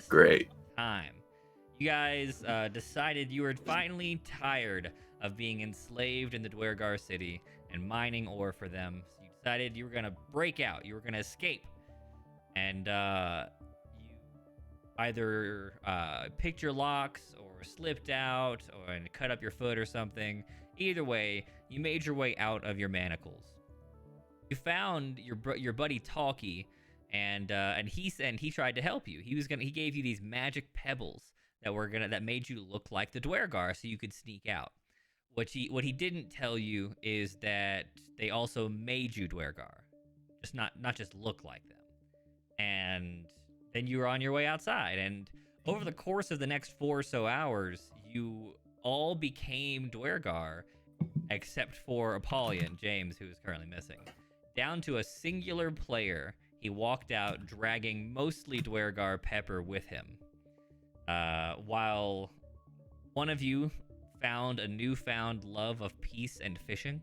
Great. Time. You guys decided you were finally tired of being enslaved in the Dwergar city and mining ore for them. So you decided you were gonna break out. You were gonna escape, and you either picked your locks or slipped out or and cut up your foot or something. Either way, you made your way out of your manacles. You found your buddy Talkie, and he tried to help you. He gave you these magic pebbles that made you look like the Dwergar, so you could sneak out. What he didn't tell you is that they also made you Dwergar, just not just look like them. And then you were on your way outside, and over the course of the next 4 or so hours, you all became Dwergar, except for Apollyon, James, who is currently missing. Down to a singular player, he walked out dragging mostly Dwergar Pepper with him. While one of you found a newfound love of peace and fishing.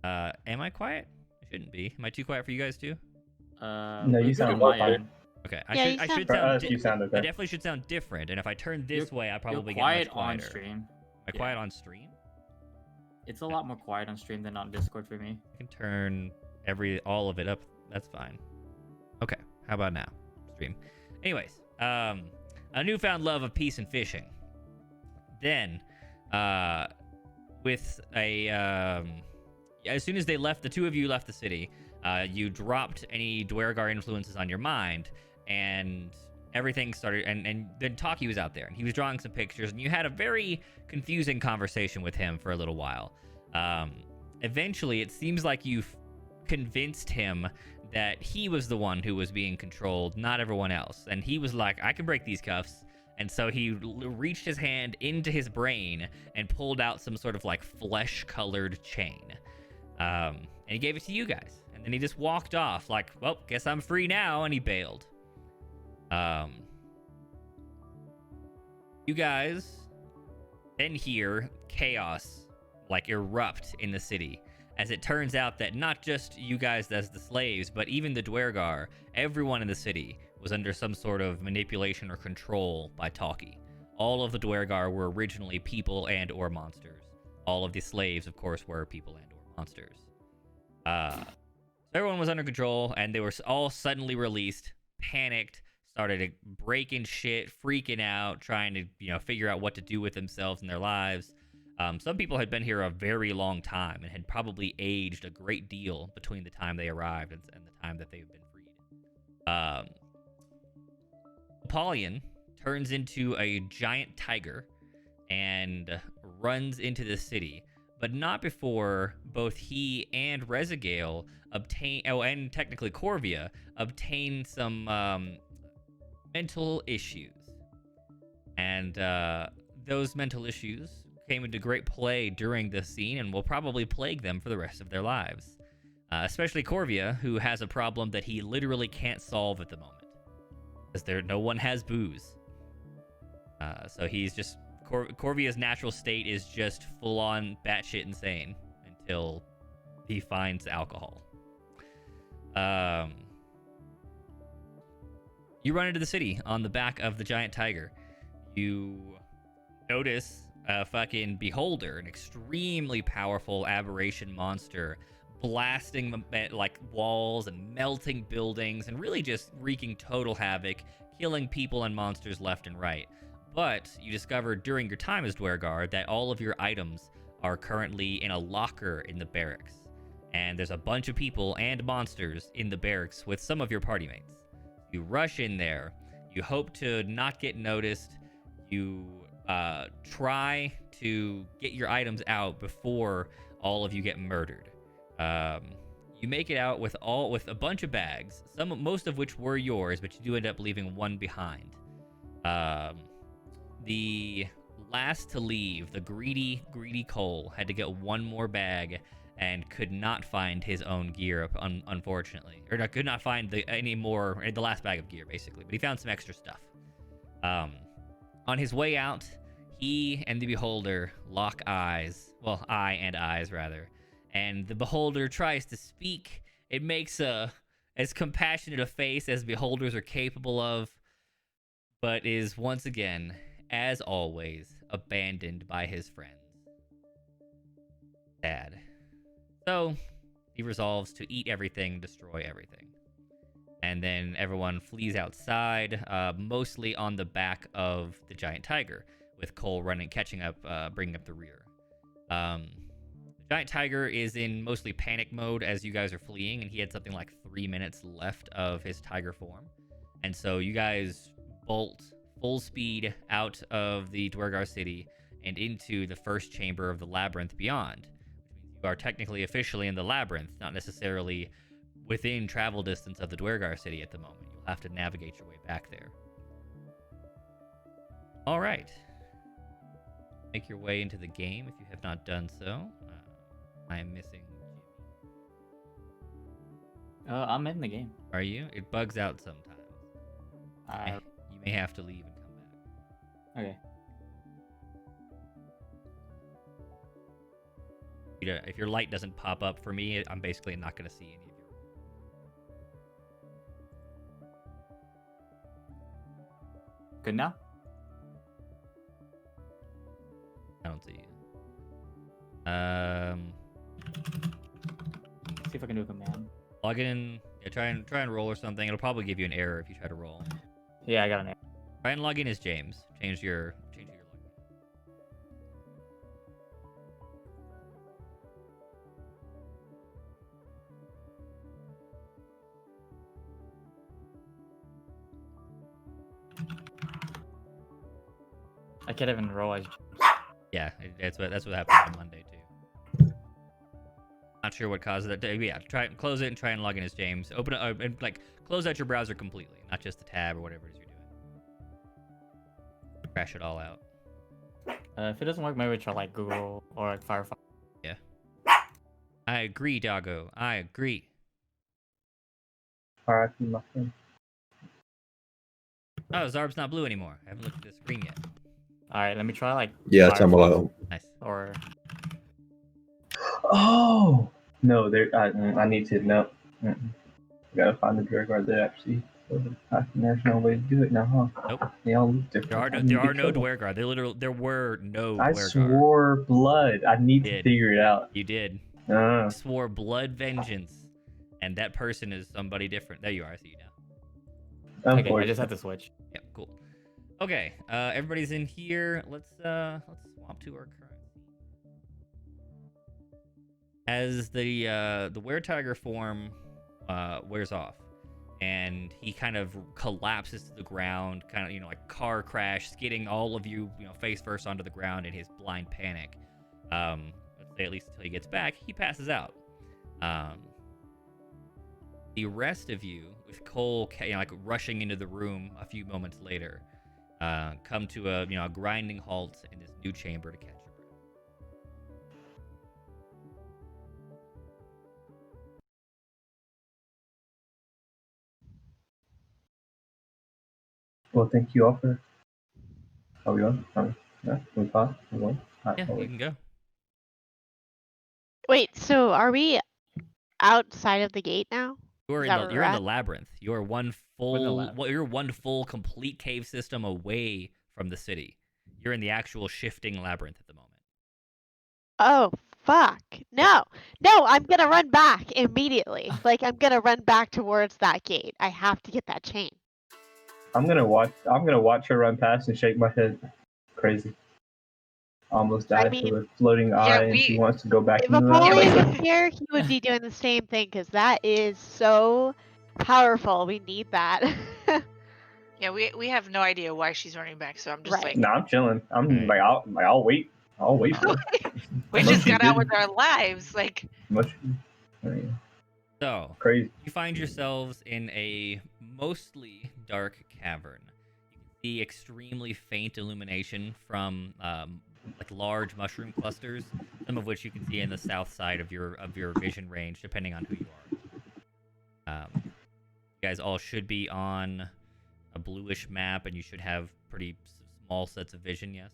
Am I quiet? I shouldn't be. Am I too quiet for you guys too? No, you sound fine. Okay, Yeah, I should For sound. us, you sound I okay. definitely should sound different. And if I turn this way, I probably You're quiet get much quieter. on stream. Am I quiet on stream? It's a lot more quiet on stream than on Discord for me. I can turn all of it up. That's fine. Okay, how about now? Stream. Anyways, a newfound love of peace and fishing. Then, with a as soon as they left, the two of you left the city. You dropped any Dwergar influences on your mind, and everything started. And then Taki was out there, and he was drawing some pictures, and you had a very confusing conversation with him for a little while. Eventually, it seems like you've convinced him that he was the one who was being controlled, not everyone else. And he was like, I can break these cuffs. And so he reached his hand into his brain and pulled out some sort of like flesh-colored chain. And he gave it to you guys. And then he just walked off like, well, guess I'm free now. And he bailed. You guys then hear chaos like erupt in the city, as it turns out that not just you guys as the slaves, but even the Dwergar, everyone in the city was under some sort of manipulation or control by Talkie. All of the Dwergar were originally people and or monsters. All of the slaves, of course, were people and or monsters. So everyone was under control, and they were all suddenly released, panicked, started breaking shit, freaking out, trying to figure out what to do with themselves and their lives. Some people had been here a very long time and had probably aged a great deal between the time they arrived and the time that they've been freed. Apollyon turns into a giant tiger and runs into the city, but not before both he and Rezagale and technically Corvia, obtain some mental issues. And those mental issues came into great play during this scene and will probably plague them for the rest of their lives. Especially Corvia, who has a problem that he literally can't solve at the moment. Because no one has booze. So he's just... Corvia's natural state is just full-on batshit insane until he finds alcohol. You run into the city on the back of the giant tiger. You notice a fucking beholder, an extremely powerful aberration monster, blasting like walls and melting buildings and really just wreaking total havoc, killing people and monsters left and right. But you discovered during your time as Dwergar that all of your items are currently in a locker in the barracks. And there's a bunch of people and monsters in the barracks with some of your party mates. You rush in there. You hope to not get noticed. You try to get your items out before all of you get murdered. You make it out with a bunch of bags, most of which were yours, but you do end up leaving one behind. The last to leave, the greedy Cole, had to get one more bag and could not find his own gear, unfortunately. Or could not find the last bag of gear, basically. But he found some extra stuff. On his way out, he and the Beholder lock eyes. Well, eye and eyes, rather. And the Beholder tries to speak. It makes a as compassionate a face as beholders are capable of, but is once again, as always, abandoned by his friends. Sad. So, he resolves to eat everything, destroy everything. And then everyone flees outside, mostly on the back of the giant tiger, with Cole catching up, bringing up the rear. The giant tiger is in mostly panic mode as you guys are fleeing, and he had something like 3 minutes left of his tiger form. And so you guys bolt full speed out of the Dwergar city and into the first chamber of the labyrinth beyond, which means you are technically officially in the labyrinth, not necessarily within travel distance of the Dwergar city at the moment. You'll have to navigate your way back there. All right. Make your way into the game if you have not done so. I am missing Jimmy. I'm in the game. Are you? It bugs out sometimes. You may have to leave and come back. Okay. If your light doesn't pop up for me, I'm basically not going to see any of your. Good now? I don't see you. See if I can do a command. Log in. Yeah, try and roll or something. It'll probably give you an error if you try to roll. Yeah, I got an error. Try and log in as James. Change your login. I can't even roll as. Yeah, that's what happened on Monday too. Not sure what caused that. Yeah, close it and try and log in as James. Open it and close out your browser completely, not just the tab or whatever it is you're doing. Crash it all out. If it doesn't work, maybe try like Google or like Firefox. Yeah. I agree, doggo. I agree. Alright, nothing. Oh, Zarb's not blue anymore. I haven't looked at the screen yet. Alright, let me try like. Yeah, Firefox Tamalo. Nice. Or. Oh no, there. I need to know. Gotta find the Dwergar that actually. There's no way to do it now, huh? Nope. They all look different. There are no Dwergar. There were no I Dwergar. swore blood. I need You to did. figure it out. You did. Uh, Swore blood vengeance, and that person is somebody different. There you are. I see you now. Okay, I just had to switch. Yep. Cool. Okay. Everybody's in here. Let's swap to our current. As the weretiger form wears off, and he kind of collapses to the ground, kind of like car crash, skidding all of you face first onto the ground in his blind panic. Let's say at least until he gets back, he passes out. The rest of you, with Cole rushing into the room a few moments later, come to a grinding halt in this new chamber to catch your breath. well, thank you all for. Are we on? Yeah, we pause. We on? Yeah, you can go. Wait, so are we outside of the gate now? You're Is in that the where you're we're in the at? labyrinth. You're one full complete cave system away from the city. You're in the actual shifting labyrinth at the moment. Oh, fuck. No, I'm gonna run back immediately. I'm gonna run back towards that gate. I have to get that chain. I'm gonna watch her run past and shake my head. Crazy. Almost died mean, with a floating eye, and she wants to go back If into the Apollo labyrinth. was here, he would be doing the same thing, because that is so powerful. We need that. Yeah, we have no idea why she's running back, so I'm just Right. No, I'm chilling. I'm Right. I'll wait. I'll wait for it. we Unless just she got out did- with our lives. Like, So crazy. you find yourselves in a mostly dark cavern. You can see extremely faint illumination from large mushroom clusters, some of which you can see in the south side of your vision range, depending on who you are. You guys all should be on a bluish map, and you should have pretty small sets of vision. Yes.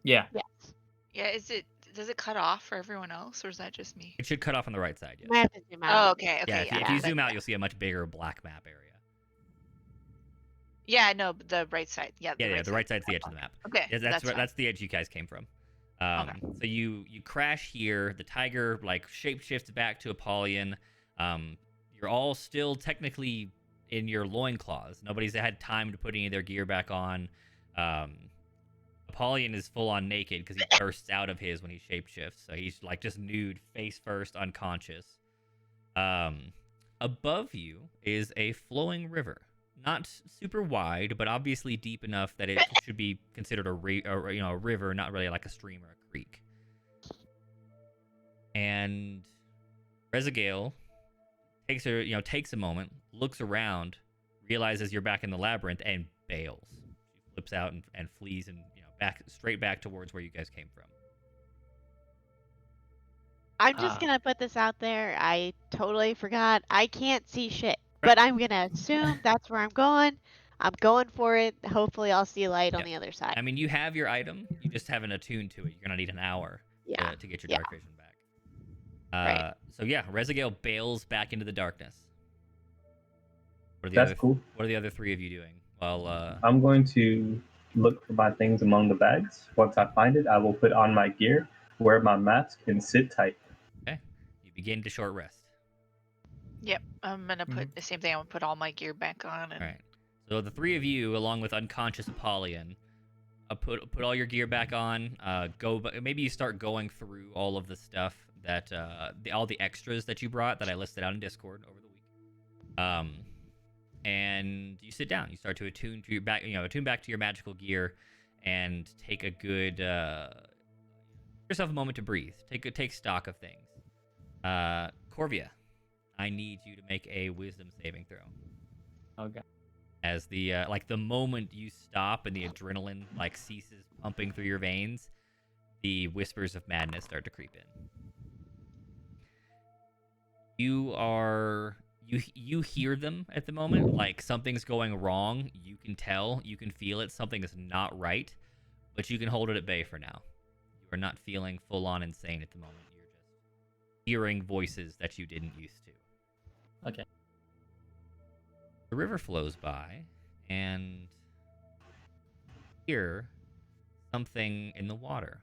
Yeah. Yes. yeah, is it does it cut off for everyone else, or is that just me? It should cut off on the right side. Yes. I have to zoom Oh, out. okay, Yeah. okay, If you that- zoom out, you'll see a much bigger black map area. Yeah, no, but the right side. Yeah, Yeah, the right side's the edge of the map. Okay, Yeah, that's fine. that's the edge you guys came from. So you crash here. The tiger like shapeshifts back to Apollyon. You're all still technically in your loincloths. Nobody's had time to put any of their gear back on. Apollyon is full on naked because he bursts out of his when he shapeshifts. So he's like just nude, face first, unconscious. Above you is a flowing river. Not super wide, but obviously deep enough that it should be considered a river, not really like a stream or a creek. And Rezagale takes a moment, looks around, realizes you're back in the labyrinth, and bails. She flips out and flees and straight back towards where you guys came from. I'm just gonna put this out there. I totally forgot. I can't see shit, but I'm gonna assume that's where I'm going. I'm going for it. Hopefully, I'll see light on Yep. the other side. I mean, you have your item. You just haven't attuned to it. You're gonna need an hour to get your dark vision back. Right. So yeah, Rezagale bails back into the darkness. What are the That's other, cool. What are the other three of you doing? Well, I'm going to look for my things among the bags. Once I find it, I will put on my gear, wear my mask, and sit tight. you begin to short rest. Yep, I'm gonna put the same thing. I'm gonna put all my gear back on. And All right. So the three of you, along with unconscious Apollyon, put all your gear back on. Maybe you start going through all of the stuff that all the extras that you brought that I listed out in Discord over the week. And you sit down. You start to attune back to your magical gear, and take a good yourself a moment to breathe. Take stock of things. Corvia, I need you to make a wisdom saving throw. Okay. As the moment you stop and the adrenaline ceases pumping through your veins, the whispers of madness start to creep in. You hear them at the moment, like something's going wrong. You can tell, you can feel it. Something is not right, but you can hold it at bay for now. You are not feeling full on insane at the moment. You're just hearing voices that you didn't used to. Okay. The river flows by, and hear something in the water.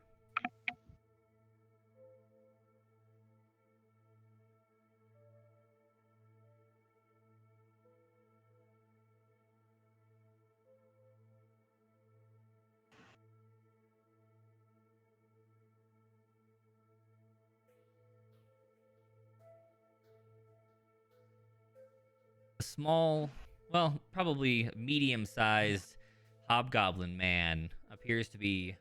A small, well, probably medium-sized hobgoblin man appears to be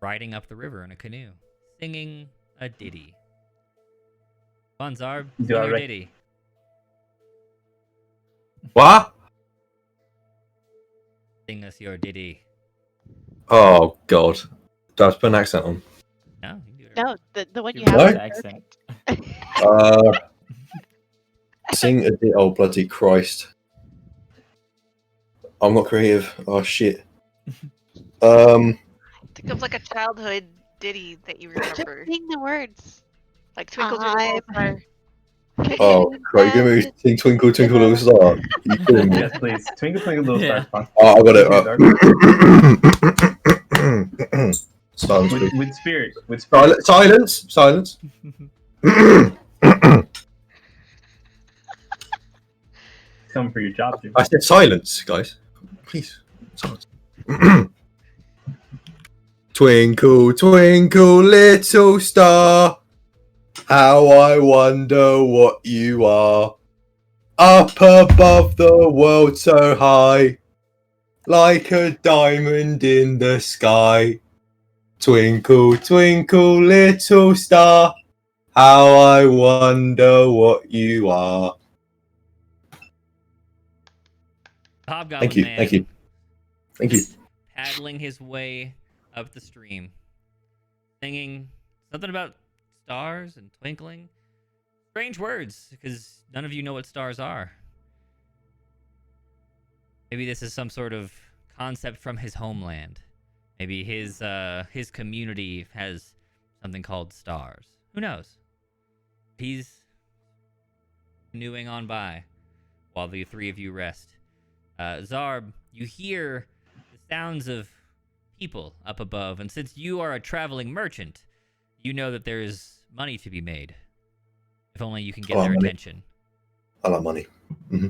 riding up the river in a canoe, singing a ditty. Bonzarb, sing your ditty. What? Sing us your ditty. Oh God! Do I have to put an accent on? No, you can do it. No, the one you Give have. us is the accent. perfect. Sing a ditty. Oh bloody Christ! I'm not creative. Oh shit. think of like a childhood ditty that you Just remember, sing the words. like Twinkle Twinkle Star. Oh, right, give me sing Twinkle Twinkle Little Star. You kidding me? Yes, please. Twinkle, twinkle, little Yeah. star. Oh, I got it. Silence, With, please. with spirit. With spirit. Silence. Silence. Come for your job, dude. I said silence, guys. Please. Silence. Twinkle, twinkle, little star. How I wonder what you are. Up above the world so high. Like a diamond in the sky. Twinkle, twinkle, little star. How I wonder what you are. Hobgoblin Thank you, man thank you. Thank you. paddling his way up the stream, singing something about stars and twinkling. Strange words, because none of you know what stars are. Maybe this is some sort of concept from his homeland. Maybe his community has something called stars. Who knows? He's canoeing on by while the three of you rest. Zarb, you hear the sounds of people up above, and since you are a traveling merchant, you know that there is money to be made. If only you can get their money. attention. I like money. Mm-hmm.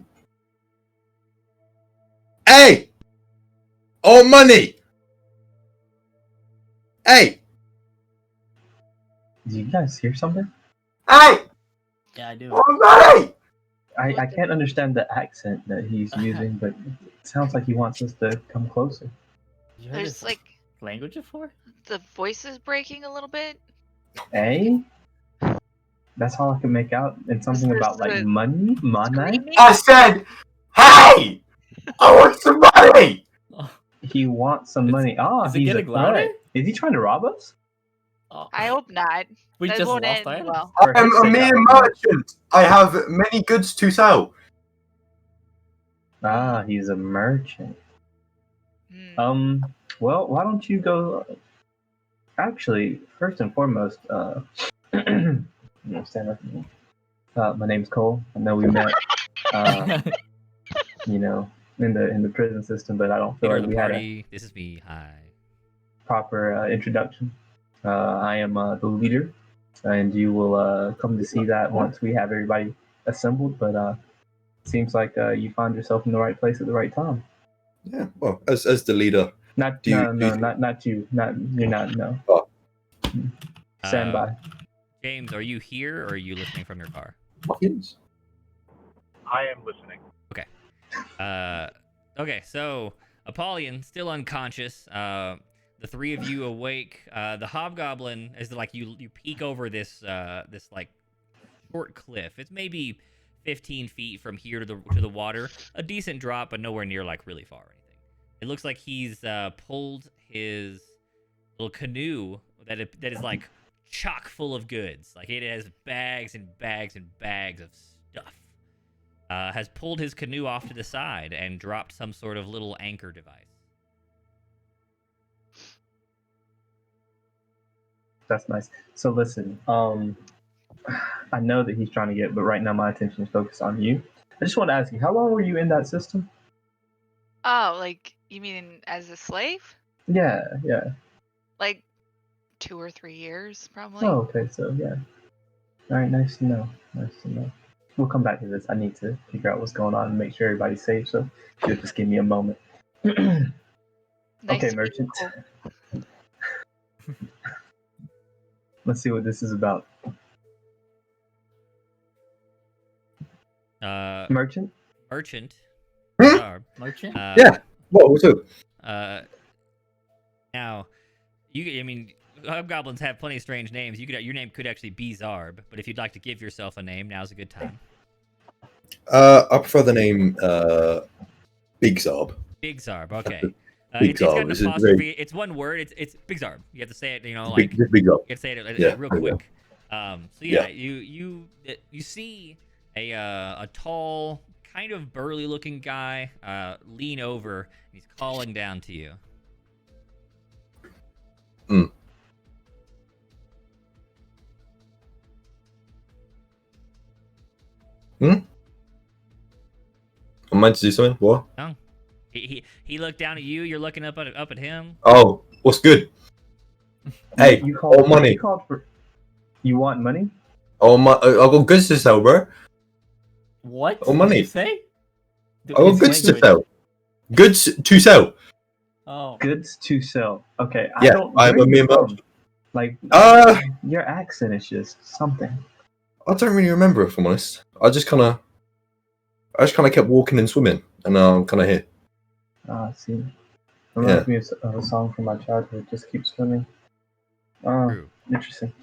Hey! Oh, money! Hey! Do you guys hear something? Hey! Yeah, I do. Oh, money! I can't understand the accent that he's using, but it sounds like he wants us to come closer. You heard There's this like language before? the voice is breaking a little bit. Eh? That's all I can make out. And something this about like the money? Money? Screaming? I said, hey! I want some money! Oh, He wants some Is- money. Ah, is it he's a getting louder? threat. Is he trying to rob us? oh. I hope not. we That just won't lost end our well. For I am his a sake, mere I hope not. merchant. I have many goods to sell. Ah, he's a merchant. Hmm. Well, why don't you go? Actually, first and foremost, stand up for me. My name's Cole. I know we met, you know, in the prison system, but I don't feel Leader like of the we had a party. This is me. Hi. proper introduction. I am the leader, and you will come to see that once we have everybody assembled. But seems like you found yourself in the right place at the right time. Yeah, well, as the leader, Not Do you- no do no you- not you. Not you're not no. Oh. Stand by. James, are you here or are you listening from your car? muffins. I am listening. Okay, so Apollyon still unconscious. The three of you awake. The hobgoblin is like you peek over this this like short cliff. It's maybe 15 feet from here to the water. A decent drop, but nowhere near like really far or anything. It looks like he's pulled his little canoe that is like chock full of goods. Like it has bags and bags and bags of stuff. Has pulled his canoe off to the side and dropped some sort of little anchor device. That's nice. So listen, I know that he's trying to get, but right now my attention is focused on you. I just want to ask you, how long were you in that system? Oh, like you mean as a slave? Yeah. Like 2 or 3 years, probably. Oh, okay. So yeah. All right. Nice to know. We'll come back to this. I need to figure out what's going on and make sure everybody's safe. So you'll just give me a moment. Nice Okay, to meet merchant. you. Let's see what this is about. Merchant. Merchant. Hmm? Zarb, Merchant? Yeah. What? What's up? Now, I mean, hobgoblins have plenty of strange names. Your name could actually be Zarb, but if you'd like to give yourself a name, now's a good time. I prefer the name Big Zarb. Big Zarb. Okay. Big It's got an Zarb. Is it apostrophe. It's one word. It's Big Zarb. You have to say it. You know, like Big Zarb. you have to say it Yeah, real yeah. quick. So yeah, you see a tall, kind of burly looking guy lean over and he's calling down to you. I'm meant to do something. What? No. He looked down at you. You're looking up at him. Oh, what's good? Hey, You called all money. You called for. You want money? Oh my! I got goods to sell, bro. What? Oh, money. Did you say? I got It's goods to language. sell. Goods to sell. Oh. Goods to sell. Okay. Yeah, where I'm are a you mere from? merchant. Like Uh, your accent is just something. I don't really remember, if I'm honest. I just kind of kept walking and swimming, and now I'm kind of here. See. Reminds me of a song from my childhood. Just keep swimming. True. Interesting.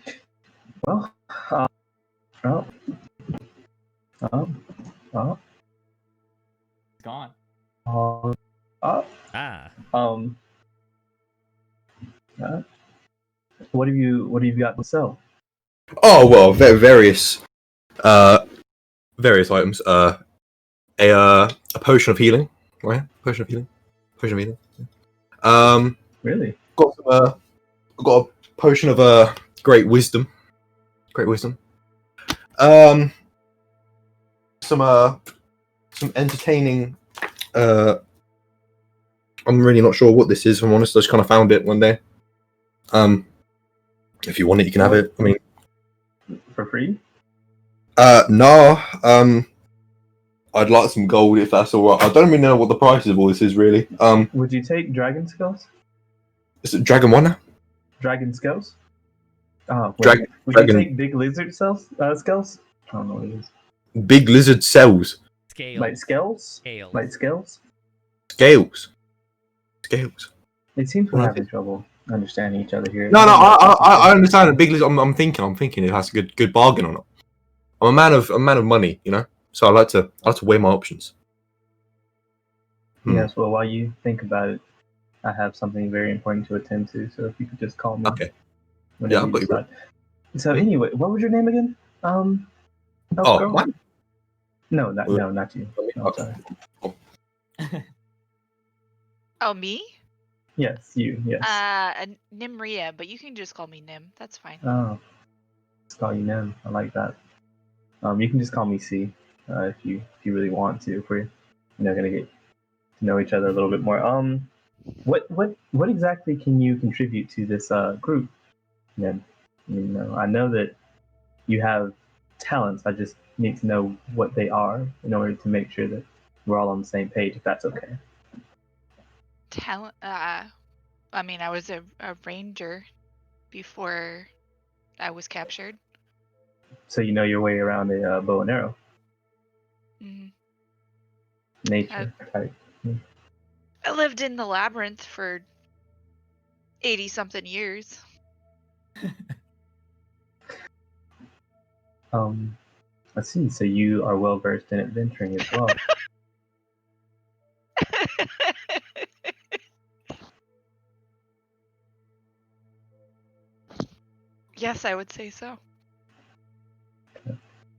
Well, oh, It's gone. Ah. what have you got to sell? Oh well, various items. A potion of healing, right? Potion of healing. Really? Got a potion of great wisdom. Great wisdom. Some entertaining. I'm really not sure what this is. If I'm honest, I just kind of found it one day. If you want it, you can have it. I mean, For free? no. I'd like some gold if that's all right. I don't really know what the price of all this is really. Would you take dragon scales? Is it Dragon One? Dragon scales? Oh, wait. Dragon. Would Dragon. you take big lizard scales? I don't know what it is. Big lizard cells. Scales. Like scales? Scales. Like scales? Scales. Scales. It seems we're Well, having trouble understanding each other here. No, I understand. A big lizard. I'm thinking it has a good bargain on it. I'm a man of money, you know. So I like to weigh my options. Yes, well, while you think about it, I have something very important to attend to. So if you could just call me. Okay. Whenever I've you got you, decide. So anyway, what was your name again? Elf Oh, girl? what? No, not you. No, Okay. sorry. Oh, me? Yes, you. Yes. Nimria, but you can just call me Nim. That's fine. Oh, let's call you Nim. I like that. You can just call me C, if you really want to. If we're gonna get to know each other a little bit more. What exactly can you contribute to this group? Nim? I know that you have talents. I just need to know what they are in order to make sure that we're all on the same page. If that's okay. Talent. I mean, I was a ranger before I was captured. So you know your way around a bow and arrow. hmm Nature type. I lived in the labyrinth for 80-something years. Let's see. So you are well versed in adventuring as well. Yes, I would say so.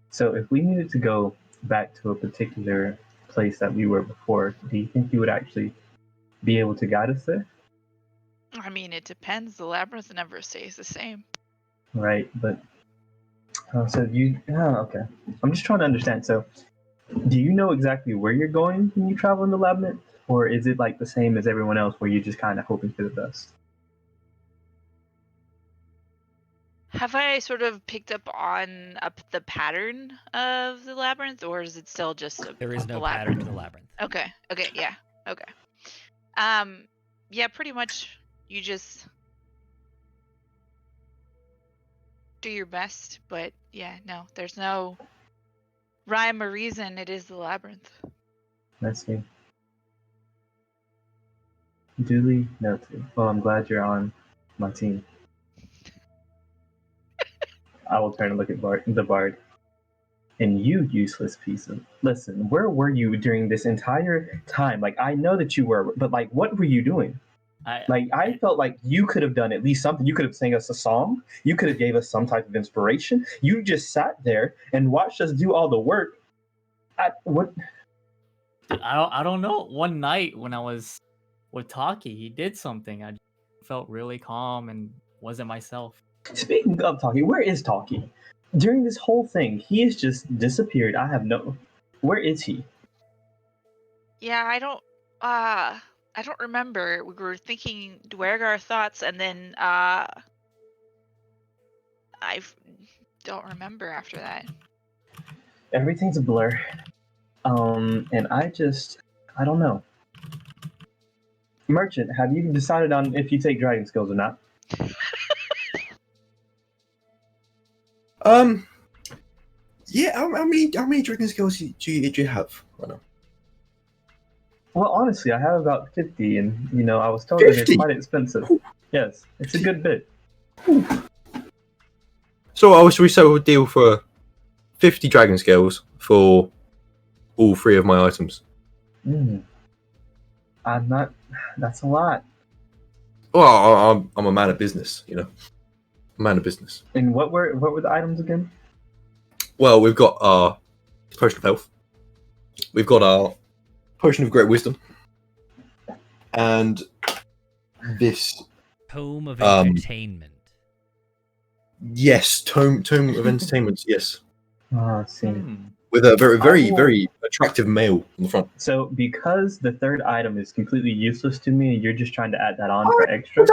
So if we needed to go back to a particular place that we were before, do you think you would actually be able to guide us there? I mean, it depends. The labyrinth never stays the same. Right, but okay. I'm just trying to understand. So, do you know exactly where you're going when you travel in the labyrinth, or is it like the same as everyone else, where you're just kind of hoping for the best? Have I sort of picked up on the pattern of the labyrinth, or is it still just There is a no labyrinth? pattern to the labyrinth. Okay, yeah, okay. Yeah, pretty much you just do your best, but yeah, no, there's no rhyme or reason. It is the labyrinth. Let's see. Duly noted. Well, I'm glad you're on my team. I will turn and look at the bard. And you, useless piece of... Listen, where were you during this entire time? Like, I know that you were, but, like, what were you doing? I felt like you could have done at least something. You could have sang us a song. You could have gave us some type of inspiration. You just sat there and watched us do all the work. I don't know. One night when I was with Taki, he did something. I felt really calm and wasn't myself. Speaking of Taki, where is Taki? During this whole thing, he has just disappeared. Where is he? Yeah, I don't remember. We were thinking Dwergar thoughts, and then I don't remember after that. Everything's a blur. And I don't know. Merchant, have you decided on if you take dragon skills or not? Yeah. How many dragon skills do you have right now? Well, honestly, I have about 50, and I was told that 50? it's quite expensive. Yes, it's a good bit. So should we settle a deal for 50 dragon scales for all 3 of my items? I'm not. That's a lot. Well, I'm a man of business, A man of business. And what were the items again? Well, we've got our potion of health. We've got our potion of great wisdom, and this Tome of entertainment. Yes, Tome of Entertainment. Yes, Ah, see. with a very, very, will- very attractive male in the front. So because the third item is completely useless to me, and you're just trying to add that on for extra,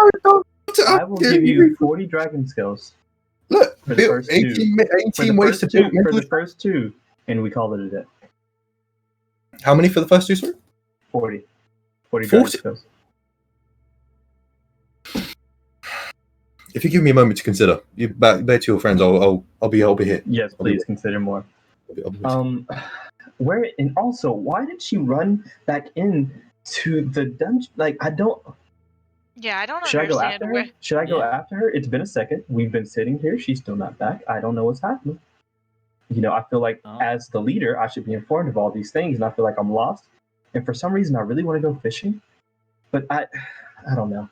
I will give you 40 dragon skills Look, for the first 18 for ways to the build mental. first two, and we call it a day. How many for the first two, sorry? 40. 40 dragon 40? skills. If you give me a moment to consider, you back to your friends. I'll be here. Yes, I'll be please consider more. I'll be Where and also why did she run back in to the dungeon? Like I don't. Yeah, I don't Should I go understand after her? where. Should I go Yeah. after her? It's been a second. We've been sitting here. She's still not back. I don't know what's happening. You know, I feel like Oh. as the leader, I should be informed of all these things, and I feel like I'm lost. And for some reason, I really want to go fishing, but I don't know.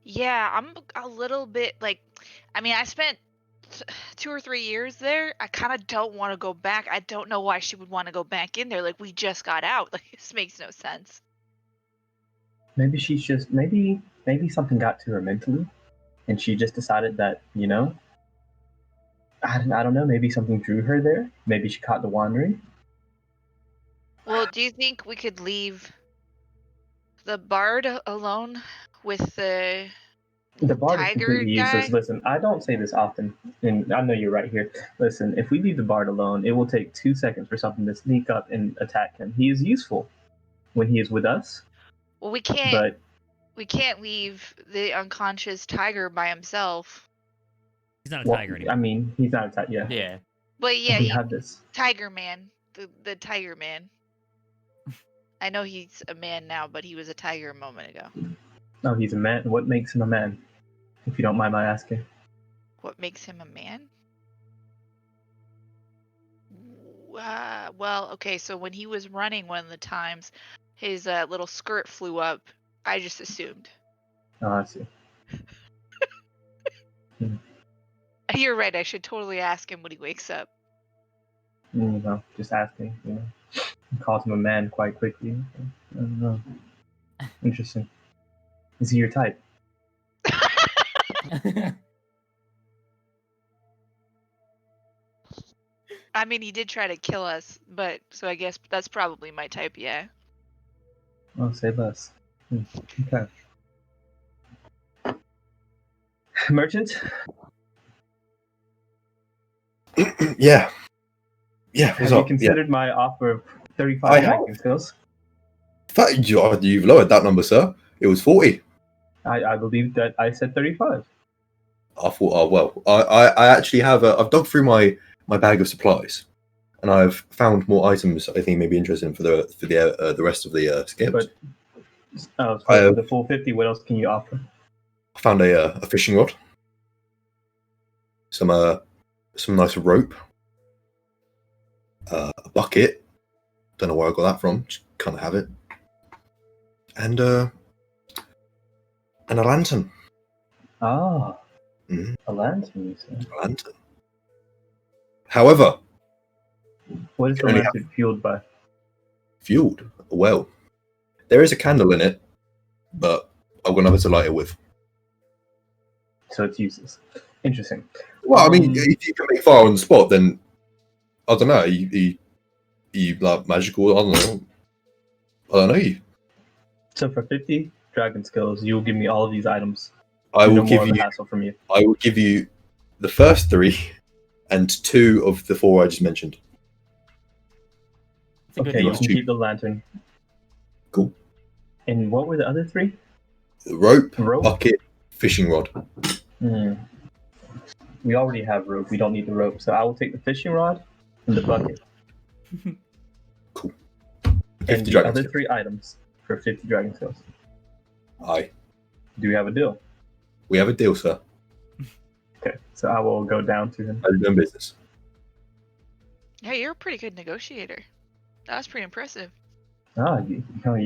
Yeah, I'm a little bit like, I mean, I spent 2 or 3 years there. I kind of don't want to go back. I don't know why she would want to go back in there. Like, we just got out. Like, this makes no sense. Maybe she's just maybe something got to her mentally, and she just decided that I don't know. Maybe something drew her there. Maybe she caught the wandering. Well, do you think we could leave the bard alone with the The bard is tiger completely useless. guy? Listen, I don't say this often, and I know you're right here. Listen, if we leave the bard alone, it will take 2 seconds for something to sneak up and attack him. He is useful when he is with us, Well, we can't but leave the unconscious tiger by himself. He's not a well, tiger I anymore. mean, he's not attacked. Yeah, Yeah. But yeah, we have this. Tiger Man, the Tiger Man. I know he's a man now, but he was a tiger a moment ago. Oh, he's a man. What makes him a man? If you don't mind my asking. What makes him a man? Well, okay, so when he was running one of the times, his little skirt flew up. I just assumed. Oh, I see. You're right. I should totally ask him when he wakes up. You know, just asking. You know, calls him a man quite quickly. I don't know. Interesting. Is he your type? I mean, he did try to kill us, but so I guess that's probably my type. Yeah. Oh, say less. Okay. Merchant? yeah. What's Have you up? considered my offer of 35 I dragon have. skills? You've lowered that number, sir. It was 40. I believe that I said 35. I thought, oh well. I actually have. I've dug through my bag of supplies, and I've found more items I think may be interesting for the rest of the scales. But so I for have- the full 50, what else can you offer? I found a fishing rod, some nice rope, a bucket. Don't know where I got that from. Just kind of have it, and a lantern. Ah, Mhm. a lantern, you say. A lantern. However, What is the Only lantern fueled by? fueled well. There is a candle in it, but I've got nothing to light it with. So it's useless. Interesting. Well, I mean, if you can make fire on the spot, then I don't know. You like magical? I don't know. You. So for 50 dragon skills, you will give me all of these items. I No will more give of a you. hassle from you. I will give you the first 3 and 2 of the 4 I just mentioned. It's a good Okay, you deal. can keep the lantern. Cool. And what were the other 3? The rope, Rope? bucket, fishing rod. We already have rope. We don't need the rope. So I will take the fishing rod and the bucket. Cool. And 50 the dragon other skills. 3 items for 50 dragon skills. Aye. Do we have a deal? We have a deal, sir. Okay, so I will go down to him. How you doing business? Yeah, you're a pretty good negotiator. That was pretty impressive. Ah, you thought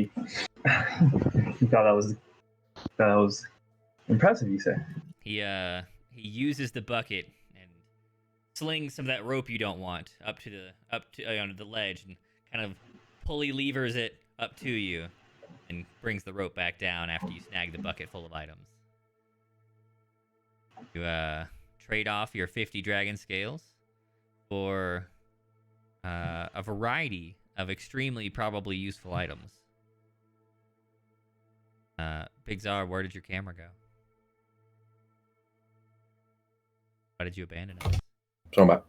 that was impressive. You say? He uses the bucket and slings some of that rope you don't want up to onto the ledge and kind of pulley levers it up to you and brings the rope back down after you snag the bucket full of items. You trade off your 50 dragon scales for a variety of extremely probably useful items. Big Czar, where did your camera go? Why did you abandon us? So I'm back.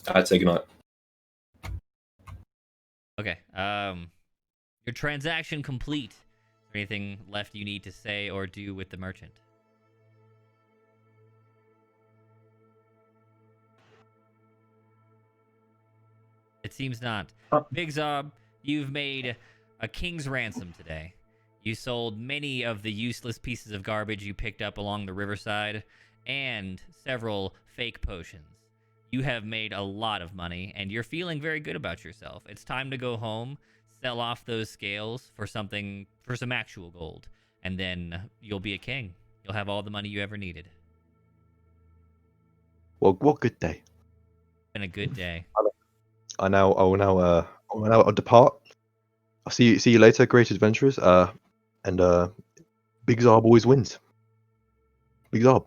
I'd say goodnight. Okay. Your transaction complete. Is there anything left you need to say or do with the merchant? It seems not. Big Zob, you've made a king's ransom today. You sold many of the useless pieces of garbage you picked up along the riverside and several fake potions. You have made a lot of money, and you're feeling very good about yourself. It's time to go home, sell off those scales for some actual gold, and then you'll be a king. You'll have all the money you ever needed. Well, what good day. Been a good day. I will now depart. I'll see you later, great adventurers. And Big Zarb always wins. Big Zarb.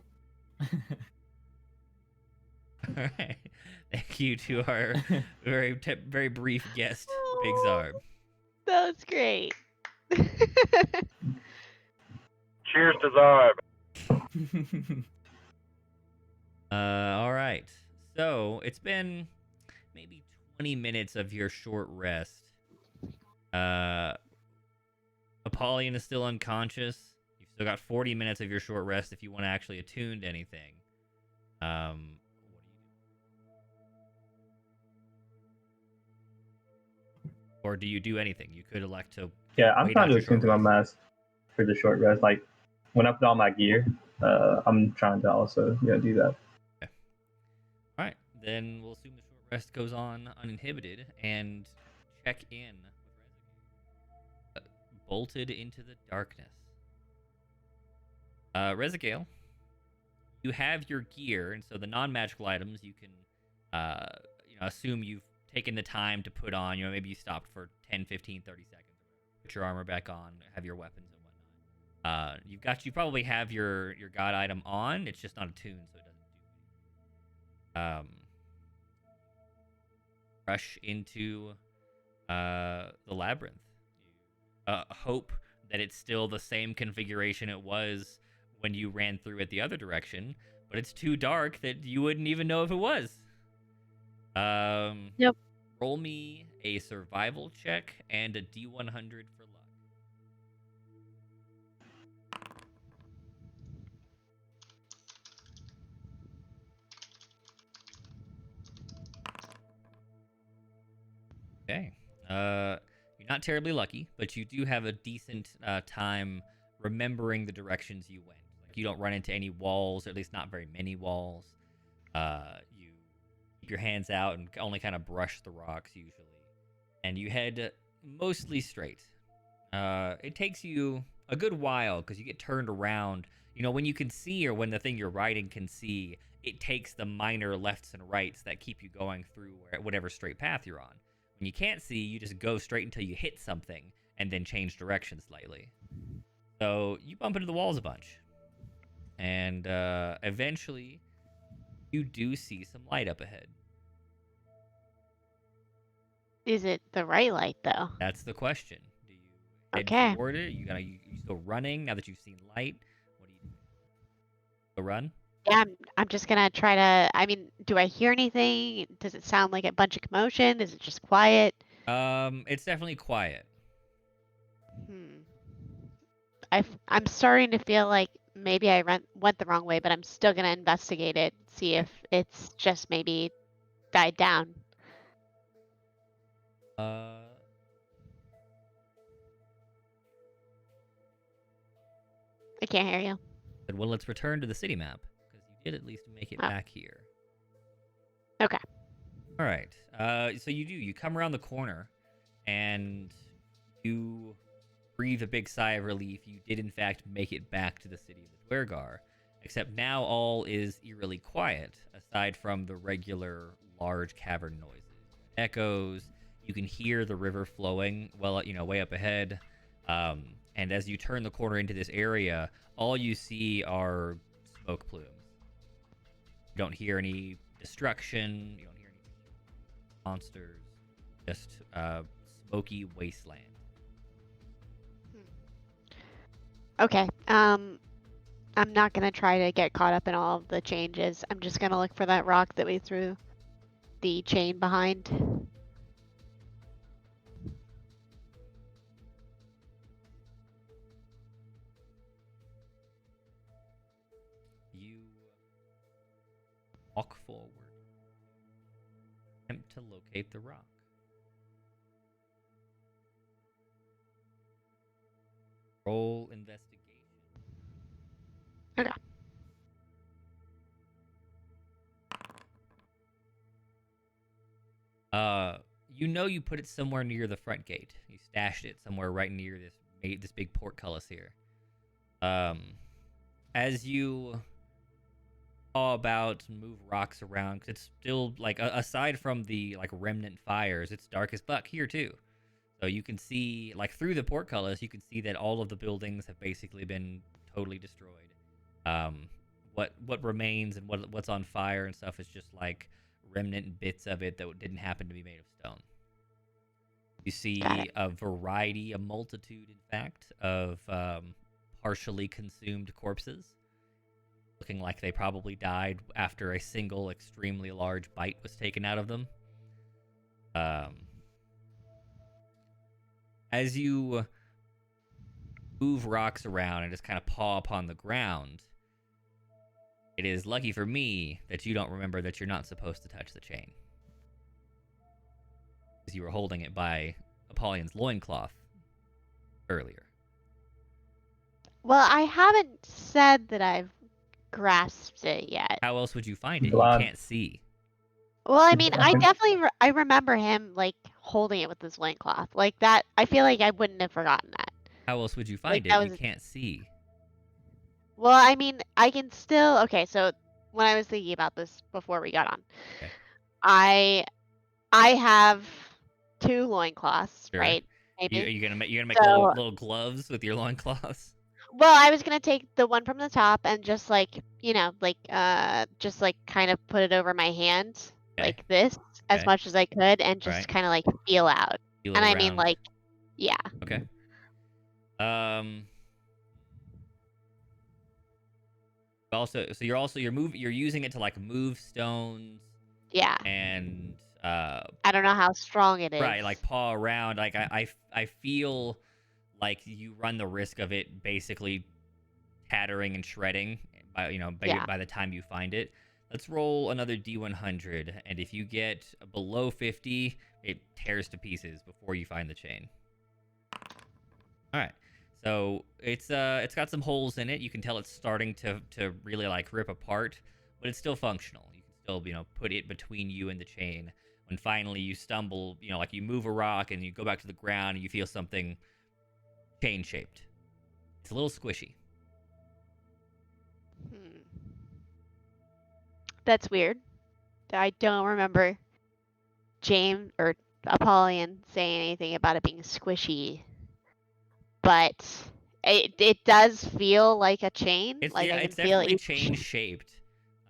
All right. Thank you to our very brief guest, Big Zarb. That was great. Cheers to Zarb. All right. So it's been maybe 20 minutes of your short rest. Apollyon is still unconscious. You've still got 40 minutes of your short rest if you want to actually attune to anything. What do you do? Or do you do anything? You could elect to. Yeah, I'm wait trying out to your attune short to my rest. mask for the short rest. Like when I put on my gear, I'm trying to also do that. All right, then we'll assume the short rest goes on uninhibited and check in with Rezagale. Bolted into the darkness. Rezagale, you have your gear, and so the non-magical items you can, assume you've taken the time to put on. Maybe you stopped for 10, 15, 30 seconds. Put your armor back on, have your weapons and whatnot. You probably have your god item on. It's just not attuned, so it doesn't do. Rush into the labyrinth. Hope that it's still the same configuration it was when you ran through it the other direction, but it's too dark that you wouldn't even know if it was. Yep. Roll me a survival check and a D100 for luck. Okay. You're not terribly lucky, but you do have a decent time remembering the directions you went. Like you don't run into any walls, or at least not very many walls. You keep your hands out and only kind of brush the rocks usually, and you head mostly straight. It takes you a good while because you get turned around. When you can see, or when the thing you're riding can see, it takes the minor lefts and rights that keep you going through whatever straight path you're on. When you can't see, you just go straight until you hit something and then change direction slightly. So you bump into the walls a bunch. And eventually, you do see some light up ahead. Is it the right light, though? That's the question. Do you head Okay. toward it? You still running now that you've seen light? What do you do? Go run? Yeah, I'm just gonna try to. I mean, do I hear anything? Does it sound like a bunch of commotion? Is it just quiet? It's definitely quiet. I'm starting to feel like maybe I went the wrong way, but I'm still gonna investigate it, see if it's just maybe died down. I can't hear you. Well, let's return to the city map, because you did at least make it back here. Okay. All right. So you come around the corner, and you breathe a big sigh of relief. You did, in fact, make it back to the city of the Dwergar, except now all is eerily quiet, aside from the regular large cavern noises. Echoes. You can hear the river flowing, way up ahead. And as you turn the corner into this area, all you see are smoke plumes. You don't hear any destruction. You don't hear any monsters. Just smoky wasteland. Okay. I'm not gonna try to get caught up in all of the changes. I'm just gonna look for that rock that we threw the chain behind. You walk forward. Attempt to locate the rock. Roll investigation. Okay. You know you put it somewhere near the front gate. You stashed it somewhere right near this big portcullis here. As you all about move rocks around, 'cause it's still like aside from the like remnant fires, it's dark as fuck here too. So you can see like through the portcullis, you can see that all of the buildings have basically been totally destroyed. What remains and what's on fire and stuff is just like remnant bits of it that didn't happen to be made of stone. You see a variety, a multitude, in fact, of partially consumed corpses, looking like they probably died after a single extremely large bite was taken out of them. As you move rocks around and just kind of paw upon the ground, it is lucky for me that you don't remember that you're not supposed to touch the chain, because you were holding it by Apollyon's loincloth earlier. Well, I haven't said that I've grasped it yet. How else would you find it? Blonde. You can't see. Well, I mean, I definitely I remember him like holding it with his loincloth. Like that, I feel like I wouldn't have forgotten that. How else would you find that it? You was- can't see. Well, I mean, I can still. Okay, so when I was thinking about this before we got on, Okay. I have 2 loincloths, Sure. right? Are Maybe. you gonna make So- little gloves with your loincloths? Well, I was gonna take the one from the top and just like just like kind of put it over my hand Okay. like this as Okay. much as I could and just Right. kind of like feel out. Feel And it I mean around. like, yeah. Okay. Also, so you're using it to like move stones Yeah. and I don't know how strong it is. right, like paw around. Like I feel like you run the risk of it basically tattering and shredding by Yeah. by the time you find it. Let's roll another D100, and if you get below 50, it tears to pieces before you find the chain. All right. So it's got some holes in it. You can tell it's starting to really like rip apart, but it's still functional. You can still put it between you and the chain. When finally you stumble, like you move a rock and you go back to the ground and you feel something chain shaped. It's a little squishy. That's weird. I don't remember James or Apollyon saying anything about it being squishy. But it does feel like a chain. It's like I can it's feel definitely each- chain shaped.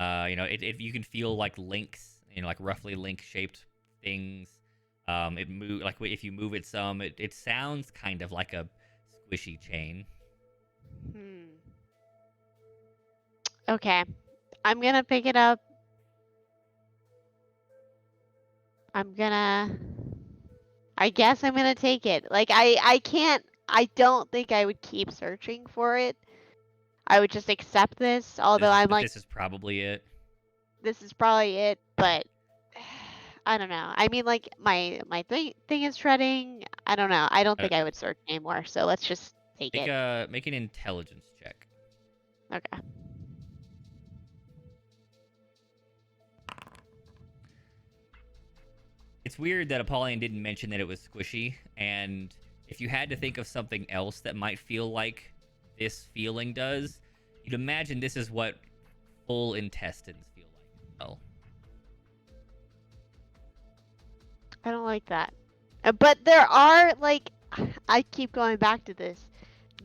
You can feel like links, like roughly link shaped things. It move like if you move it some, it sounds kind of like a squishy chain. Okay. I'm gonna pick it up. I guess I'm gonna take it. Like I don't think I would keep searching for it. I would just accept this, although I'm like, This is probably it. this is probably it, but I don't know. I mean, like my thing is shredding. I don't know. I don't think I would search anymore. So let's just take it. Make an intelligence check. Okay. It's weird that Apollyon didn't mention that it was squishy, and if you had to think of something else that might feel like this feeling does, you'd imagine this is what full intestines feel like as well. I don't like that. But there are like, I keep going back to this.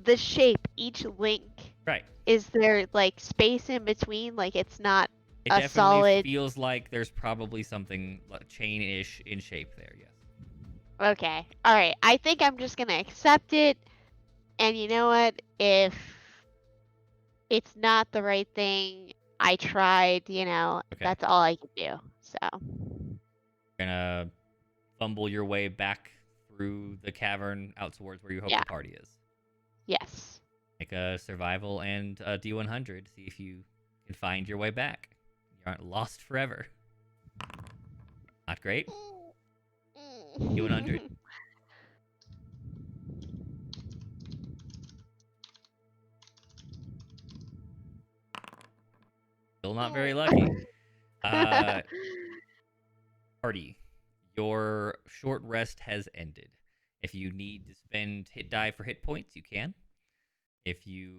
The shape, each link Right. Is there like space in between? Like it's not It a definitely solid. feels like there's probably something like chain-ish in shape there. Yes. Okay. All right. I think I'm just gonna accept it. And you know what? If it's not the right thing, I tried. Okay. That's all I can do. So. You're gonna fumble your way back through the cavern out towards where you hope Yeah. the party is. Yes. Make a survival and a D100. See if you can find your way back. You aren't lost forever. Not great. D100. Still not very lucky. Party. Your short rest has ended. If you need to spend hit die for hit points, you can. If you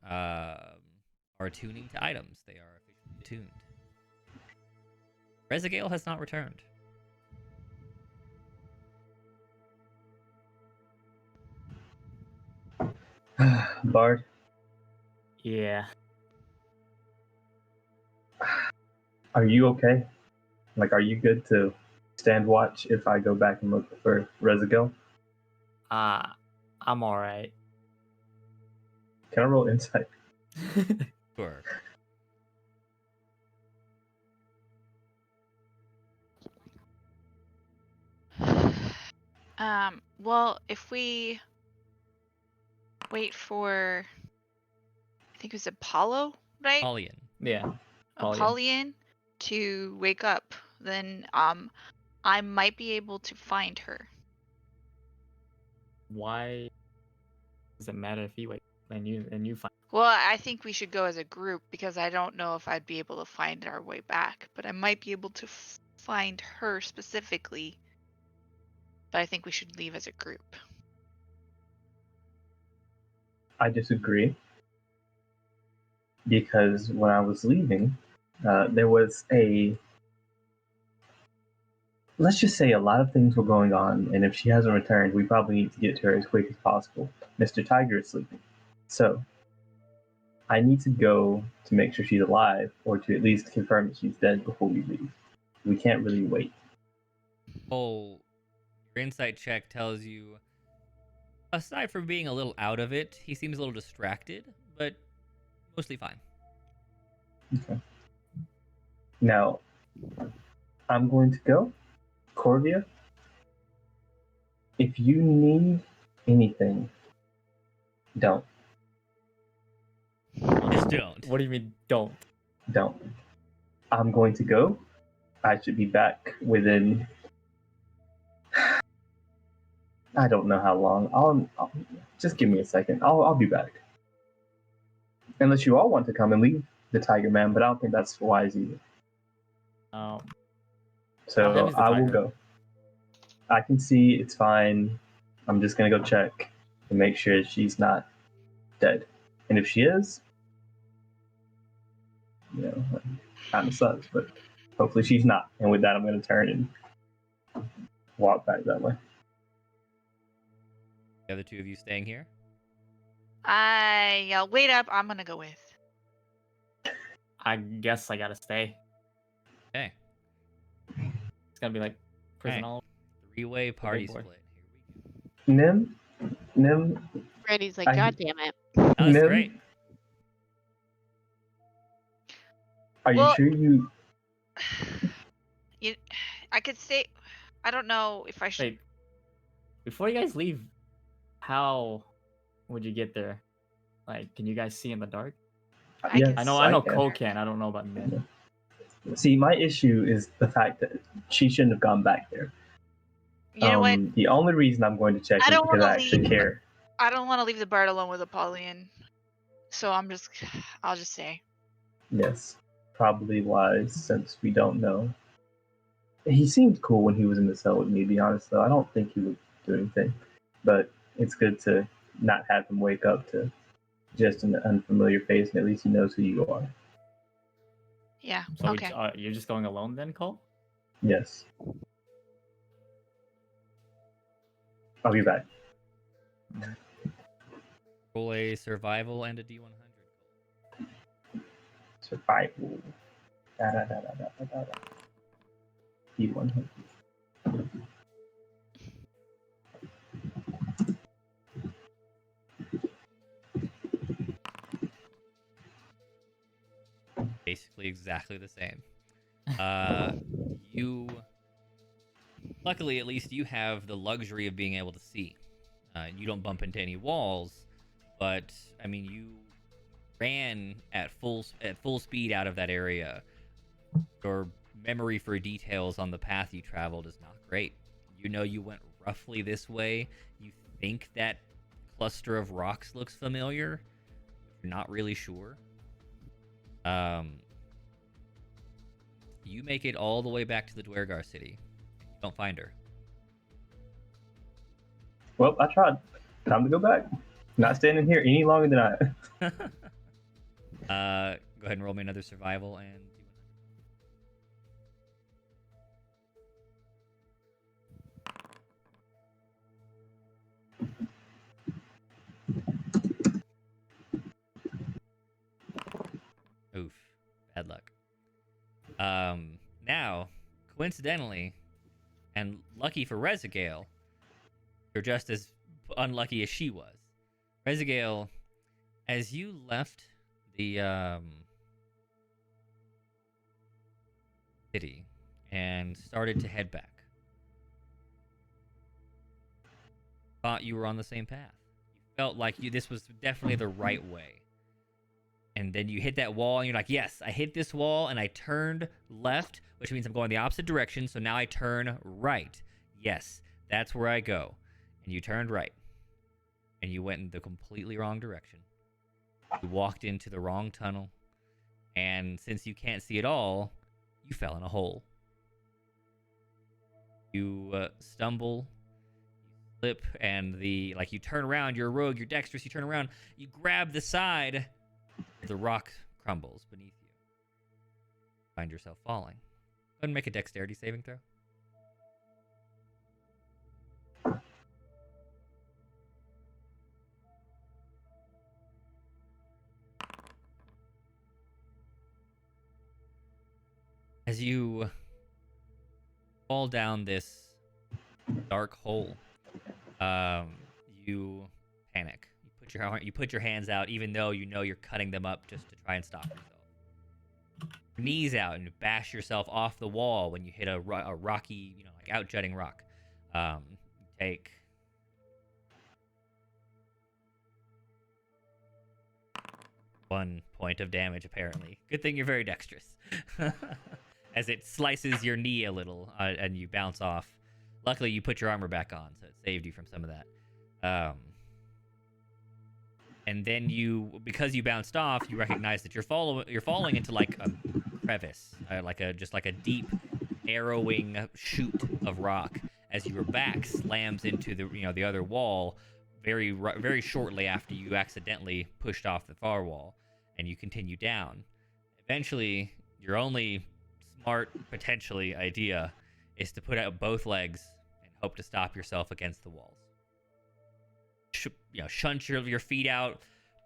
are tuning to items, they are officially tuned. Rezagale has not returned. Bard, Yeah. are you okay? Like, are you good to stand watch if I go back and look for Rezagel? I'm alright. Can I roll insight? Sure. Well, if we wait for, I think it was Apollo, right? Apollyon. Yeah. Apollyon to wake up, then I might be able to find her. Why does it matter if you wait and you find? Well, I think we should go as a group because I don't know if I'd be able to find our way back, but I might be able to find her specifically. But I think we should leave as a group. I disagree. Because when I was leaving, there was let's just say a lot of things were going on, and if she hasn't returned, we probably need to get to her as quick as possible. Mr. Tiger is sleeping. So, I need to go to make sure she's alive, or to at least confirm that she's dead before we leave. We can't really wait. Oh, your insight check tells you, aside from being a little out of it, he seems a little distracted, but mostly fine. Okay. Now, I'm going to go. Corvia, if you need anything, don't. Just don't. What do you mean don't? Don't. I'm going to go. I should be back within. I don't know how long. I'll just give me a second. I'll be back. Unless you all want to come and leave the Tiger Man, but I don't think that's wise either. How So heavy is the I will tiger? go. I can see it's fine. I'm just gonna go check and make sure she's not dead. And if she is, kind of sucks, but hopefully she's not. And with that, I'm gonna turn and walk back that way. The other two of you staying here? Wait up. I'm gonna go with. I guess I gotta stay. Okay. It's gonna be like prison Alright. all. Three-way party boy. split. Here we go. Nim, Randy's like, I- God damn it. Oh, that's Nim, great. are you Well- sure you? I could stay. I don't know if I should. Wait. Before you guys leave, how would you get there? Like, can you guys see in the dark? I Yes, can I know can. Cole can. I don't know about Min. See, my issue is the fact that she shouldn't have gone back there. You know what? The only reason I'm going to check I is don't because wanna I actually leave. care. I don't want to leave the bird alone with Apollyon, so I'll just say. Yes, probably wise since we don't know. He seemed cool when he was in the cell with me, to be honest, though. I don't think he would do anything. But it's good to not have him wake up to just an unfamiliar face, and at least he knows who you are. Yeah. So Okay. you're just going alone then, Cole? Yes. I'll be back. Roll a survival and a D100. Survival. Da, da, da, da, da, da, da. P100. Basically exactly the same. You, luckily, at least you have the luxury of being able to see. You don't bump into any walls, but I mean, you ran at full speed out of that area. Your memory for details on the path you traveled is not great. You know you went roughly this way. You think that cluster of rocks looks familiar. You're not really sure. You make it all the way back to the Dwergar city. You don't find her. Well, I tried. Time to go back. Not standing here any longer than I. Go ahead and roll me another survival and oof, bad luck. Now, coincidentally, and lucky for Rezagale, you're just as unlucky as she was. Rezagale, as you left the city and started to head back, thought you were on the same path. You felt like this was definitely the right way. And then you hit that wall, and you're like, yes, I hit this wall, and I turned left, which means I'm going the opposite direction, so now I turn right. Yes, that's where I go. And you turned right. And you went in the completely wrong direction. You walked into the wrong tunnel, and since you can't see at all, you fell in a hole. You stumble, you slip, and you turn around, you're a rogue, you're dexterous, you turn around, you grab the side, the rock crumbles beneath you. Find yourself falling. Go ahead and make a dexterity saving throw. As you fall down this dark hole, you panic. You put your hands out, even though you know you're cutting them up just to try and stop yourself. Your knees out and bash yourself off the wall when you hit a rocky, out-jutting rock. You take 1 point of damage, apparently. Good thing you're very dexterous. As it slices your knee a little, and you bounce off. Luckily, you put your armor back on, so it saved you from some of that. And then because you bounced off, you recognize that you're falling into like a crevice, like a deep, arrowing chute of rock. As your back slams into the other wall, very very shortly after you accidentally pushed off the far wall, and you continue down. Eventually, your only smart potentially idea is to put out both legs and hope to stop yourself against the walls. Shunt your feet out,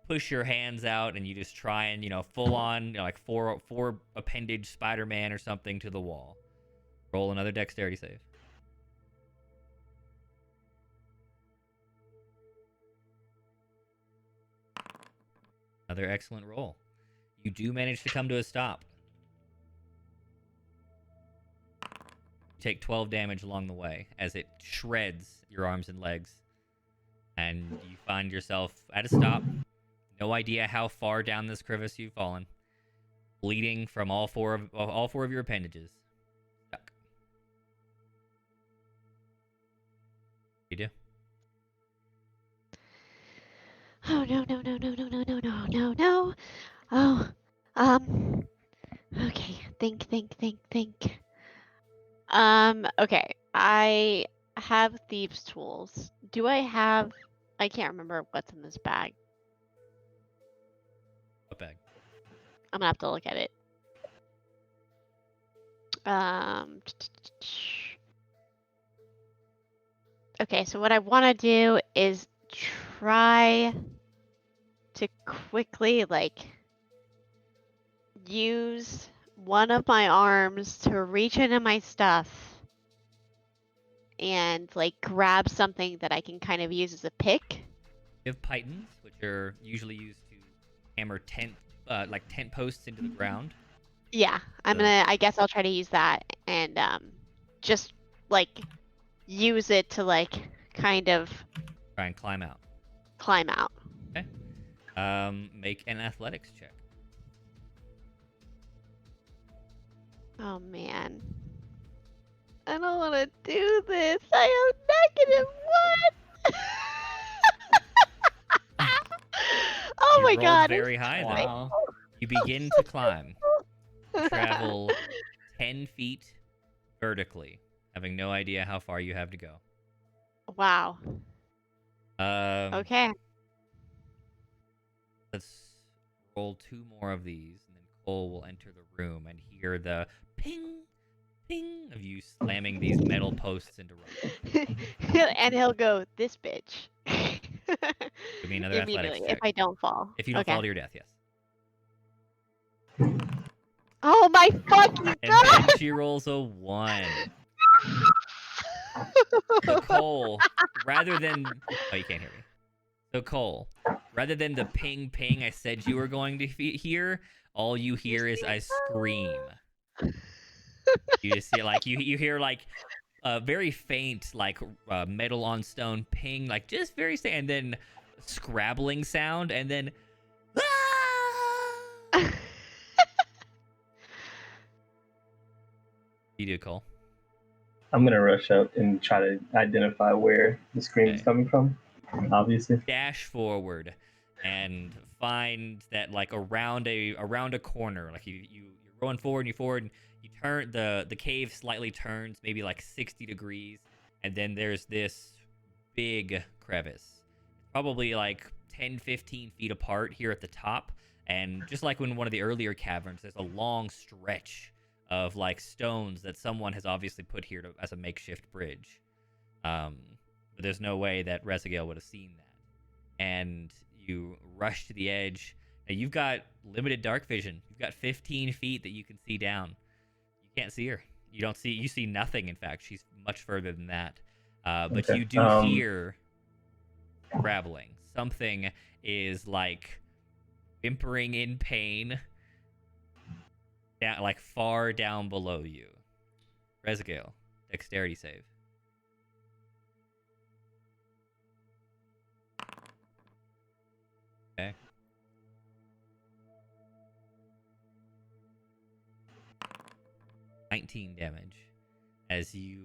push your hands out, and you just try and full on like four appendage Spider-Man or something to the wall. Roll another dexterity save. Another excellent roll. You do manage to come to a stop. You take 12 damage along the way as it shreds your arms and legs. And you find yourself at a stop. No idea how far down this crevice you've fallen. Bleeding from all four of your appendages. Stuck. You do? Oh no. Oh, okay. Think. Okay. I have thieves' tools. Do I have? I can't remember what's in this bag. What bag? I'm gonna have to look at it. Okay, so what I want to do is try to quickly use one of my arms to reach into my stuff and like grab something that I can kind of use as a pick. You have pythons, which are usually used to hammer tent posts into the ground. Yeah, I guess I'll try to use that and just like use it to like kind of Try and climb out. climb out. Okay. Make an athletics check. Oh man. I don't want to do this. I am -1. Oh You my rolled god. very high, though. Wow. You begin to climb. Travel 10 feet vertically, having no idea how far you have to go. Wow. Okay. Okay. Let's roll 2 more of these, and then Cole will enter the room and hear the ping, ping of you slamming these metal posts into rock. And he'll go, this bitch. Give me another athletics Immediately, check. if I don't fall. If you don't Okay. fall to your death, yes. Oh my fucking And god! then she rolls a 1. So Cole, rather than... Oh, you can't hear me. So Cole, rather than the ping ping I said you were going to hear, all you hear is I scream. You just hear like you hear like a very faint like metal on stone ping, like just very faint, and then scrabbling sound, and then "Ah!" You do, Cole. I'm gonna rush up and try to identify where the scream is Okay. coming from. Obviously. Dash forward and find that like around a corner, like you're going forward and and you turn the cave slightly turns maybe like 60 degrees, and then there's this big crevice, probably like 10-15 feet apart here at the top, and just like in one of the earlier caverns, there's a long stretch of like stones that someone has obviously put here as a makeshift bridge. But there's no way that Resigale would have seen that. And you rush to the edge. Now you've got limited dark vision. You've got 15 feet that you can see down. You can't see her. You see nothing, in fact. She's much further than that. But Okay, you do hear scrabbling. Something is like whimpering in pain, down, like far down below you. Resigale, dexterity save. Okay. $19 damage as you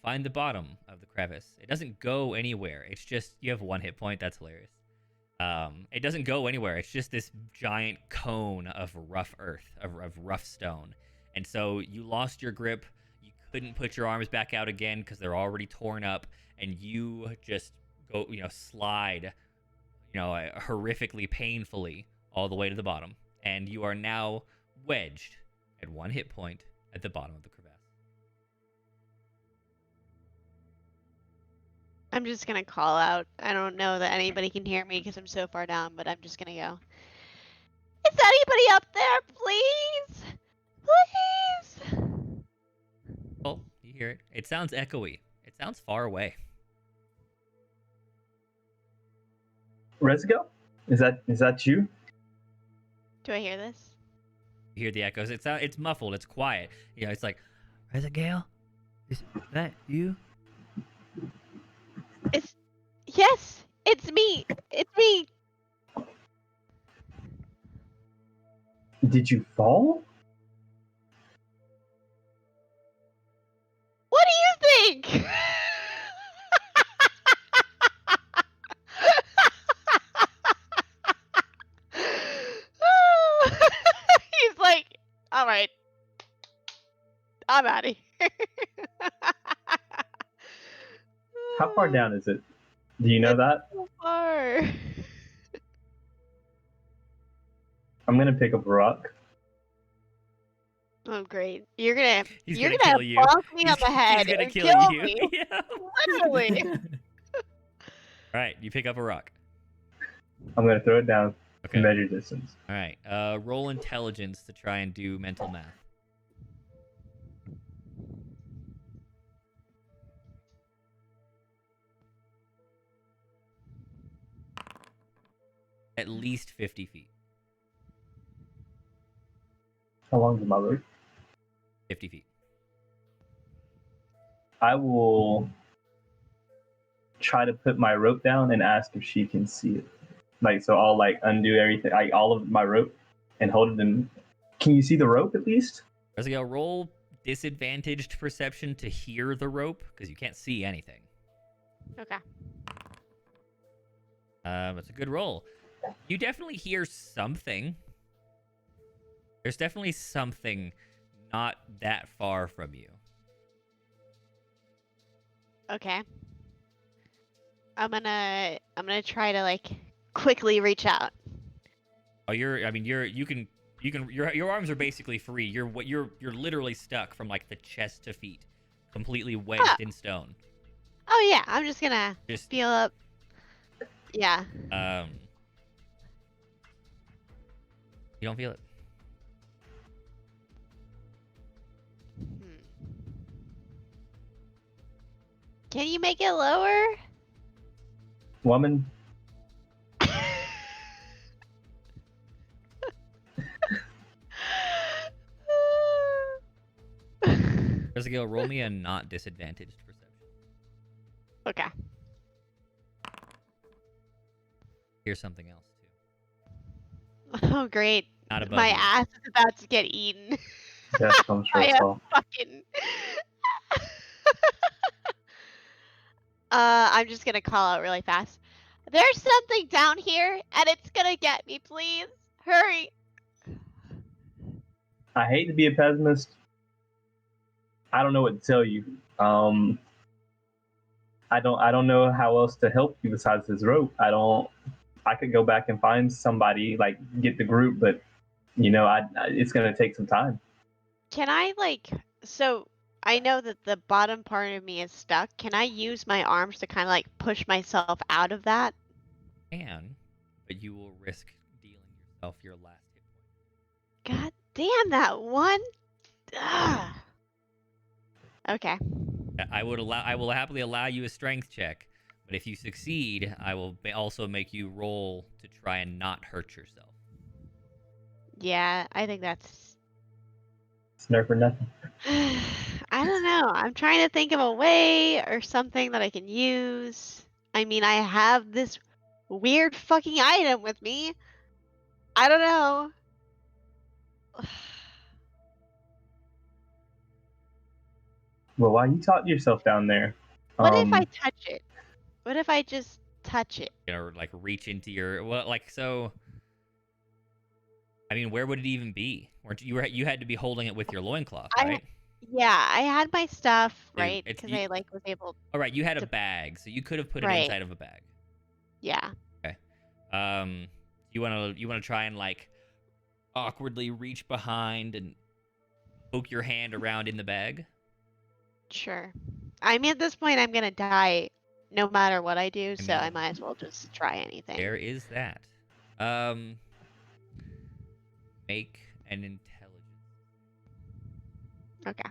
find the bottom of the crevice. It doesn't go anywhere. It's just you have 1 hit point. That's hilarious. It doesn't go anywhere. It's just this giant cone of rough earth, of rough stone. And so you lost your grip. You couldn't put your arms back out again because they're already torn up. And you just go, slide, horrifically, painfully all the way to the bottom. And you are now wedged at 1 hit point at the bottom of the crevasse. I'm just gonna call out. I don't know that anybody can hear me because I'm so far down, but I'm just gonna go. Is anybody up there, please? Please? Oh, you hear it. It sounds echoey. It sounds far away. Resigale? Is that you? Do I hear this? You hear the echoes. It's muffled. It's quiet. It's like, Resigale? Is that you? Yes, it's me. It's me. Did you fall? What do you think? He's like, all right, I'm out of here. How far down is it? Do you know that? So far. I'm gonna pick up a rock. Oh great! You're gonna He's you're gonna gonna kill you. bonk me on the head He's gonna and kill you. me. Yeah. Literally. All right, you pick up a rock. I'm gonna throw it down. Okay. Measure distance. All right. Roll intelligence to try and do mental math. At least 50 feet. How long is my rope? 50 feet. I will try to put my rope down and ask if she can see it. Like, so I'll like undo everything, like all of my rope, and hold it in. Can you see the rope at least? Raziel, roll disadvantaged perception to hear the rope because you can't see anything. Okay. It's a good roll. You definitely hear something. There's definitely something not that far from you. Okay. I'm gonna try to like quickly reach out. Oh, your arms are basically free. You're literally stuck from like the chest to feet, completely wedged in stone. Oh yeah, I'm just gonna Just feel up. Yeah. You don't feel it. Can you make it lower? Woman. Raziel, roll me a not disadvantaged perception. Okay. Here's something else too. Oh great. Not above My you. ass is about to get eaten. Death comes I first am off. fucking. I'm just gonna call out really fast. There's something down here, and it's gonna get me. Please hurry. I hate to be a pessimist. I don't know what to tell you. I don't know how else to help you besides this rope. I could go back and find somebody, like get the group, but it's gonna take some time. Can I so I know that the bottom part of me is stuck. Can I use my arms to kind of like push myself out of that? Can, but you will risk dealing yourself your last hit point. God damn that one. Ugh. Okay. I will happily allow you a strength check, but if you succeed, I will also make you roll to try and not hurt yourself. Yeah, I think that's. It's never for nothing. I don't know. I'm trying to think of a way or something that I can use. I mean, I have this weird fucking item with me. I don't know. Well, why you talk to yourself down there? What if I touch it? What if I just touch it? Like reach into your so. I mean, where would it even be? Weren't you had to be holding it with your loincloth, right? Yeah, I had my stuff, Dude, right? Because I was able. All right, you had a bag, so you could have put it Right. inside of a bag. Yeah. Okay. You wanna try and like awkwardly reach behind and poke your hand around in the bag? Sure. I mean, at this point, I'm gonna die no matter what I do, so I might as well just try anything. There is that. Make an intelligence. Okay.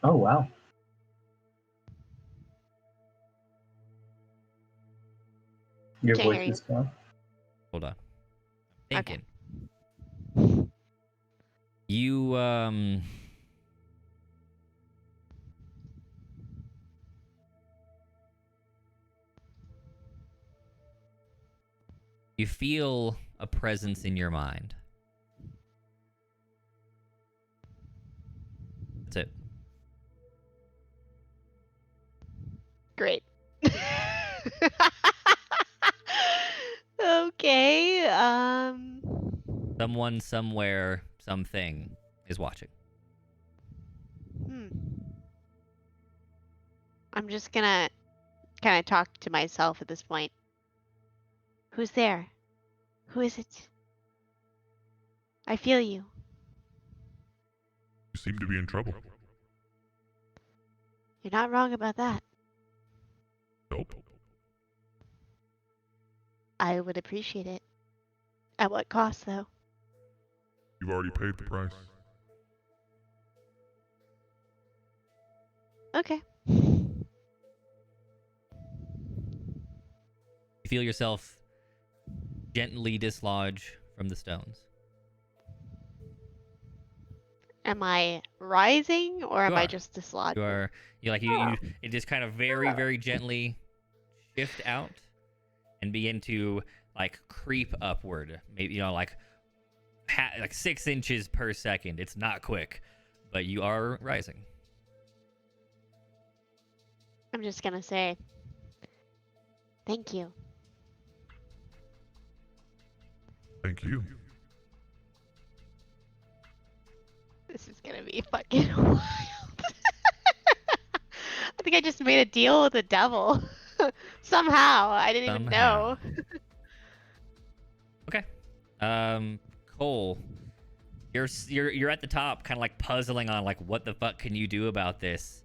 Oh wow. Your Can't hear voice is gone. Hold on. I'm thinking. You you feel a presence in your mind. That's it. Great. Okay. Someone, somewhere, something is watching. I'm just gonna kind of talk to myself at this point. Who's there? Who is it? I feel you. You seem to be in trouble. You're not wrong about that. Nope. I would appreciate it. At what cost, though? You've already paid the price. Okay. You feel yourself gently dislodge from the stones. Am I rising or am You I are. just dislodged? You it just kind of very gently shift out and begin to like creep upward. Maybe like 6 inches per second. It's not quick, but you are rising. I'm just gonna say thank you. Thank you. This is gonna be fucking wild. I think I just made a deal with the devil. Somehow. I didn't even know. Okay. Cole, you're at the top, kind of like puzzling on like what the fuck can you do about this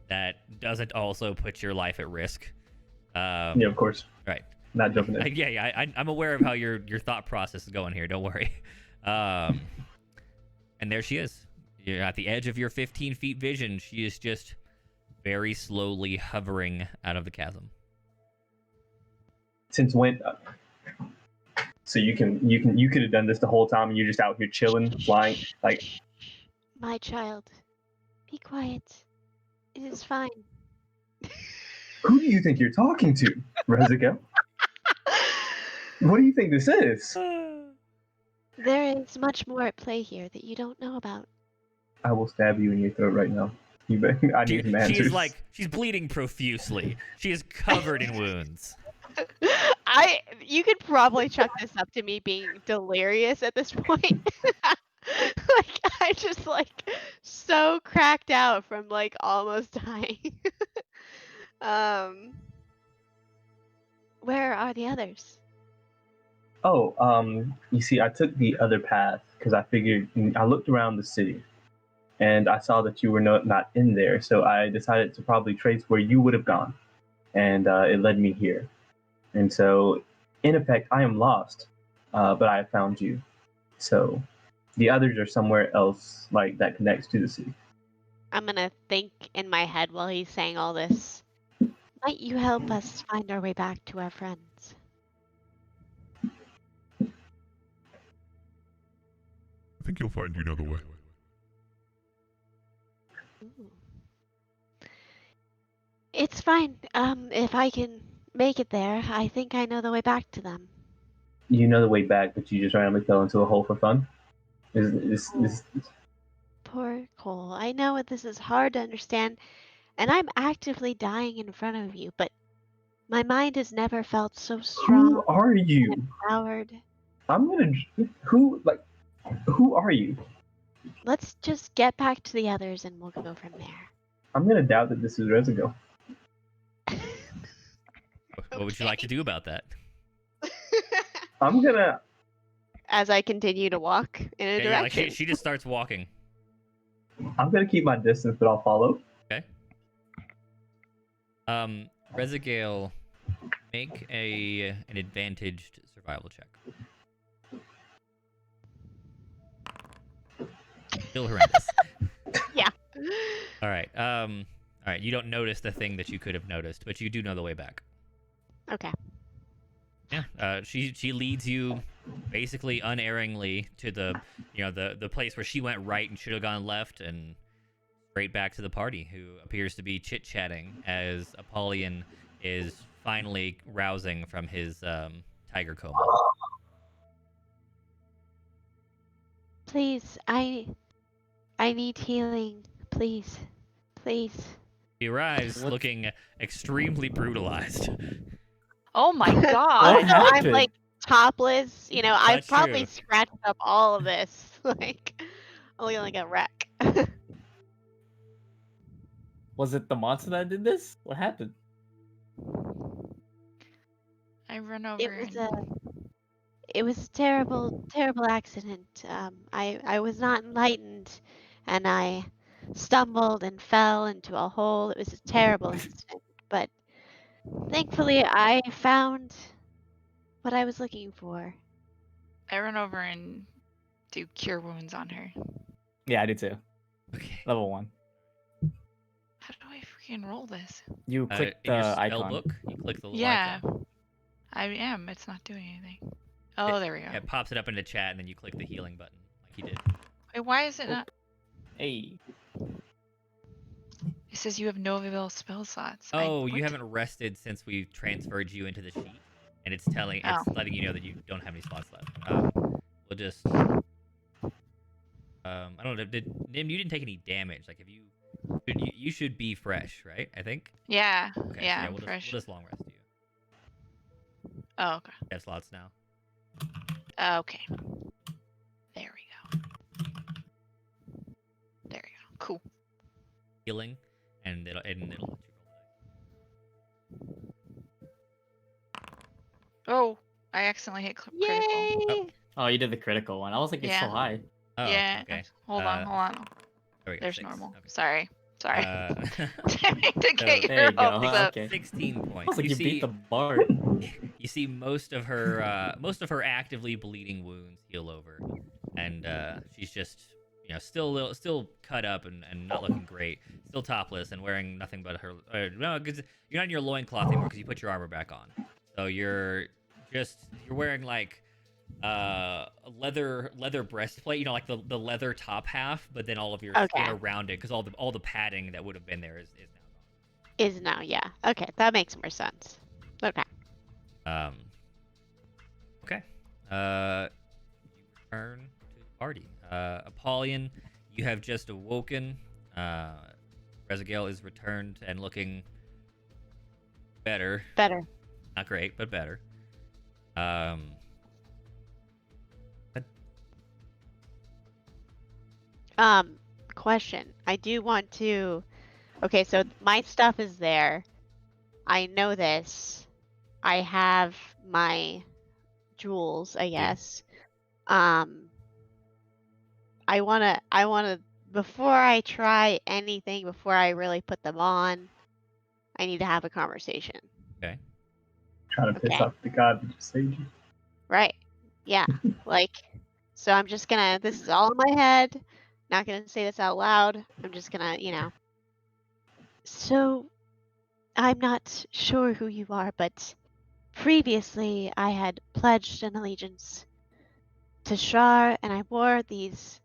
that doesn't also put your life at risk. Yeah, of course. Right. Not jumping in. Yeah. I'm aware of how your thought process is going here. Don't worry. And there she is. You're at the edge of your 15 feet vision. She is just very slowly hovering out of the chasm. Since when? So you could have done this the whole time, and you're just out here chilling, flying, like. My child, be quiet. It is fine. Who do you think you're talking to, Rezica? What do you think this is? There is much more at play here that you don't know about. I will stab you in your throat right now. I need some answers. She's bleeding profusely. She is covered in wounds. You could probably chuck this up to me being delirious at this point. Like I just like so cracked out from like almost dying. Where are the others? Oh, you see, I took the other path because I figured I looked around the city, and I saw that you were not in there. So I decided to probably trace where you would have gone, and it led me here. And so, in effect, I am lost, but I have found you. So, the others are somewhere else, like that connects to the city. I'm gonna think in my head while he's saying all this. Might you help us find our way back to our friends? I think you'll find you know the way. Ooh. It's fine. If I can make it there, I think I know the way back to them. You know the way back, but you just randomly fell into a hole for fun? Poor Cole. I know this is hard to understand, and I'm actively dying in front of you, but my mind has never felt so strong. Who are you? And empowered. Who are you? Let's just get back to the others and we'll go from there. I'm gonna doubt that this is Rezico. What would you like to do about that? I'm gonna. As I continue to walk in a direction. She just starts walking. I'm gonna keep my distance, but I'll follow. Okay. Rezigale, make an advantaged survival check. Still horrendous. Yeah. All right. You don't notice the thing that you could have noticed, but you do know the way back. Okay. Yeah. She leads you basically unerringly to the place where she went right and should have gone left, and straight back to the party, who appears to be chit-chatting as Apollyon is finally rousing from his tiger coma. Please, I need healing. Please. He arrives looking extremely brutalized. Oh my god. What happened? I'm like topless. I've That's probably true. scratched up all of this. Like, I'm looking like a wreck. Was it the monster that did this? What happened? I run over. It was a terrible accident. I was not enlightened, and I stumbled and fell into a hole. It was a terrible incident, but thankfully I found what I was looking for. I run over and do cure wounds on her. Yeah, I do too. Okay. Level 1. How do I freaking roll this? You click in your the spell icon. book, you click the little Yeah, icon. I am. It's not doing anything. Oh, there we go. Yeah, it pops it up into chat, and then you click the healing button, like you did. Wait, why is it not? Hey. It says you have no available spell slots. Oh, you what? haven't rested since we transferred you into the sheet, and it's letting you know that you don't have any slots left. We'll just, I don't know. Nim, you didn't take any damage. Like, if you should be fresh, right? I think. Yeah. Okay, Yeah, so I'm we'll fresh. just long rest you. Oh, okay. You have slots now. Okay. There we go. There we go. Cool. Healing, and it'll let you roll the Oh, I accidentally hit critical. Yay! Oh, you did the critical one. I was like, it's so Yeah. high. Oh, Yeah. okay. Hold on. There we go, There's 6. normal. Okay. Sorry. Sorry. So, to get there your you go. hopes up. Okay. 16 I points. was like, you see, beat the bard. you see most of her actively bleeding wounds heal over, and she's just still cut up and not looking great, still topless and wearing nothing but her. No, because you're not in your loincloth anymore because you put your armor back on. So you're wearing like a leather breastplate, like the leather top half, but then all of your skin around it, because all the padding that would have been there is now gone. Is now, yeah. Okay, that makes more sense. Okay. Okay. You return to the party. Apollyon, you have just awoken. Rezagale is returned and looking better. Better. Not great, but better. Question. I do want to. Okay, so my stuff is there. I know this. I have my jewels, I guess. I wanna before I try anything, before I really put them on, I need to have a conversation. Okay. Trying to piss off the god that just saved you. Right. Yeah. So I'm just gonna, this is all in my head. Not gonna say this out loud. I'm just gonna, So, I'm not sure who you are, but previously I had pledged an allegiance to Shar, and I wore these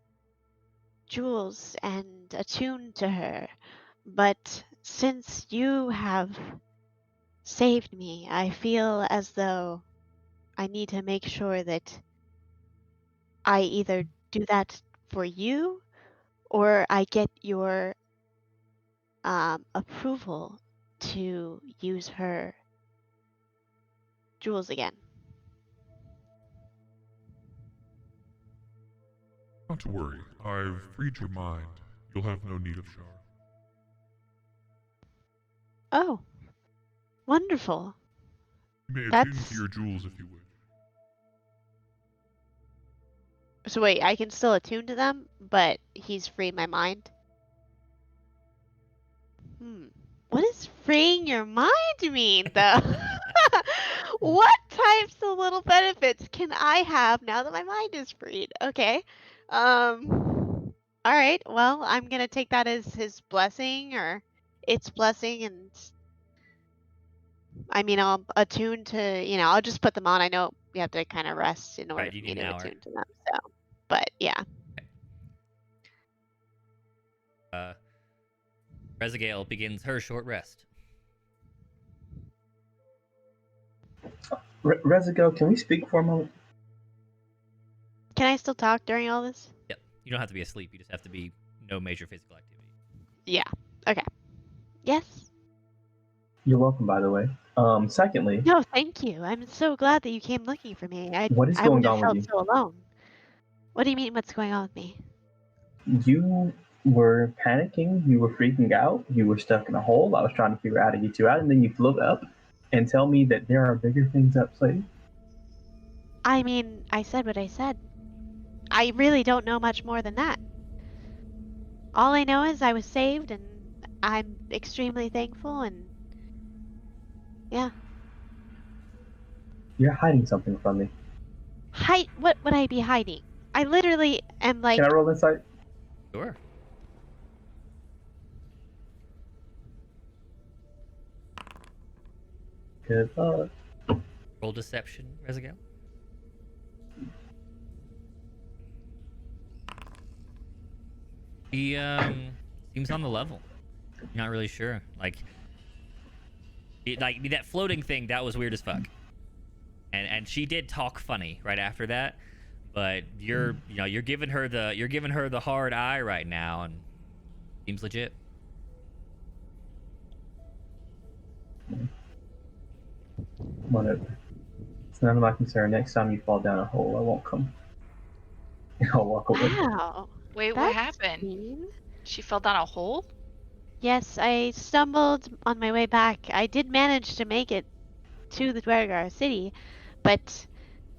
jewels and attuned to her. But since you have saved me, I feel as though I need to make sure that I either do that for you or I get your approval to use her jewels again. Not to worry. I've freed your mind. You'll have no need of Shar. Oh, wonderful. You may attune That's... to your jewels if you wish. So wait, I can still attune to them, but he's freed my mind? What does freeing your mind mean, though? What types of little benefits can I have now that my mind is freed? Okay. Alright, well, I'm gonna take that as his blessing, or its blessing, and I mean, I'll attune to, I'll just put them on. I know we have to kind of rest in order for me to attune to them, so, but yeah. Rezagale begins her short rest. Rezagale, can we speak for a moment? Can I still talk during all this? Yep. You don't have to be asleep. You just have to be no major physical activity. Yeah. Okay. Yes? You're welcome, by the way. Secondly... No, thank you. I'm so glad that you came looking for me. What is going on with you? I would have felt so alone. What do you mean, what's going on with me? You were panicking. You were freaking out. You were stuck in a hole. I was trying to figure out how to get you out, and then you float up and tell me that there are bigger things at play. I mean, I said what I said. I really don't know much more than that. All I know is I was saved, and I'm extremely thankful, and yeah. You're hiding something from me. What would I be hiding? I literally am like. Can I roll insight? Sure. Good luck. Roll deception, Rezagal. He seems on the level. You're not really sure. Like that floating thing, that was weird as fuck. And she did talk funny right after that, but you're giving her the hard eye right now, and seems legit. Whatever. It's none of my concern. Next time you fall down a hole, I won't come. I'll walk away. Wow. Wait, That's what happened? mean. She fell down a hole? Yes, I stumbled on my way back. I did manage to make it to the Dwergar city, but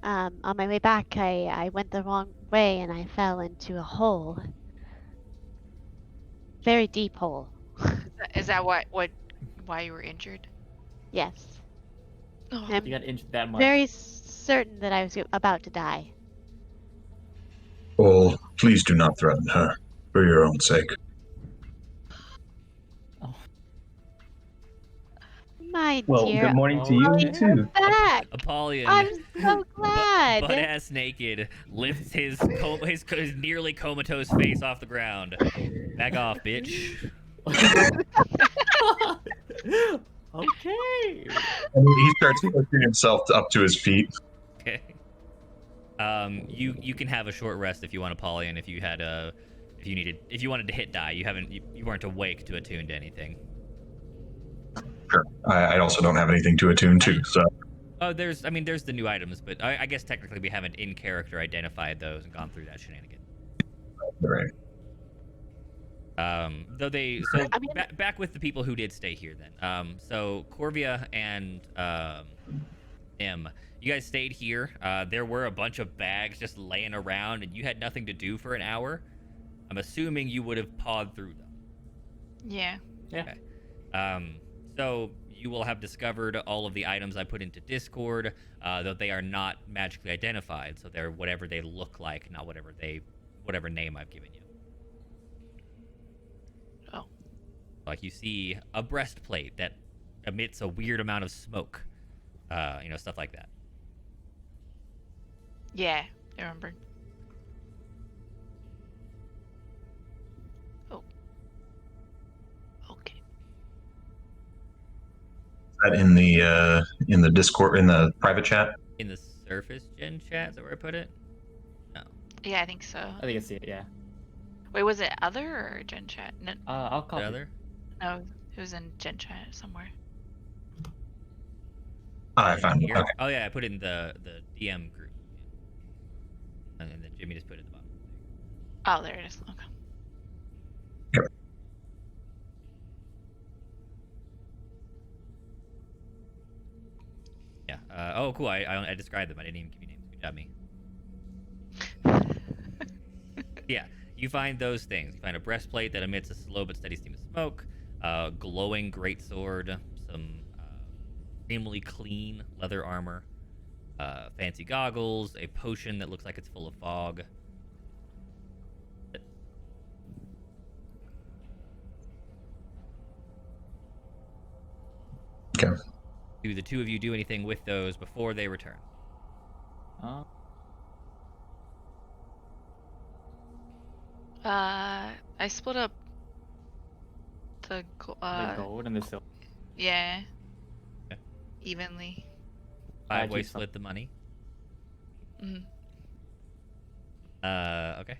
on my way back, I went the wrong way and I fell into a hole. Very deep hole. Is that why you were injured? Yes. Oh. I'm You got injured that much. very certain that I was about to die. Oh, please do not threaten her, for your own sake. My Well, dear. good morning to you Apollyon, too. you're back. Apollyon, I'm so glad. butt ass naked, lifts his nearly comatose face off the ground. Back off, bitch. Okay. And he starts lifting himself up to his feet. Okay. You can have a short rest if you want, Apollyon. If you wanted to hit die, you weren't awake to attune to anything. Sure. I also don't have anything to attune to, so. Oh, there's the new items, but I guess technically we haven't in character identified those and gone through that shenanigan. Right. Back with the people who did stay here then. So Corvia and M, you guys stayed here. There were a bunch of bags just laying around, and you had nothing to do for an hour. I'm assuming you would have pawed through them. Yeah. Okay. So you will have discovered all of the items I put into Discord, though they are not magically identified. So they're whatever they look like, not whatever name I've given you. Oh. Like you see a breastplate that emits a weird amount of smoke. Stuff like that. Yeah, I remember. Oh. Okay. That in the Discord, in the private chat? In the surface gen chat, is that where I put it? No. Yeah, I think so. I think I see it. Yeah. Wait, was it other or gen chat? No, I'll copy. Other? no, it was in gen chat somewhere. I found it. Here? Okay. Oh yeah, I put it in the DM group. And then Jimmy just put it at the bottom. Oh, there it is. Okay. Yeah. Oh, cool. I described them. I didn't even give you names. Good job, me. Yeah. You find those things. You find a breastplate that emits a slow but steady stream of smoke, glowing greatsword, some extremely clean leather armor, fancy goggles, a potion that looks like it's full of fog. Okay. Do the two of you do anything with those before they return? I split up the the gold and the silver. Yeah. Okay. Evenly. Five-way keep some. split the money. Mhm. Okay.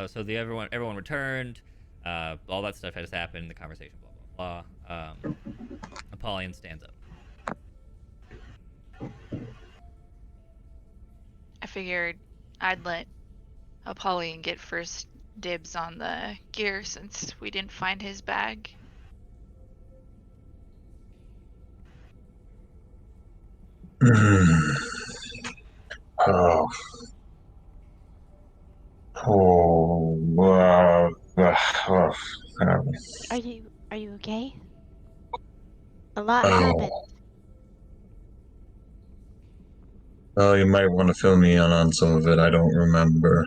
So everyone returned. All that stuff has happened. The conversation, blah blah blah. Apollyon stands up. I figured I'd let Apollyon get first dibs on the gear since we didn't find his bag. Oh. Are you okay? A lot Oh. happened. Oh, you might want to fill me in on some of it. I don't remember.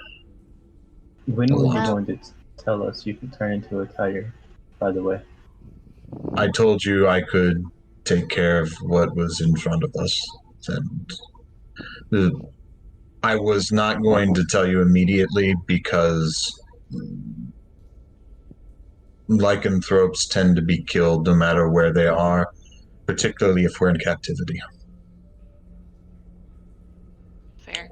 When were you Well- going to tell us you could turn into a tiger, by the way? I told you I could take care of what was in front of us, and I was not going to tell you immediately because lycanthropes tend to be killed no matter where they are, particularly if we're in captivity. Fair.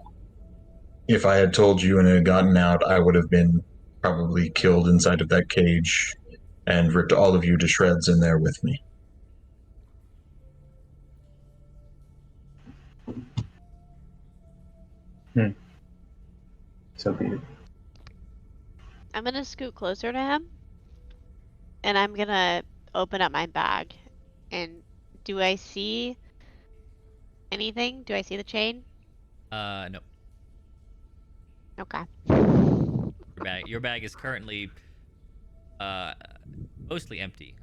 If I had told you and it had gotten out, I would have been probably killed inside of that cage and ripped all of you to shreds in there with me. So be it. I'm gonna scoot closer to him, and I'm gonna open up my bag. And do I see anything? Do I see the chain? No. Okay. Your bag is currently mostly empty.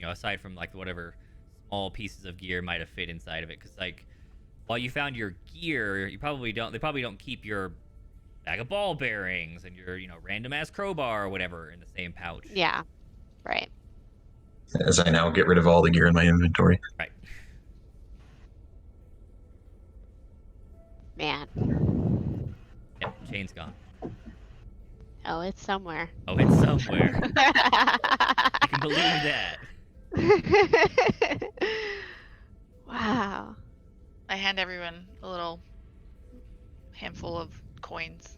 Aside from like whatever small pieces of gear might have fit inside of it, because like while you found your gear, they probably don't keep your bag of ball bearings and your random ass crowbar or whatever in the same pouch. Yeah. Right. As I now get rid of all the gear in my inventory. Right. Man. Yep. Chain's gone. Oh, it's somewhere. Oh, it's somewhere. You can believe that. Wow. I hand everyone a little handful of coins.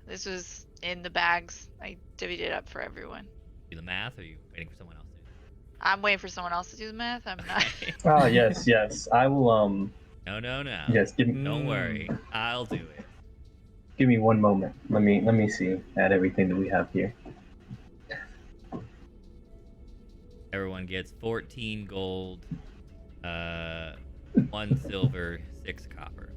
This was in the bags. I divvied it up for everyone. Do the math, or are you waiting for someone else to do I'm waiting for someone else to do the math. I'm not. it? Ah, yes. I will. No. Yes, give me. Don't worry. I'll do it. Give me one moment. Let me see at everything that we have here. Everyone gets 14 gold, 1 silver, 6 copper.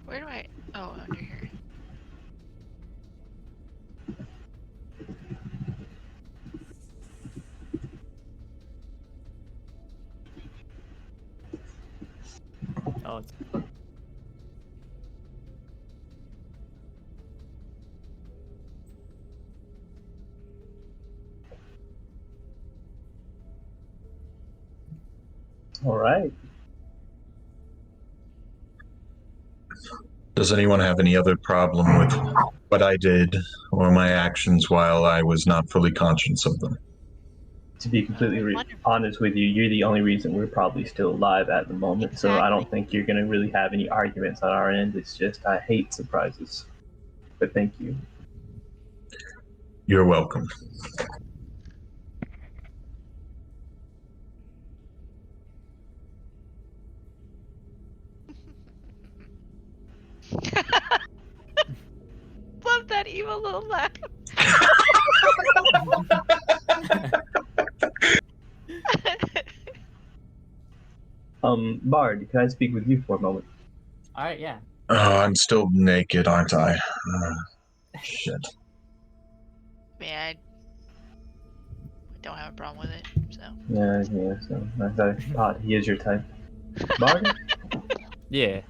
Where do I? Oh, under here. Oh, it's All right. Does anyone have any other problem with what I did or my actions while I was not fully conscious of them? To be completely Wonderful. honest with you, you're the only reason we're probably still alive at the moment. So I don't Exactly. think you're gonna really have any arguments on our end. It's just I hate surprises. But thank you. You're welcome. Love that evil little laugh. Bard, can I speak with you for a moment? all right. Yeah. I'm still naked, aren't I? Shit. Man, I don't have a problem with it. So. Yeah. So I thought he is your type. Bard? Yeah.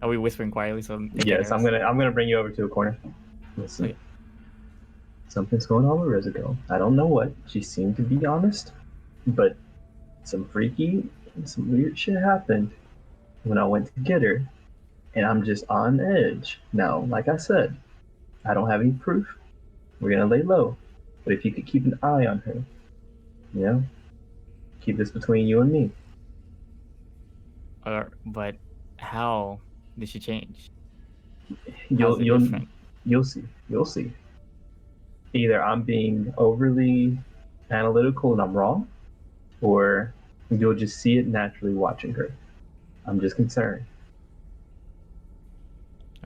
Are we whispering quietly? So they can Yes, hear I'm us? gonna bring you over to a corner. Listen. Okay. Something's going on with Rizico. I don't know what. She seemed to be honest, but some weird shit happened when I went to get her, and I'm just on edge. Now, like I said, I don't have any proof. We're gonna lay low, but if you could keep an eye on her, keep this between you and me. But how did she change? You'll How's it you'll different? you'll see. Either I'm being overly analytical and I'm wrong, or you'll just see it naturally watching her. I'm just concerned.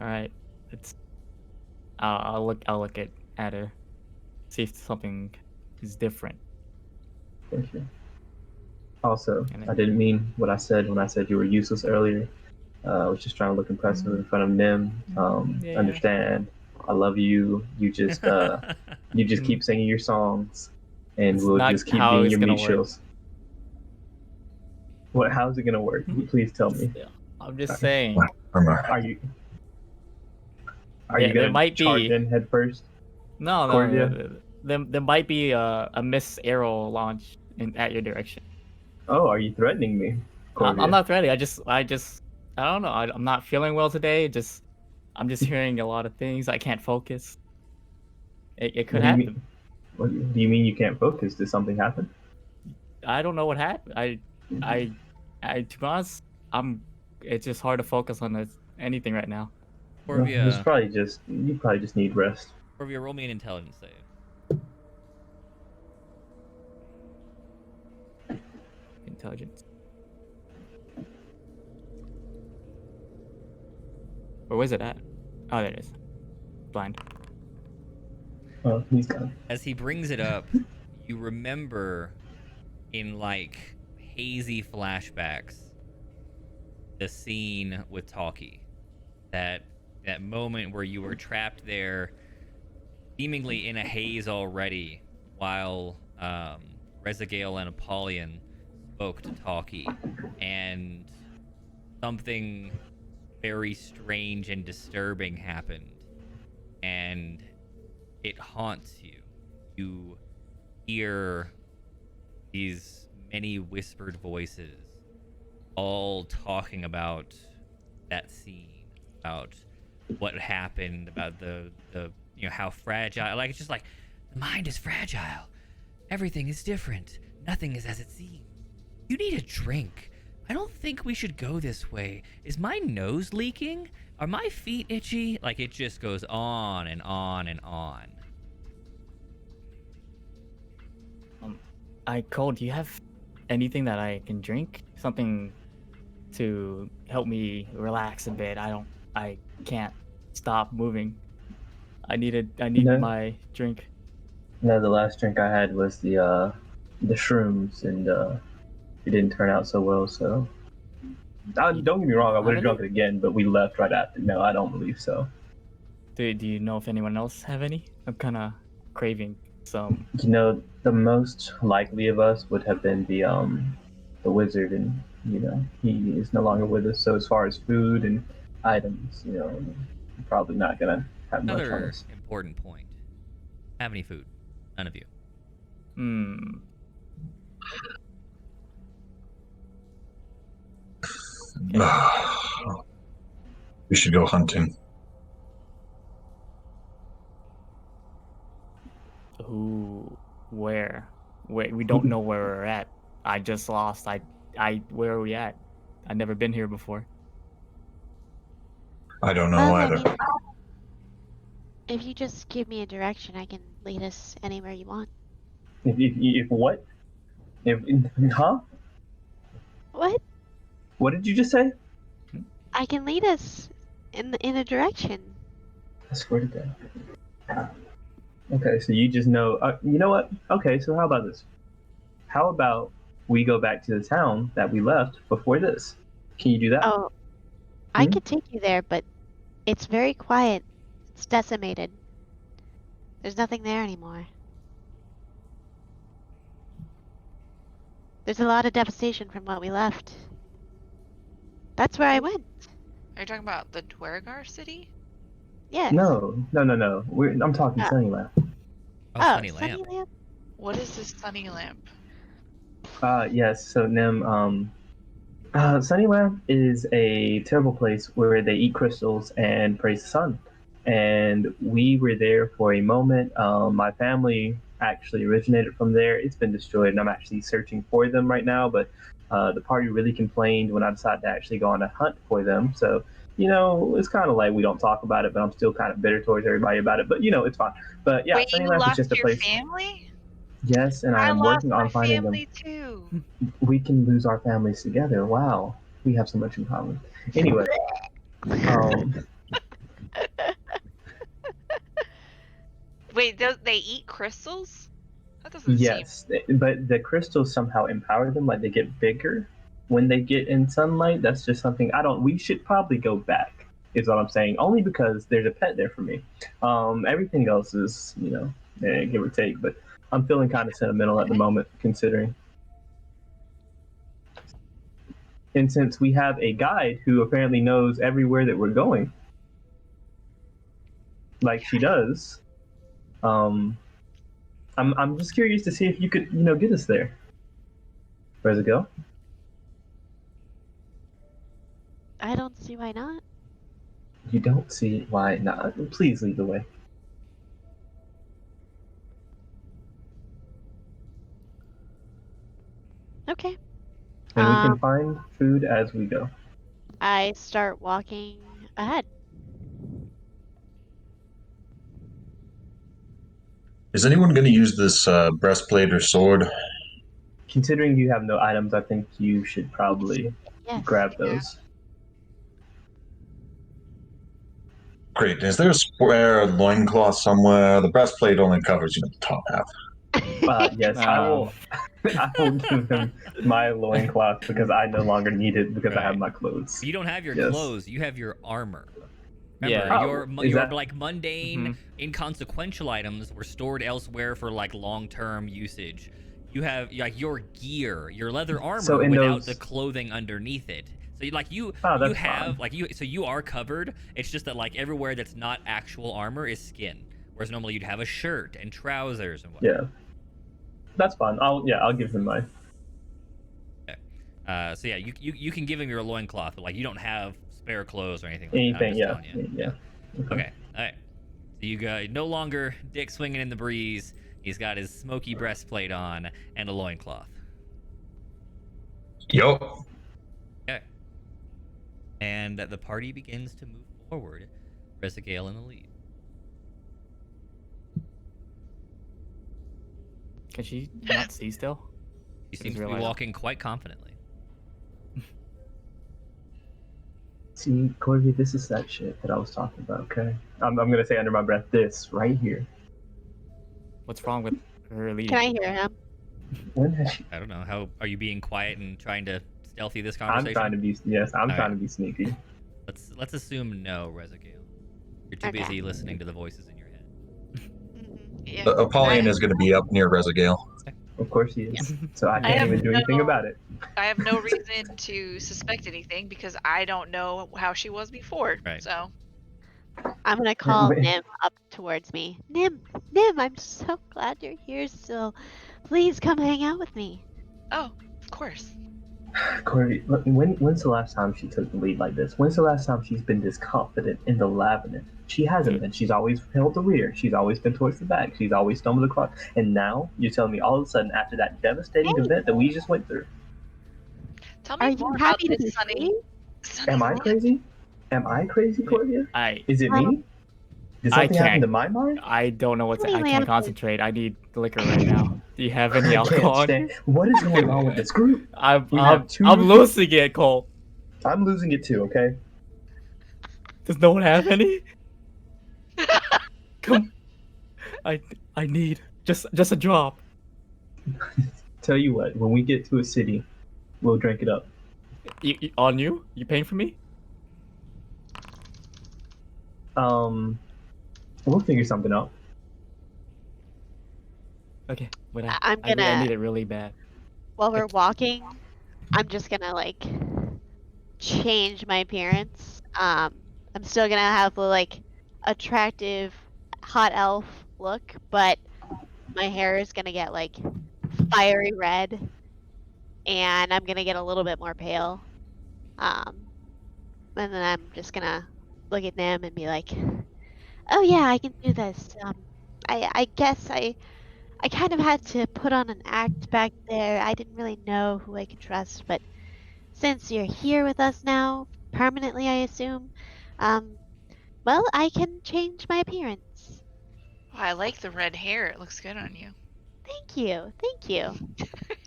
All right. It's. I'll look at her, see if something is different. Thank you. Also, And I didn't mean what I said when I said you were useless earlier. I was just trying to look impressive in front of Nim. Yeah. Understand I love you. You just keep singing your songs, and It's we'll not just keep how being it's your gonna meat work. shills. What? How's it gonna work? Please tell me. I'm just saying. Are you There gonna might charge be- in head first? No, Cordia? there might be a missed arrow launch at your direction. Oh, are you threatening me? Cordia? I'm not threatening. I don't know. I'm not feeling well today. I'm just hearing a lot of things. I can't focus. It could What do you happen. mean? What do you mean you can't focus? Did something happen? I don't know what happened. To be honest, it's just hard to focus on anything right now. It's Corvia, probably you probably just need rest. Corvia, roll me an intelligence save. Intelligence. Where was it at? Oh, there it is. Blind. Oh, he's gone. As he brings it up, you remember in like hazy flashbacks the scene with Talkie. That moment where you were trapped there seemingly in a haze already while Rezagale and Apollyon spoke to Talkie, and something very strange and disturbing happened, and it haunts you. You hear these many whispered voices all talking about that scene, about what happened, about the how fragile, like, it's just like, the mind is fragile, everything is different, nothing is as it seems, you need a drink, I don't think we should go this way, is my nose leaking, are my feet itchy? Like, it just goes on and on and on. Cole, do you have anything that I can drink? Something to help me relax a bit. I can't stop moving. I need No. my drink. No, the last drink I had was the shrooms, and it didn't turn out so well. So, don't get me wrong, I would have drunk it again, but we left right after. No, I don't believe so. Do you know if anyone else have any? I'm kind of craving some. You know, the most likely of us would have been the wizard, and he is no longer with us. So as far as food and items, probably not gonna have much on Another us. important point. Have any food? None of you. We should go hunting. Ooh, where? We don't know where we're at. I just lost. Where are we at? I've never been here before. I don't know Well, either. I mean, if you just give me a direction, I can lead us anywhere you want. If what? Huh? What? What did you just say? I can lead us in a direction. I swear to God. Okay, so you just know. You know what? Okay, so how about this? How about we go back to the town that we left before this? Can you do that? Oh, I could take you there, but it's very quiet. It's decimated. There's nothing there anymore. There's a lot of devastation from what we left. That's where I went. Are you talking about the Dwergar city? Yes. No. I'm talking Sunnyland. Oh, Sunny Lamp. Sunnyland? What is this sunny lamp? Yes. So Nim, Sunnyland is a terrible place where they eat crystals and praise the sun. And we were there for a moment. My family actually originated from there. It's been destroyed, and I'm actually searching for them right now. But the party really complained when I decided to actually go on a hunt for them. So, it's kind of like we don't talk about it, but I'm still kind of bitter towards everybody about it. But, it's fine. But yeah, Wait, you Sunnyland is lost just a your place. family? Yes, and I I'm lost working on my finding them. family too. We can lose our families together. Wow, we have so much in common. Anyway, Wait, they eat crystals? That doesn't yes, but the crystals somehow empower them. Like, they get bigger when they get in sunlight. That's just something I don't. We should probably go back is what I'm saying. Only because there's a pet there for me. Everything else is, give or take. But I'm feeling kind of sentimental at the moment, considering. And since we have a guide who apparently knows everywhere that we're going, like she does, I'm just curious to see if you could, get us there. Where's it go? I don't see why not. You don't see why not. Please lead the way. Okay. And we can find food as we go. I start walking ahead. Is anyone going to use this breastplate or sword? Considering you have no items, I think you should probably grab those. Great. Is there a spare loincloth somewhere? The breastplate only covers, the top half. Yes, I will give him my loincloth because I no longer need it because I have my clothes. You don't have your clothes, you have your armor. Remember, Yeah. your like mundane, inconsequential items were stored elsewhere for like long-term usage. You have like your gear, your leather armor without the clothing underneath it. So you are covered. It's just that like everywhere that's not actual armor is skin. Whereas normally you'd have a shirt and trousers and whatnot. Yeah. That's fine. I'll give him mine. Okay. So yeah, you can give him your loincloth, but like you don't have spare clothes or anything like Anything, that. Yeah. Okay. All right. So you got no longer dick swinging in the breeze. He's got his smoky breastplate on and a loincloth. Yo. Okay. And the party begins to move forward. Rezagale in the lead. Can she not see still? She seems to be walking quite confidently. See, Corby, this is that shit that I was talking about, okay? I'm gonna say under my breath, this right here. What's wrong with her leading? Can I hear him? When has she... I don't know. How are you being quiet and trying to stealthy this conversation? I'm trying to be sneaky. Let's assume no, Rezagale. You're too busy listening to the voices in your head. Yeah. Apollyon is going to be up near Rezagale. Of course he is. So I can't even do anything about it. I have no reason to suspect anything because I don't know how she was before. Right. So I'm gonna call Nim up towards me. Nim, I'm so glad you're here still. Please come hang out with me. Oh, of course. Corey, when's the last time she took the lead like this? When's the last time she's been this confident in the Labyrinth? She hasn't been. She's always held the rear. She's always been towards the back. She's always stumbled across. And now you're telling me all of a sudden after that devastating event that we just went through. Tell me more about this, Sunny. Am I crazy? Am I crazy, Corey? Is it me? Did something happen to my mind? I don't know what's. I can't concentrate. I need liquor right now. Do you have any alcohol on you? What is going on with this group? I'm losing it, Cole. I'm losing it too. Okay. Does no one have any? Come. I need just a drop. Tell you what, when we get to a city, we'll drink it up. On you? You paying for me? We'll figure something out. Okay, but I need it really bad. While we're walking, I'm just gonna like change my appearance. I'm still gonna have the like attractive hot elf look, but my hair is gonna get like fiery red, and I'm gonna get a little bit more pale. And then I'm just gonna look at them and be like, "Oh yeah, I can do this." I guess I kind of had to put on an act back there. I didn't really know who I could trust, but since you're here with us now, permanently, I assume, well, I can change my appearance. Oh, I like the red hair. It looks good on you. Thank you.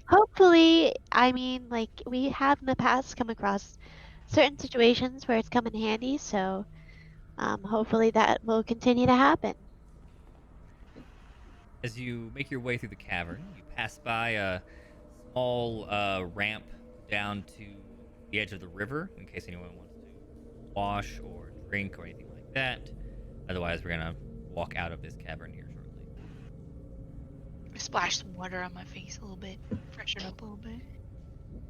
Hopefully, I mean, like, we have in the past come across certain situations where it's come in handy, so hopefully that will continue to happen. As you make your way through the cavern, you pass by a small ramp down to the edge of the river, in case anyone wants to wash or drink or anything like that. Otherwise, we're gonna walk out of this cavern here shortly. Splash some water on my face a little bit, freshen up a little bit.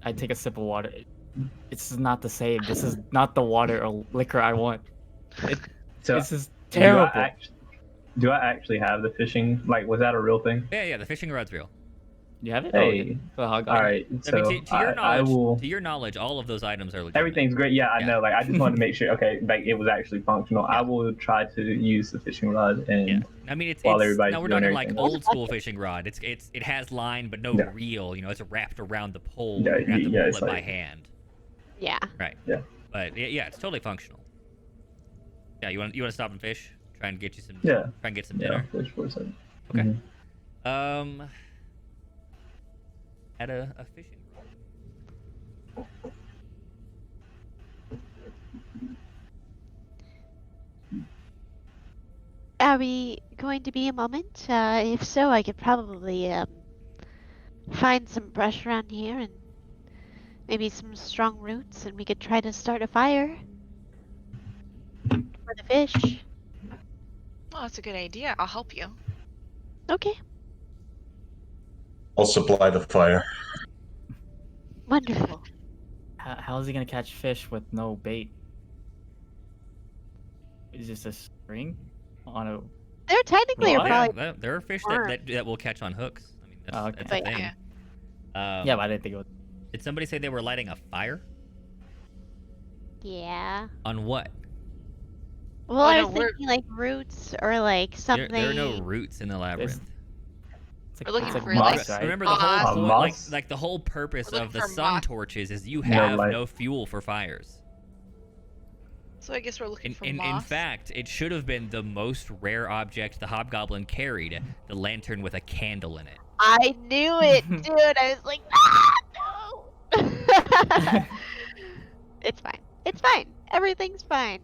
I take a sip of water. This is not the same. This is not the water or liquor I want. So, This is terrible. Do I actually have the fishing? Like, was that a real thing? Yeah, the fishing rod's real. You have it? Hey. Oh, All right. So I mean, to your I knowledge, will. to your knowledge, all of those items are legitimate. Everything's great. Yeah, I Yeah. know. Like, I just wanted to make sure. Okay, like it was actually functional. Yeah. I will try to use the fishing rod and. Yeah, I mean it's While it's everybody's now we're doing talking like everything. old school fishing rod. It has line but no Yeah. reel. You know, it's wrapped around the pole. Yeah, you have to yeah, pull it's it by like- hand. Yeah. Right. Yeah. But yeah, it's totally functional. Yeah, you want to stop and fish? Try and get you some. Yeah. Try and get some Yeah, dinner. fish for a second. Okay. Mhm. At a fishing rod. Are we going to be a moment? If so, I could probably find some brush around here and maybe some strong roots, and we could try to start a fire for the fish. Oh, that's a good idea. I'll help you. Okay, I'll supply the fire. wonderful. How is he gonna catch fish with no bait? Is this a string on a? There technically Well, are Yeah, probably there are fish Worm. that will catch on hooks. I mean, that's, Oh, okay. that's But a thing. yeah. Yeah, but I didn't think it was. Did somebody say they were lighting a fire? yeah. On what? Well, Oh, I no, was we're- thinking like roots or like something. There are no roots in the labyrinth. It's like, We're looking it's like for, moss, like, right? Remember the Moss. whole point, like, Moss? like the whole purpose We're of the looking for sun moss. torches is you No have light. no fuel for fires. So I guess we're looking for In moss. fact, it should have been the most rare object the hobgoblin carried, the lantern with a candle in it. I knew it, dude. I was like, no. It's fine. It's fine. Everything's fine.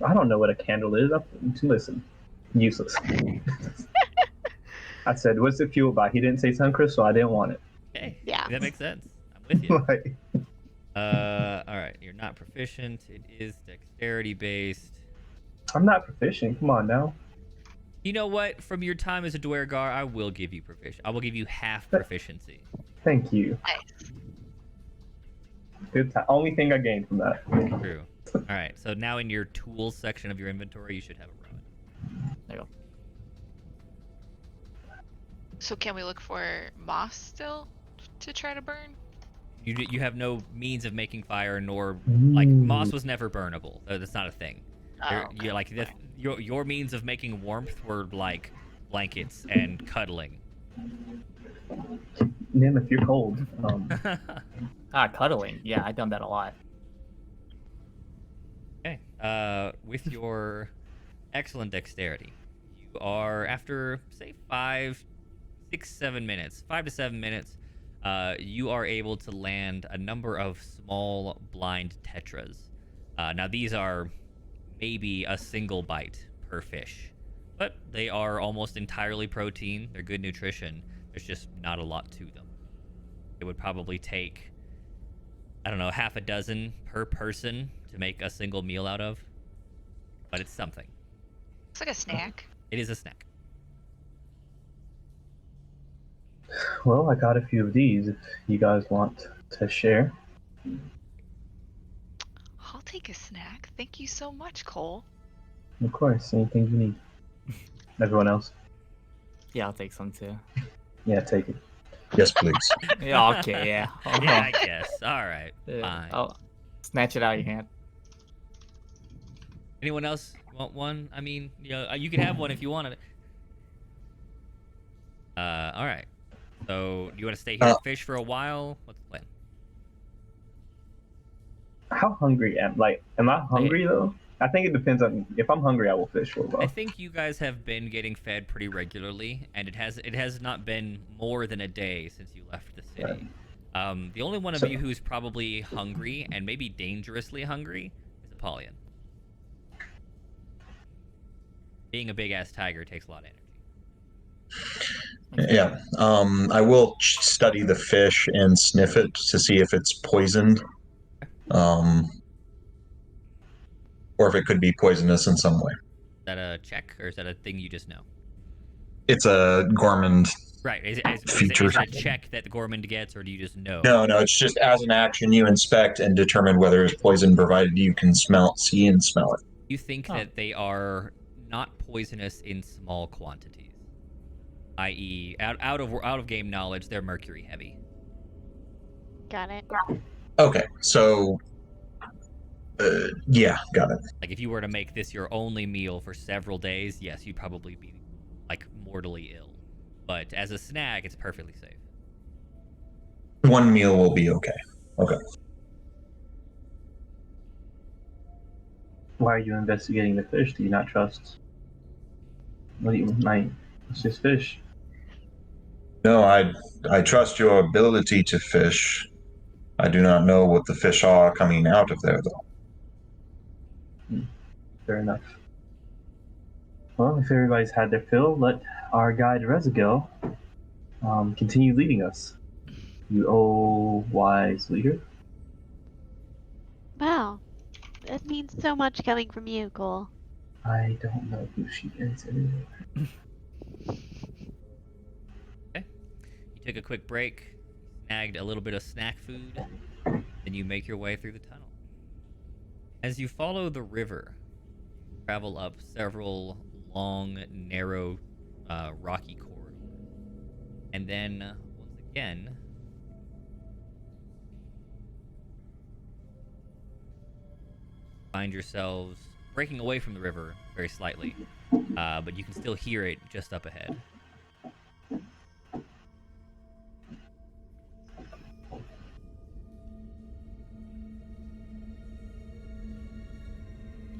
I don't know what a candle is. Listen, useless. I said, "What's it fueled by?" He didn't say suncrystal, so I didn't want it. Okay, Yeah. that makes sense. I'm with you. Like, All right, you're not proficient. It is dexterity based. I'm not proficient. Come on now. You know what? From your time as a Dwergar, I will give you proficient. I will give you half proficiency. Thank you. Nice. Good time. Only thing I gained from that. True. All right, so now in your tools section of your inventory, you should have a rod. There you go. So can we look for moss still to try to burn? You have no means of making fire, nor like moss Ooh. was never burnable. That's not a thing. Oh, You're like this, your means of making warmth were like blankets and cuddling. Nim, if you're cold. Cuddling. Yeah, I've done that a lot. Okay. With your excellent dexterity, you are after say 5, 6, 7 minutes, 5 to 7 minutes. You are able to land a number of small blind tetras. Now these are maybe a single bite per fish, but they are almost entirely protein. They're good nutrition. There's just not a lot to them. It would probably take, I don't know, half a dozen per person to make a single meal out of, but it's something. It's like a snack. It is a snack. Well, I got a few of these if you guys want to share. I'll take a snack. Thank you so much, Cole. Of course, anything you need. Everyone else? Yeah, I'll take some too. Yeah, take it. Yes, please. Yeah, okay, yeah. Yeah, I guess. All right, fine. I'll snatch it out of your hand. Anyone else want one? I mean, you know, you can have one if you wanted it. All right. So, do you want to stay here and fish for a while? What's the plan? How hungry am I hungry though? I think it depends on if I'm hungry I will fish for a I while. think you guys have been getting fed pretty regularly, and it has not been more than a day since you left the city. The only one of So- you who's probably hungry and maybe dangerously hungry is Apollyon. Being a big ass tiger takes a lot of energy. Yeah. I will study the fish and sniff it to see if it's poisoned. or if it could be poisonous in some way. Is that a check, or is that a thing you just know? It's a Gormand. Right. Is Feature. it a check that Gormand gets, or do you just know? No, it's just as an action you inspect and determine whether it's poison, provided you can see and smell it. You think that they are not poisonous in small quantities, i.e., out of game knowledge, they're mercury heavy. Got it. Okay, so yeah, got it. Like if you were to make this your only meal for several days, yes, you'd probably be like mortally ill. But as a snack, it's perfectly safe. One meal will be okay. Okay. Why are you investigating the fish? Do you not trust? What do you mean? It's just fish. No, I trust your ability to fish. I do not know what the fish are coming out of there, though. Fair enough. Well, if everybody's had their fill, let our guide Rezagil continue leading us. You wise leader. Wow. That means so much coming from you, Cole. I don't know who she is anymore. Okay. You took a quick break, snagged a little bit of snack food, then you make your way through the tunnel. As you follow the river, travel up several long, narrow, rocky corridors. And then, once again, find yourselves breaking away from the river very slightly, but you can still hear it just up ahead.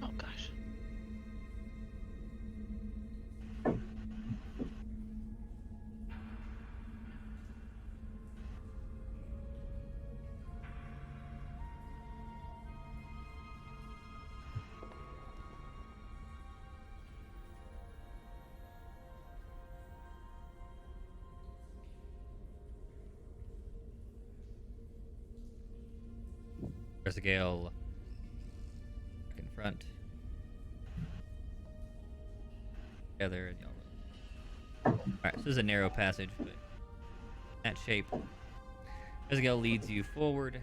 Oh gosh. There's a gale back in front. Together. Alright, so this is a narrow passage, but that shape. Rezagil leads you forward.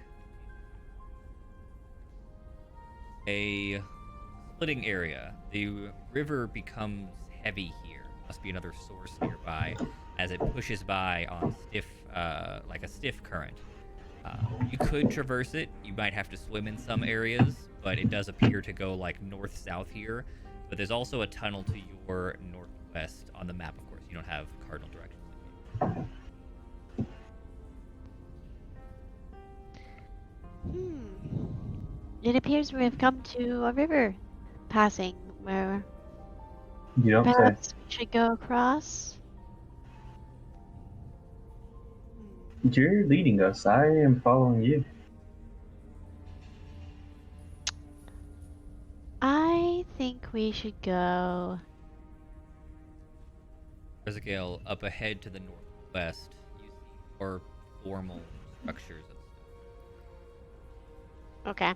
A splitting area. The river becomes heavy here. Must be another source nearby as it pushes by on stiff, like a stiff current. You could traverse it. You might have to swim in some areas, but it does appear to go like north-south here. But there's also a tunnel to your northwest on the map, of course. You don't have cardinal directions. It appears we have come to a river passing where You don't say. perhaps we should go across. You're leading us. I am following you. I think we should go. There's a gale up ahead to the northwest. You see more formal structures of stuff. Okay.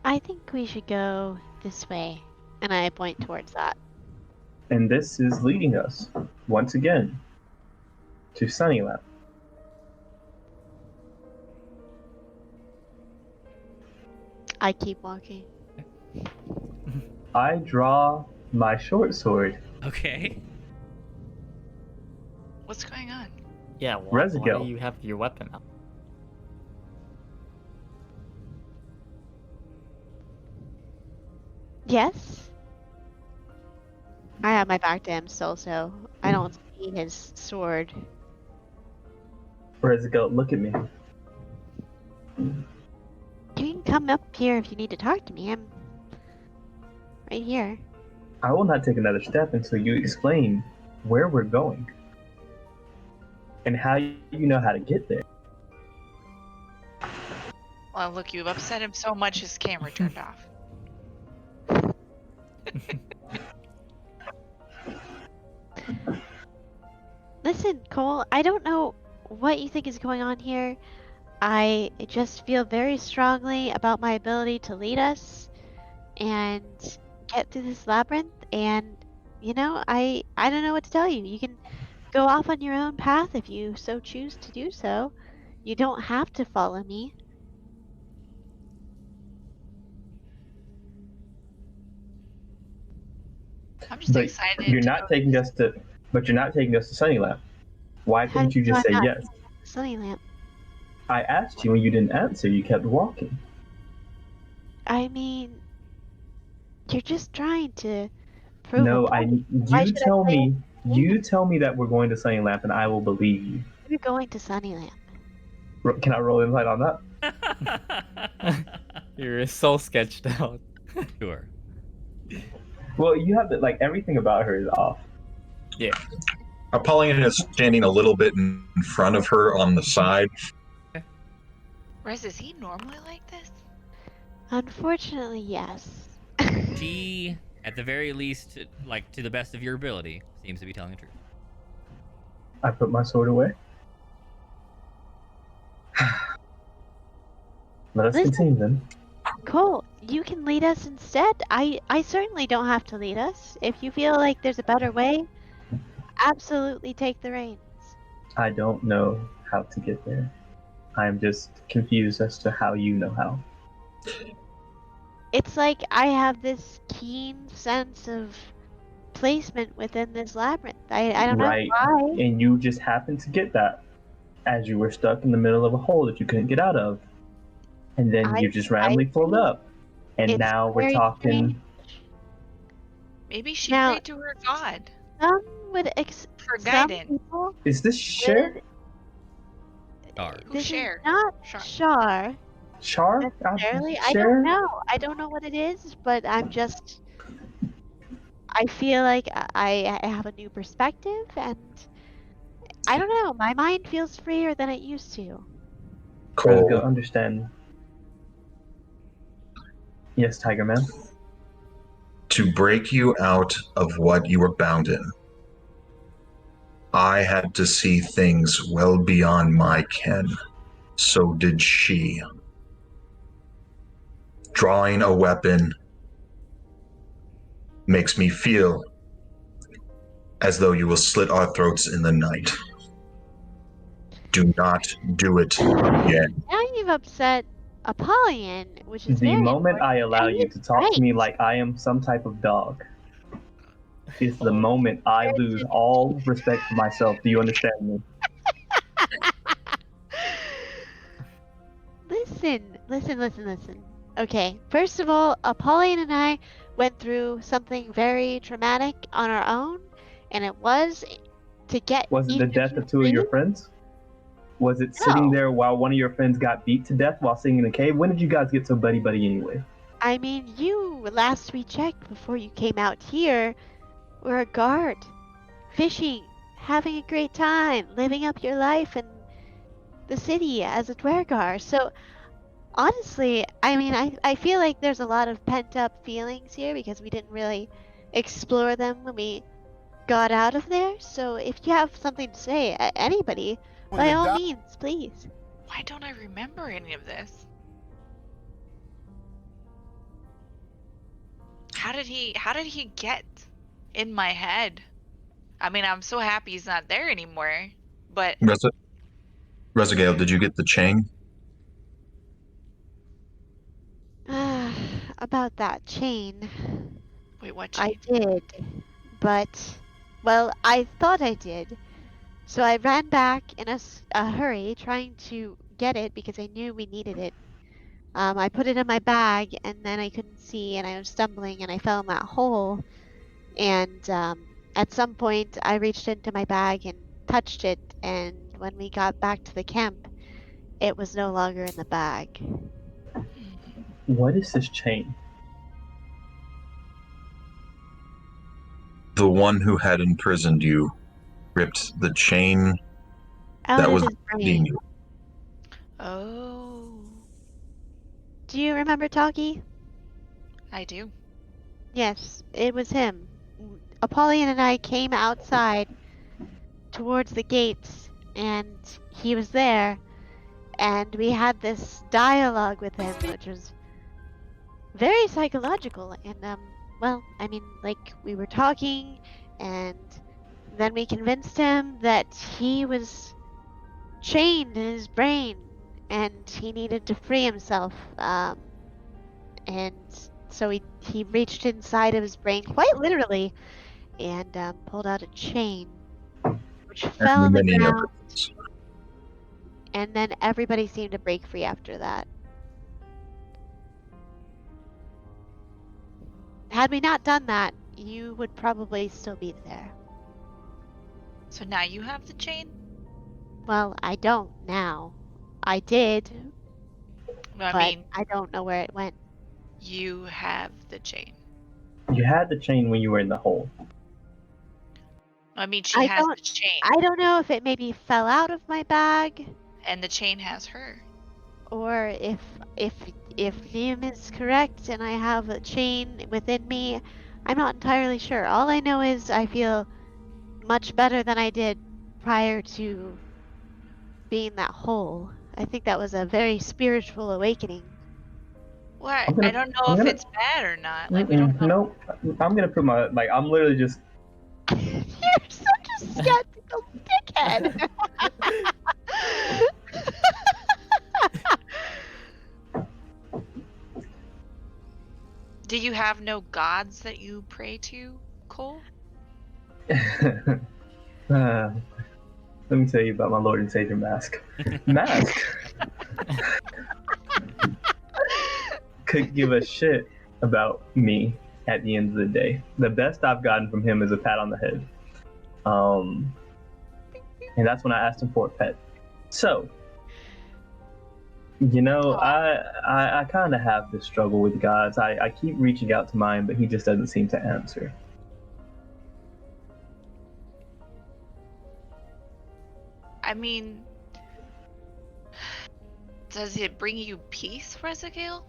I think we should go this way. And I point towards that. And this is leading us, once again, to Sunnyland. I keep walking. I draw my short sword. Okay. What's going on? Yeah, why Rezagil. do you have your weapon up? Yes? I have my back to him still, so I don't see his sword. Rezagil, look at me. You can come up here if you need to talk to me. I'm right here. I will not take another step until you explain where we're going and how you know how to get there. Well, look, you've upset him so much his camera turned off. Listen, Cole, I don't know what you think is going on here. I just feel very strongly about my ability to lead us. and get through this labyrinth. And you know, I don't know what to tell you. You can go off on your own path if you so choose to do so. You don't have to follow me. I'm just But excited. you're to not go- taking us to. But you're not taking us to Sunnyland. Why How couldn't did you just I say not yes? take Sunny Lamp. I asked you and you didn't answer. You kept walking. I mean, you're just trying to prove No, a point. Why You should I tell play me. it? You tell me that we're going to Sunnyland, and I will believe you. You're going to Sunnyland. Can I roll insight on that? You're so sketched out. Sure. Well, you have to, like, everything about her is off. Apollyon is standing a little bit in front of her on the side. Rez, is he normally like this? Unfortunately, yes. She, at the very least, like to the best of your ability, seems to be telling the truth. I put my sword away. Let us Listen. continue then. Cool. You can lead us instead. I certainly don't have to lead us. If you feel like there's a better way, absolutely take the reins. I don't know how to get there. I'm just confused as to how you know how. It's like I have this keen sense of placement within this labyrinth. I don't Right. know why. And you just happened to get that as you were stuck in the middle of a hole that you couldn't get out of. And then you just randomly float up. And It's now we're very talking. Maybe she Now- prayed to her god Some would for some guidance. people Is this Cher? would- Star. Who's This Cher? is not Shar. Shar Char? necessarily. I Cher? don't know. I don't know what it is, but I feel like I have a new perspective, and I don't know. My mind feels freer than it used to. Cole. Cole, Understand. Yes, Tiger Man. to break you out of what you were bound in, I had to see things well beyond my ken. So did she. Drawing a weapon makes me feel as though you will slit our throats in the night. Do not do it again. Now you've upset Apollyon, which is The very moment I allow important. you And to he's talk right. to me like I am some type of dog is the Oh. moment I lose all respect for myself. Do you understand me? Listen. Okay, first of all, Apollyon and I went through something very traumatic on our own, and it was to get Was it each the of death you of two of your free. friends? Was it sitting No. there while one of your friends got beat to death while sitting in a cave? When did you guys get so buddy anyway? I mean, you, last we checked before you came out here, were a guard, fishing, having a great time, living up your life in the city as a Dwergar. So, honestly, I mean, I feel like there's a lot of pent up feelings here because we didn't really explore them when we got out of there. So, if you have something to say, anybody, by all means, please. Why don't I remember any of this? How did he get in my head? I mean, I'm so happy he's not there anymore. But Rezagale, did you get the chain? About that chain. wait, what? I did, but, well, I thought I did. So I ran back in a hurry, trying to get it because I knew we needed it. I put it in my bag, and then I couldn't see, and I was stumbling, and I fell in that hole. And at some point, I reached into my bag and touched it, and when we got back to the camp, it was no longer in the bag. What is this chain? The one who had imprisoned you ripped the chain Out that of was his leading brain. you. Oh, Do you remember Taki? I do. Yes, it was him. Apollyon and I came outside towards the gates, and he was there, and we had this dialogue with him, which was very psychological. And well, I mean, like we were talking, and then we convinced him that he was chained in his brain, and he needed to free himself. And so he reached inside of his brain, quite literally, and pulled out a chain, which fell on the many ground. others. And then everybody seemed to break free after that. Had we not done that, you would probably still be there. So now you have the chain? Well, I don't now. I did, I but mean, I don't know where it went. you have the chain. You had the chain when you were in the hole. I mean, she I has don't- the chain, I don't know if it maybe fell out of my bag, and the chain has her. or if Neum is correct and I have a chain within me. I'm not entirely sure. All I know is I feel much better than I did prior to being that hole. I think that was a very spiritual awakening. Well, I'm gonna- I don't know I'm if gonna- it's bad or not. Like, we don't know. No, I'm gonna put my I'm literally just. You're such a skeptical dickhead. Do you have no gods that you pray to, Cole? Let me tell you about my Lord and Savior Mask. Mask could give a shit about me at the end of the day. The best I've gotten from him is a pat on the head. And that's when I asked him for a pet. So, you know, I kind of have this struggle with gods. I keep reaching out to mine, but he just doesn't seem to answer. I mean, does it bring you peace, Resigale?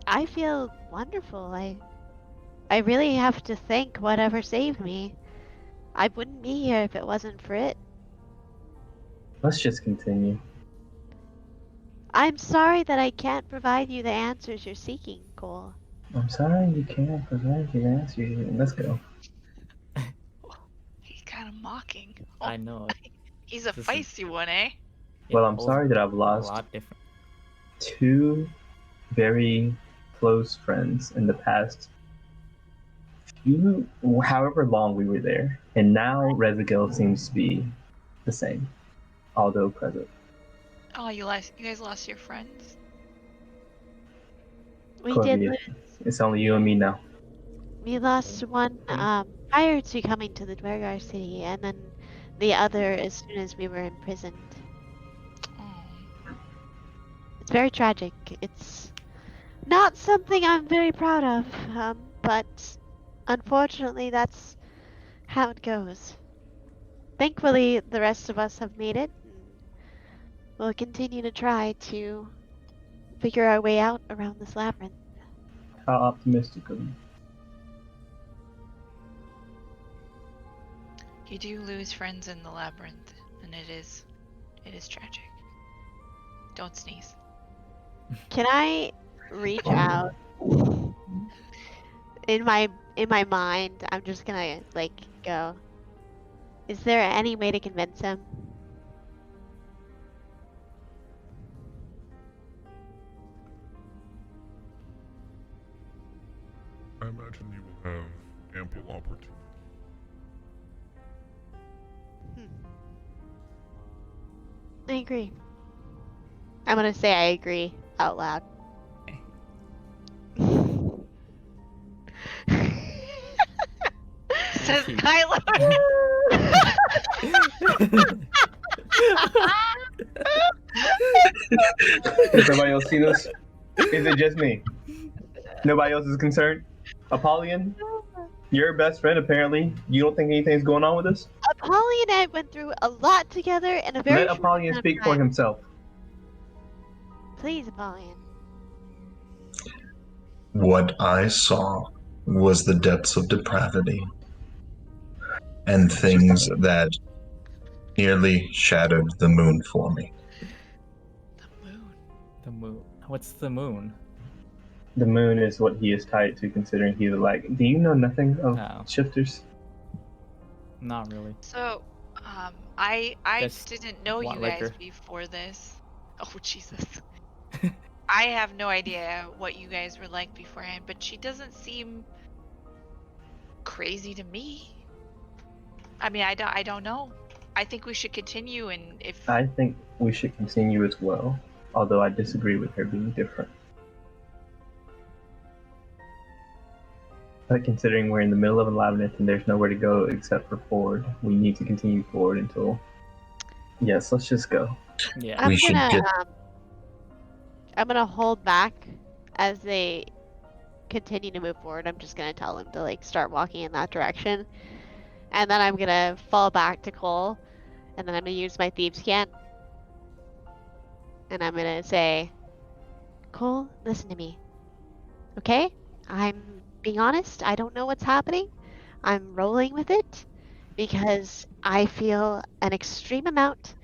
I feel wonderful. I really have to thank whatever saved me. I wouldn't be here if it wasn't for it. Let's just continue. I'm sorry that I can't provide you the answers you're seeking, Cole. I'm sorry you can't provide the answer. Let's go. He's kind of mocking. I know. He's a This is- feisty one, eh? Well, It I'm holds sorry that I've a lost lot different. two very close friends in the past few, however long we were there, and now Resigale seems to be the same, although present. Oh, you guys lost your friends? We Chloe, did. it's only you and me now. We lost one prior to coming to the Dwergar city, and then the other as soon as we were imprisoned. Oh. It's very tragic. It's not something I'm very proud of, but unfortunately, that's how it goes. Thankfully, the rest of us have made it. We'll continue to try to figure our way out around this labyrinth. How optimistic of you. You do lose friends in the labyrinth, and it is tragic. Don't sneeze. Can I reach out? In my mind, I'm just gonna go. Is there any way to convince him? I imagine you will have ample opportunity. I agree. I'm gonna say I agree out loud. Says Cute. Kylo. Does nobody else see this? Is it just me? Nobody else is concerned? Apollyon, your best friend apparently. You don't think anything's going on with us? Apollyon and I went through a lot together in a very Let short Apollyon amount of speak for time. himself. Please, Apollyon. What I saw was the depths of depravity and things that nearly shattered the moon for me. The moon. The moon. What's the moon? The moon is what he is tied to, considering he's like. Do you know nothing of No. shifters? Not really. So, I Just didn't know you want guys liquor. before this. Oh Jesus. I have no idea what you guys were like beforehand, but she doesn't seem crazy to me. I mean, I don't know. I think we should continue, and if I think we should continue as well, although I disagree with her being different. But considering we're in the middle of a labyrinth and there's nowhere to go except for forward, we need to continue forward until. Yes, let's just go. Yeah. I'm We should gonna, get- I'm gonna hold back as they continue to move forward. I'm just gonna tell them to like start walking in that direction, and then I'm gonna fall back to Cole, and then I'm gonna use my thieves' cant, and I'm gonna say, Cole, listen to me, okay? I'm being honest. I don't know what's happening. I'm rolling with it because I feel an extreme amount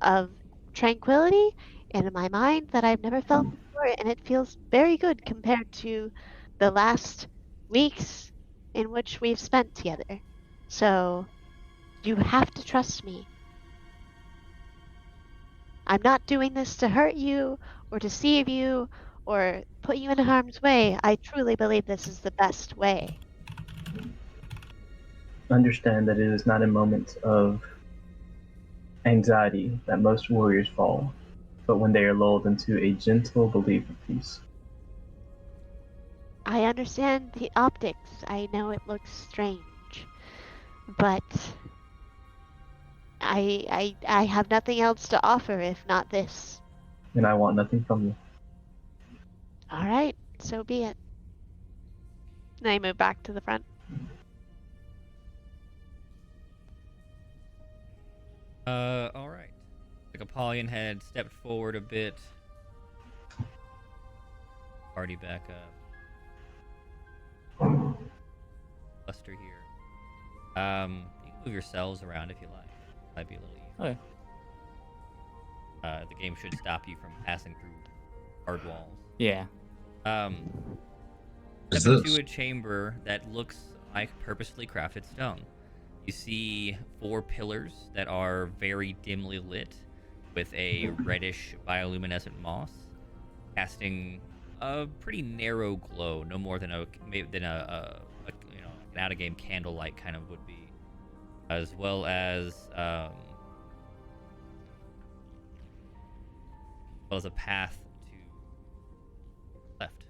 of tranquility in my mind that I've never felt before, and it feels very good compared to the last weeks in which we've spent together. So, you have to trust me. I'm not doing this to hurt you or deceive you or put you in harm's way. I truly believe this is the best way. Understand that it is not in moments of anxiety that most warriors fall, but when they are lulled into a gentle belief of peace. I understand the optics. I know it looks strange, but I have nothing else to offer if not this. And I want nothing from you. All right, so be it. And I move back to the front. All right. Like Apollyon had stepped forward a bit. Party back up. Cluster here. You can move yourselves around if you like. Might be a little easier. Okay. The game should stop you from passing through hard walls. Yeah. Is Step this? into a chamber that looks like purposely crafted stone. You see 4 pillars that are very dimly lit with a reddish bioluminescent moss, casting a pretty narrow glow, no more than an out of game candlelight kind of would be, as well as a path to left.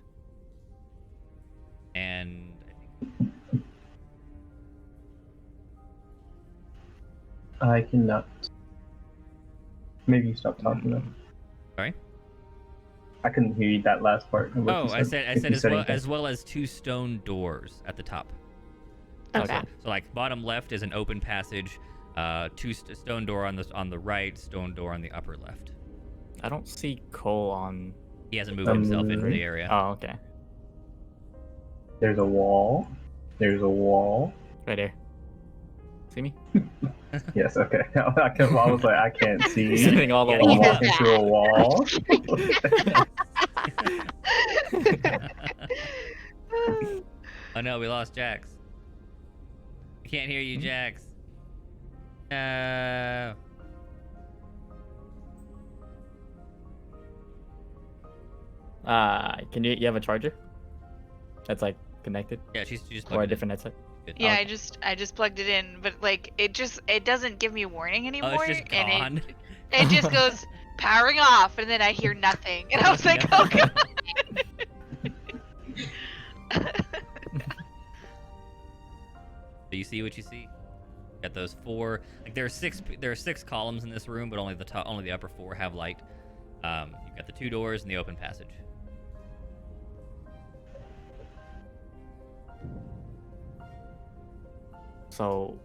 And I cannot. Maybe you stop talking though. Sorry? I couldn't hear you that last part. of what you I said If you anything. as well as 2 stone doors at the top. Okay. So like bottom left is an open passage, 2 stone door on the right, stone door on the upper left. I don't see Cole on. He hasn't moved himself into right? the area. Oh, okay. There's a wall. There's a wall. Right there. See me? Yes, okay. I was like, I can't see. Sitting all the Yeah, I'm wall. walking to a wall. Oh no, we lost Jax. I can't hear you, Jax. No. Can you have a charger? That's like connected, Yeah, she's just or a different headset? yeah, Okay. I just plugged it in, but like it doesn't give me warning anymore, Oh, it's just and gone. it just goes powering off, and then I hear nothing, and I was like, No. oh god. So you see what you see. Got those 4. Like there are 6 columns in this room, but only the upper 4 have light. You've got the 2 doors and the open passage. So,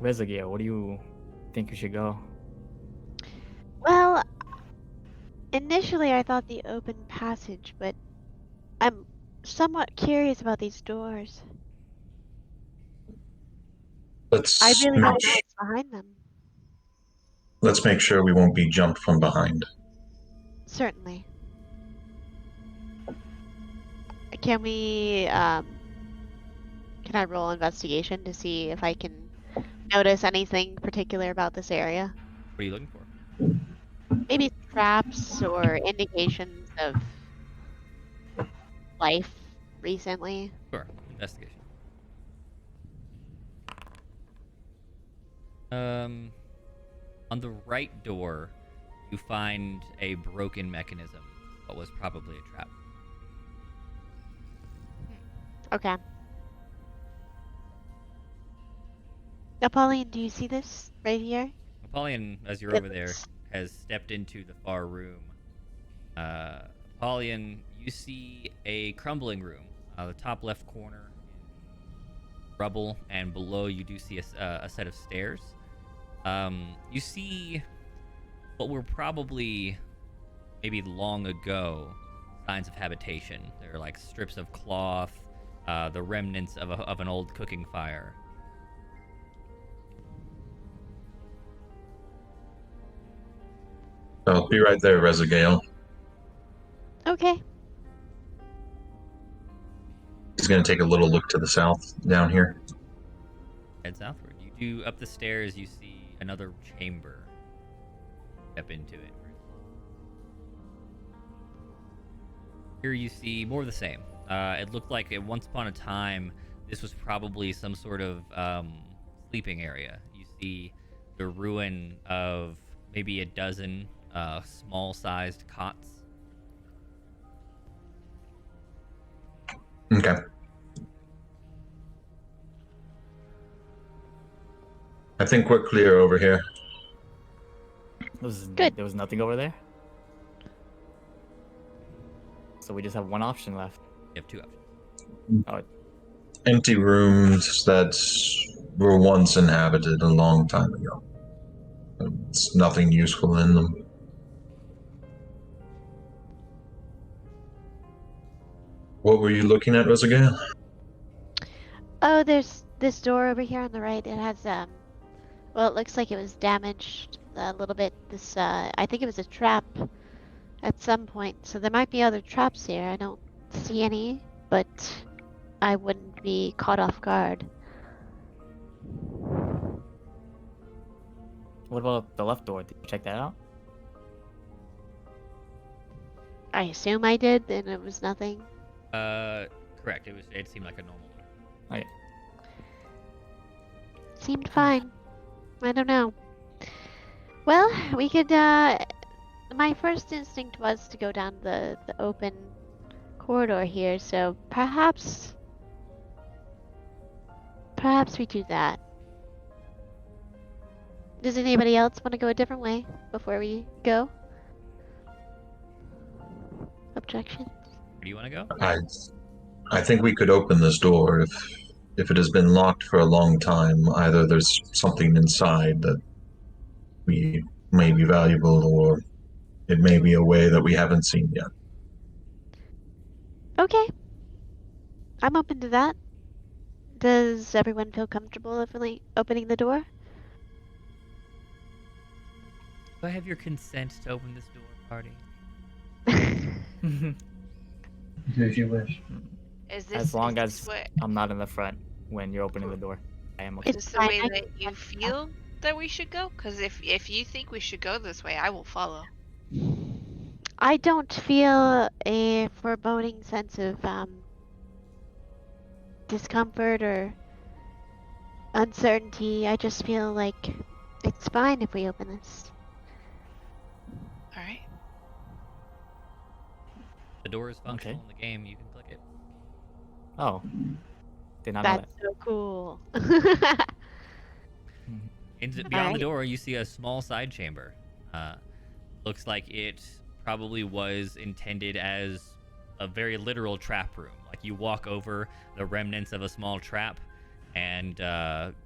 Rezagia, what do you think we should go? Well, initially I thought the open passage, but I'm somewhat curious about these doors. Let's I really don't know make, what's behind them. let's make sure we won't be jumped from behind. Certainly. Can we, can I roll investigation to see if I can notice anything particular about this area? What are you looking for? Maybe traps or indications of life recently? Sure. Investigation. On the right door, you find a broken mechanism. What was probably a trap. Okay. Napoleon, do you see this right here? Apollyon, as you're It over there, looks- has stepped into the far room. Apollyon, you see a crumbling room. The top left corner is rubble, and below you do see a set of stairs. You see what were probably maybe long ago signs of habitation. There are like strips of cloth, the remnants of an old cooking fire. I'll be right there, Rezagale. Okay. He's going to take a little look to the south down here. Head southward. You do up the stairs. You see another chamber. Step into it. Here you see more of the same. It looked like at once upon a time this was probably some sort of sleeping area. You see the ruin of maybe a dozen small-sized cots. Okay. I think we're clear over here. Good. There was nothing over there? So we just have one option left. You have two options. Oh, Empty rooms that were once inhabited a long time ago. There's nothing useful in them. What were you looking at, Rezagale? Oh, there's this door over here on the right. It has, well, it looks like it was damaged a little bit. This, I think it was a trap at some point. So there might be other traps here. I don't see any, but I wouldn't be caught off guard. what about the left door? Did you check that out? I assume I did, and it was nothing. Correct. It seemed like a normal door. Seemed fine. I don't know. Well, we could, my first instinct was to go down the open corridor here, so perhaps we do that. Does anybody else want to go a different way before we go? Objections? Where do you want to go? I think we could open this door if it has been locked for a long time. Either there's something inside that may be valuable, or it may be a way that we haven't seen yet. Okay. I'm open to that. Does everyone feel comfortable opening the door? Do I have your consent to open this door, party? Do as you wish. Is this As long is this as what, I'm not in the front when you're opening the door, I am okay. is It's this the fine, way I that can you accept that. feel that we should go? Because if you think we should go this way, I will follow. I don't feel a foreboding sense of discomfort or uncertainty. I just feel like it's fine if we open this. All right. The door is functional Okay. in the game. You can click it. Oh. Did not know That's so cool. that. Beyond the Alright. door, you see a small side chamber. Looks like it probably was intended as a very literal trap room. Like you walk over the remnants of a small trap, and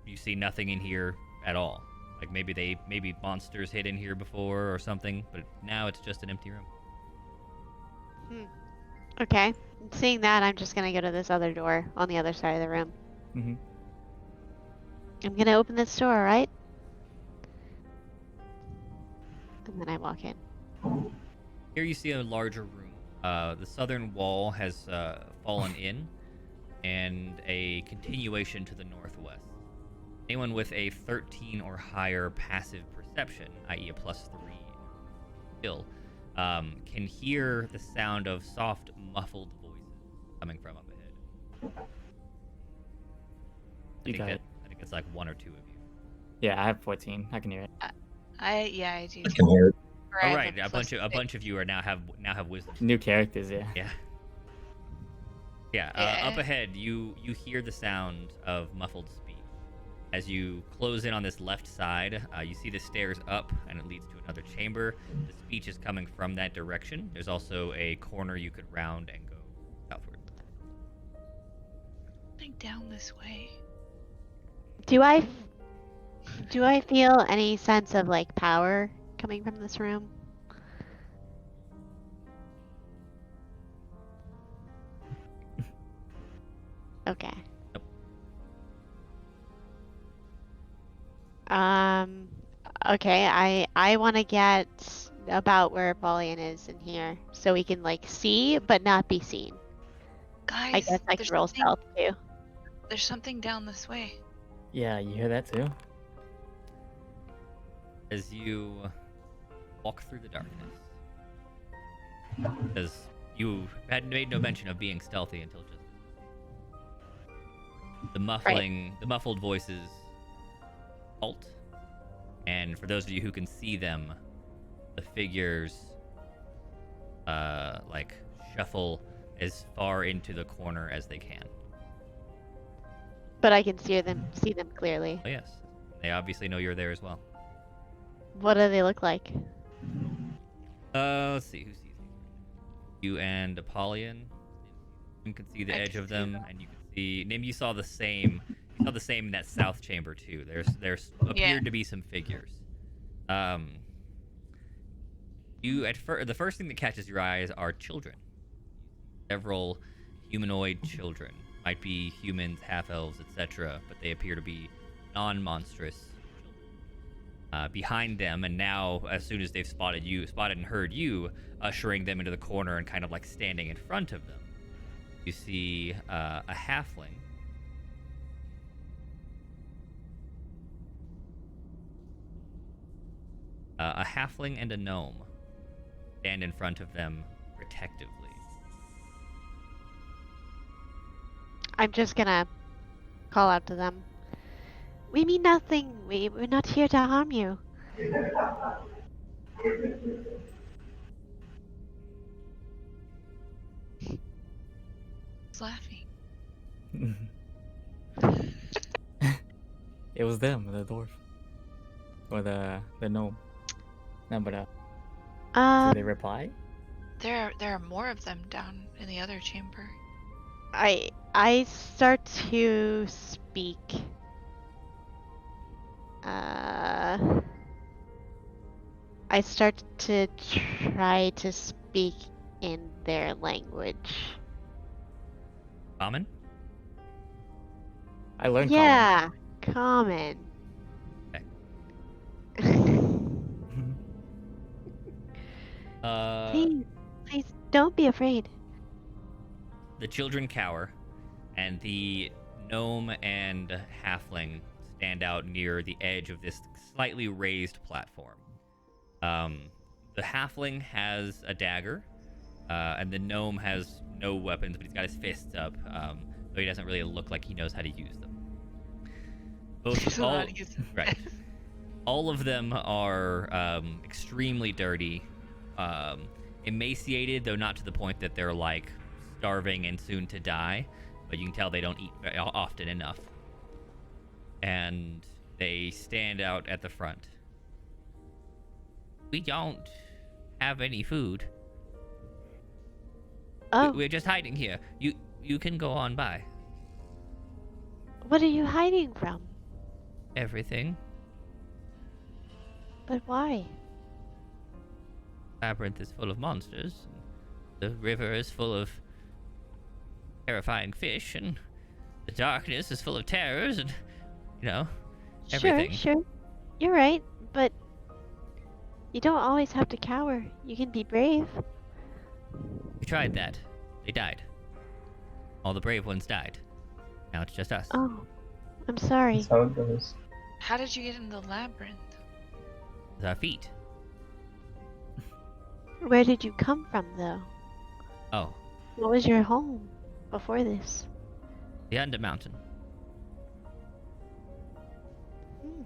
you see nothing in here at all. Like maybe monsters hid in here before or something, but now it's just an empty room. Okay. Seeing that, I'm just gonna go to this other door on the other side of the room. Mhm. I'm gonna open this door, alright? And then I walk in. Here you see a larger room. The southern wall has Fallen Inn, and a continuation to the northwest. Anyone with a 13 or higher passive perception, i.e. a +3 skill, can hear the sound of soft, muffled voices coming from up ahead. You got it. I think it's like one or two of you. Yeah, I have 14. I can hear it. I do. I can hear it. Or I Oh have right, a +6. bunch of you are now have wisdom. New characters, yeah. Yeah. Yeah. Up ahead, you hear the sound of muffled speech. As you close in on this left side, you see the stairs up, and it leads to another chamber. The speech is coming from that direction. There's also a corner you could round and go southward. Something down this way. Do I feel any sense of like power coming from this room? Okay. Nope. Okay, I want to get about where Apollyon is in here so we can like see but not be seen. Guys, I guess I there's can roll something- stealth too. There's something down this way. Yeah, you hear that too? As you walk through the darkness, because you had made no mention of being stealthy until just the muffled voices halt, and for those of you who can see them, the figures like shuffle as far into the corner as they can. But I can see them clearly. Oh yes, they obviously know you're there as well. What do they look like? Let's see who sees these. You and Apollyon. You can see the I edge can of see them, them. and you can see. Nim, you saw the same. You saw the same in that south chamber too. There's appeared to be some figures. You the first thing that catches your eyes are children. Several humanoid children. Might be humans, half-elves, etc., but they appear to be non-monstrous. Behind them, and now as soon as they've spotted and heard you, ushering them into the corner and kind of like standing in front of them, you see a halfling. A halfling and a gnome stand in front of them protectively. I'm just gonna call out to them. We mean nothing. We're not here to harm you. Who's laughing? It was them, the dwarf. Or the gnome. No, but did they reply? There are more of them down in the other chamber. I start to speak. I start to try to speak in their language. Common? I learned Yeah, common. Please, don't be afraid. The children cower, and the gnome and halfling stand out near the edge of this slightly raised platform. The halfling has a dagger, and the gnome has no weapons, but he's got his fists up, though he doesn't really look like he knows how to use them. Right. All of them are extremely dirty, emaciated, though not to the point that they're like starving and soon to die, but you can tell they don't eat very often enough. And they stand out at the front. We don't have any food. Oh, We're just hiding here. You can go on by. what are you hiding from? Everything. But why? Labyrinth is full of monsters. The river is full of terrifying fish, and the darkness is full of terrors, and everything. Sure. You're right, but you don't always have to cower. You can be brave. We tried that. They died. All the brave ones died. Now it's just us. Oh, I'm sorry. That's how it goes. How did you get in the labyrinth? With our feet. Where did you come from, though? Oh, What was your home before this? the Undermountain. Hmm.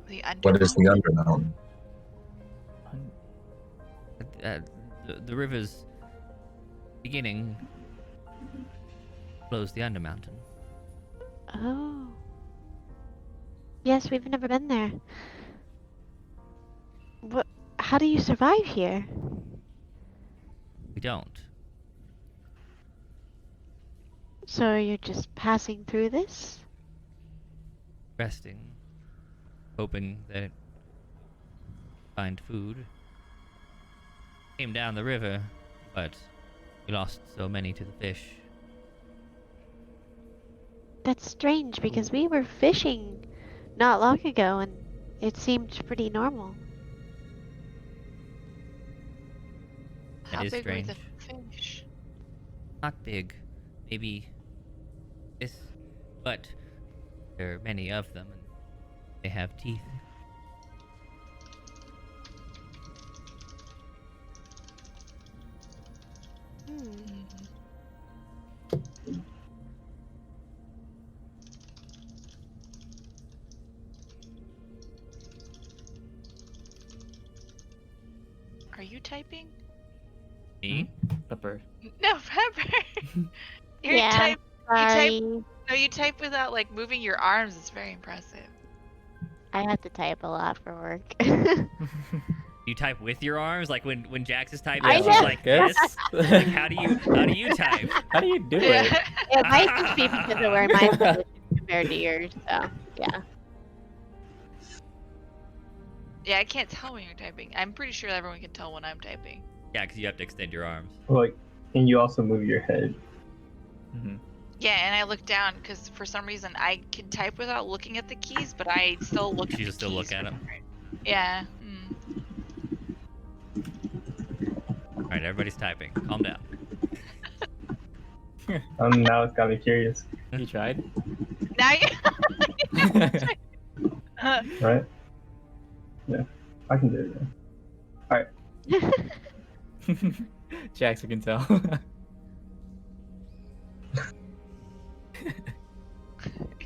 The under. What is the Undermountain? The river's beginning flows the Undermountain. Oh. Yes, we've never been there. What? How do you survive here? We don't. So you're just passing through this? Resting. Hoping that find food. Came down the river, but we lost so many to the fish. That's strange because we were fishing not long ago and it seemed pretty normal. That How is big strange. were the fish? Not big. Maybe this, but there are many of them and they have teeth. Hmm. Are you typing? Me? Pepper. No, Pepper. You're Yeah, type. Sorry. No, you type without like moving your arms. It's very impressive. I have to type a lot for work. You type with your arms, like when Jax is typing, I she's know. like this. Like, how do you type? How do you do it? Yeah. It might just be because of where my position compared to yours, so yeah. Yeah, I can't tell when you're typing. I'm pretty sure everyone can tell when I'm typing. Yeah, because you have to extend your arms. Like, and you also move your head. Mhm. Yeah, and I look down because for some reason I can type without looking at the keys, but I still look. You at the still look keys at 'em? Yeah. All right, everybody's typing. Calm down. Now it's got me curious, You tried? Now you. right? Yeah, I can do it. Jackson can tell.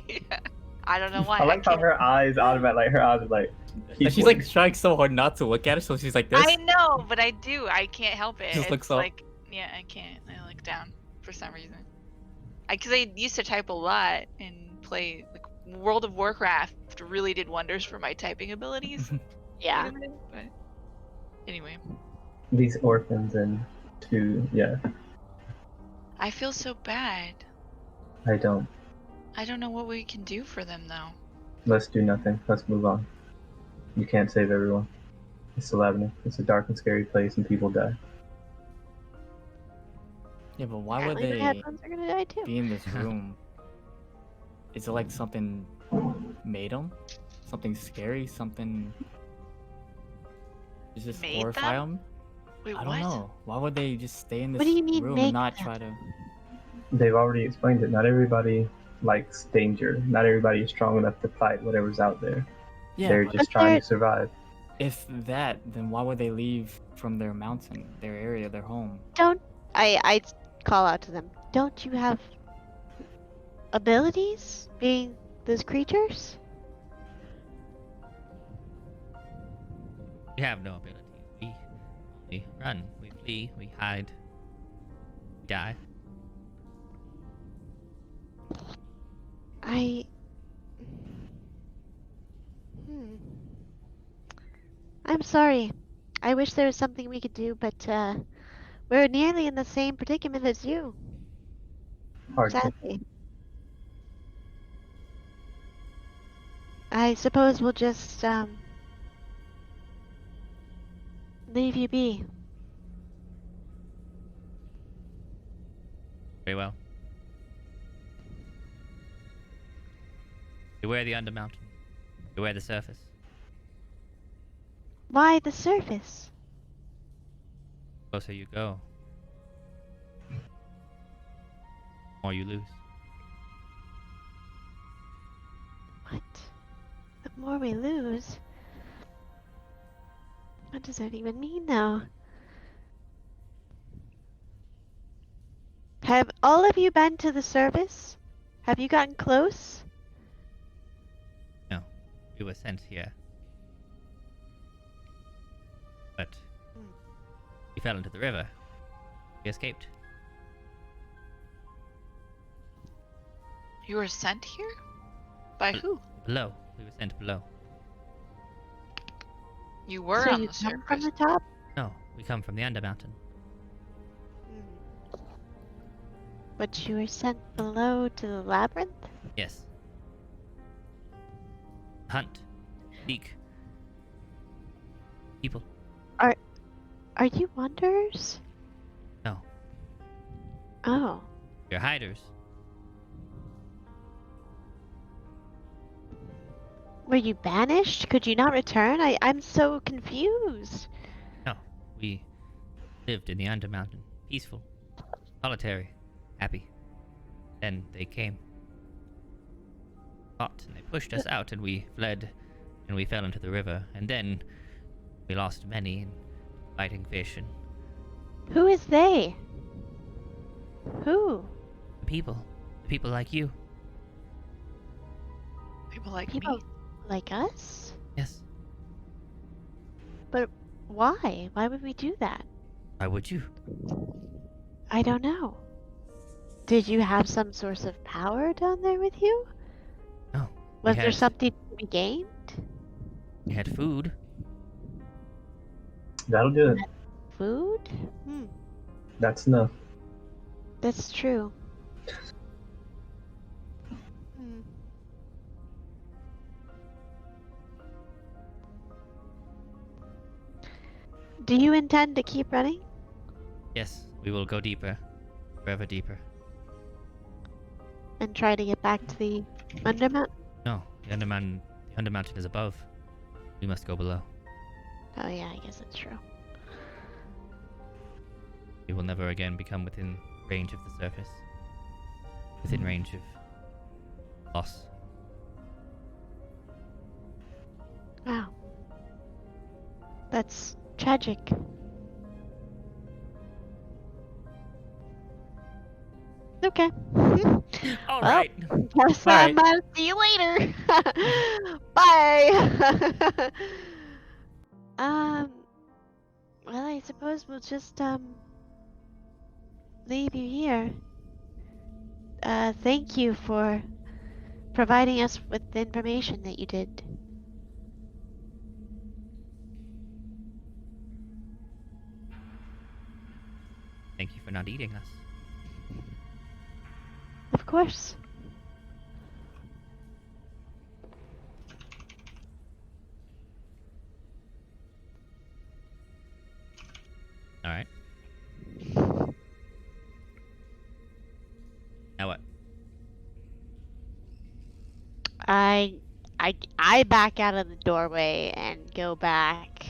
Yeah. I don't know why. I like how can't- her eyes automatic, like her eyes are like. And keep she's like looking. trying so hard not to look at it, so she's like this. I know, but I do. I can't help it. Just It's looks up. like, yeah, I can't. I look down for some reason. Because I used to type a lot and play like World of Warcraft. Really did wonders for my typing abilities. Yeah. But anyway, These orphans and yeah, I feel so bad. I don't. I don't know what we can do for them though. Let's do nothing. Let's move on. You can't save everyone. It's the labyrinth. It's a dark and scary place, and people die. Yeah, but why would Apparently the they headphones are gonna die too. be in this room? Is it like something made them? Something scary? Something? Is this Made horrify them? them? Wait, I what? don't know. Why would they just stay in this What do you mean room make and not them? try to? They've already explained it. Not everybody likes danger. Not everybody is strong enough to fight whatever's out there. Yeah, They're but just But trying they're- to survive. if that, then why would they leave from their mountain, their area, their home? Don't I call out to them. Don't you have abilities being those creatures? We have no ability. We run. We flee. We hide. We die. I'm sorry. I wish there was something we could do, but we're nearly in the same predicament as you. Hard to. Sadly. I suppose we'll just leave you be. Very well. Beware the Undermountain. Beware the surface. Why the surface? The closer you go, the more you lose. What? The more we lose? What does that even mean now? Have all of you been to the service? Have you gotten close? No, we were sent here. But we fell into the river. We escaped. You were sent here? By who? Below. We were sent below. You were So on you the come from surface. the top? No, we come from the Undermountain. But you were sent below to the labyrinth? Yes. Hunt. Seek. People. Are you wanderers? No. Oh. We're hiders. Were you banished? Could you not return? I'm so confused. No. We lived in the Undermountain. Peaceful. Solitary. Happy. Then they came. Fought, and they pushed us out, and we fled, and we fell into the river. And then we lost many in fighting fish and Who is they? Who? the people. The people like you. People like People me. like us? Yes. But why? Why would we do that? Why would you? I don't know. Did you have some source of power down there with you? No. Was we there had- something to be gained? We had food. That'll do it. Food? That's enough. That's true. Do you intend to keep running? Yes, we will go deeper. Forever deeper. And try to get back to the Undermount? No, the Undermountain is above. We must go below. Oh yeah, I guess that's true. We will never again become within range of the surface. Within range of loss. Wow. That's tragic. Okay. All Well, right. Guess Alright. see you later. Bye. Well, I suppose we'll just leave you here. Thank you for providing us with the information that you did. Thank you for not eating us. Of course. All right. Now what? I back out of the doorway and go back.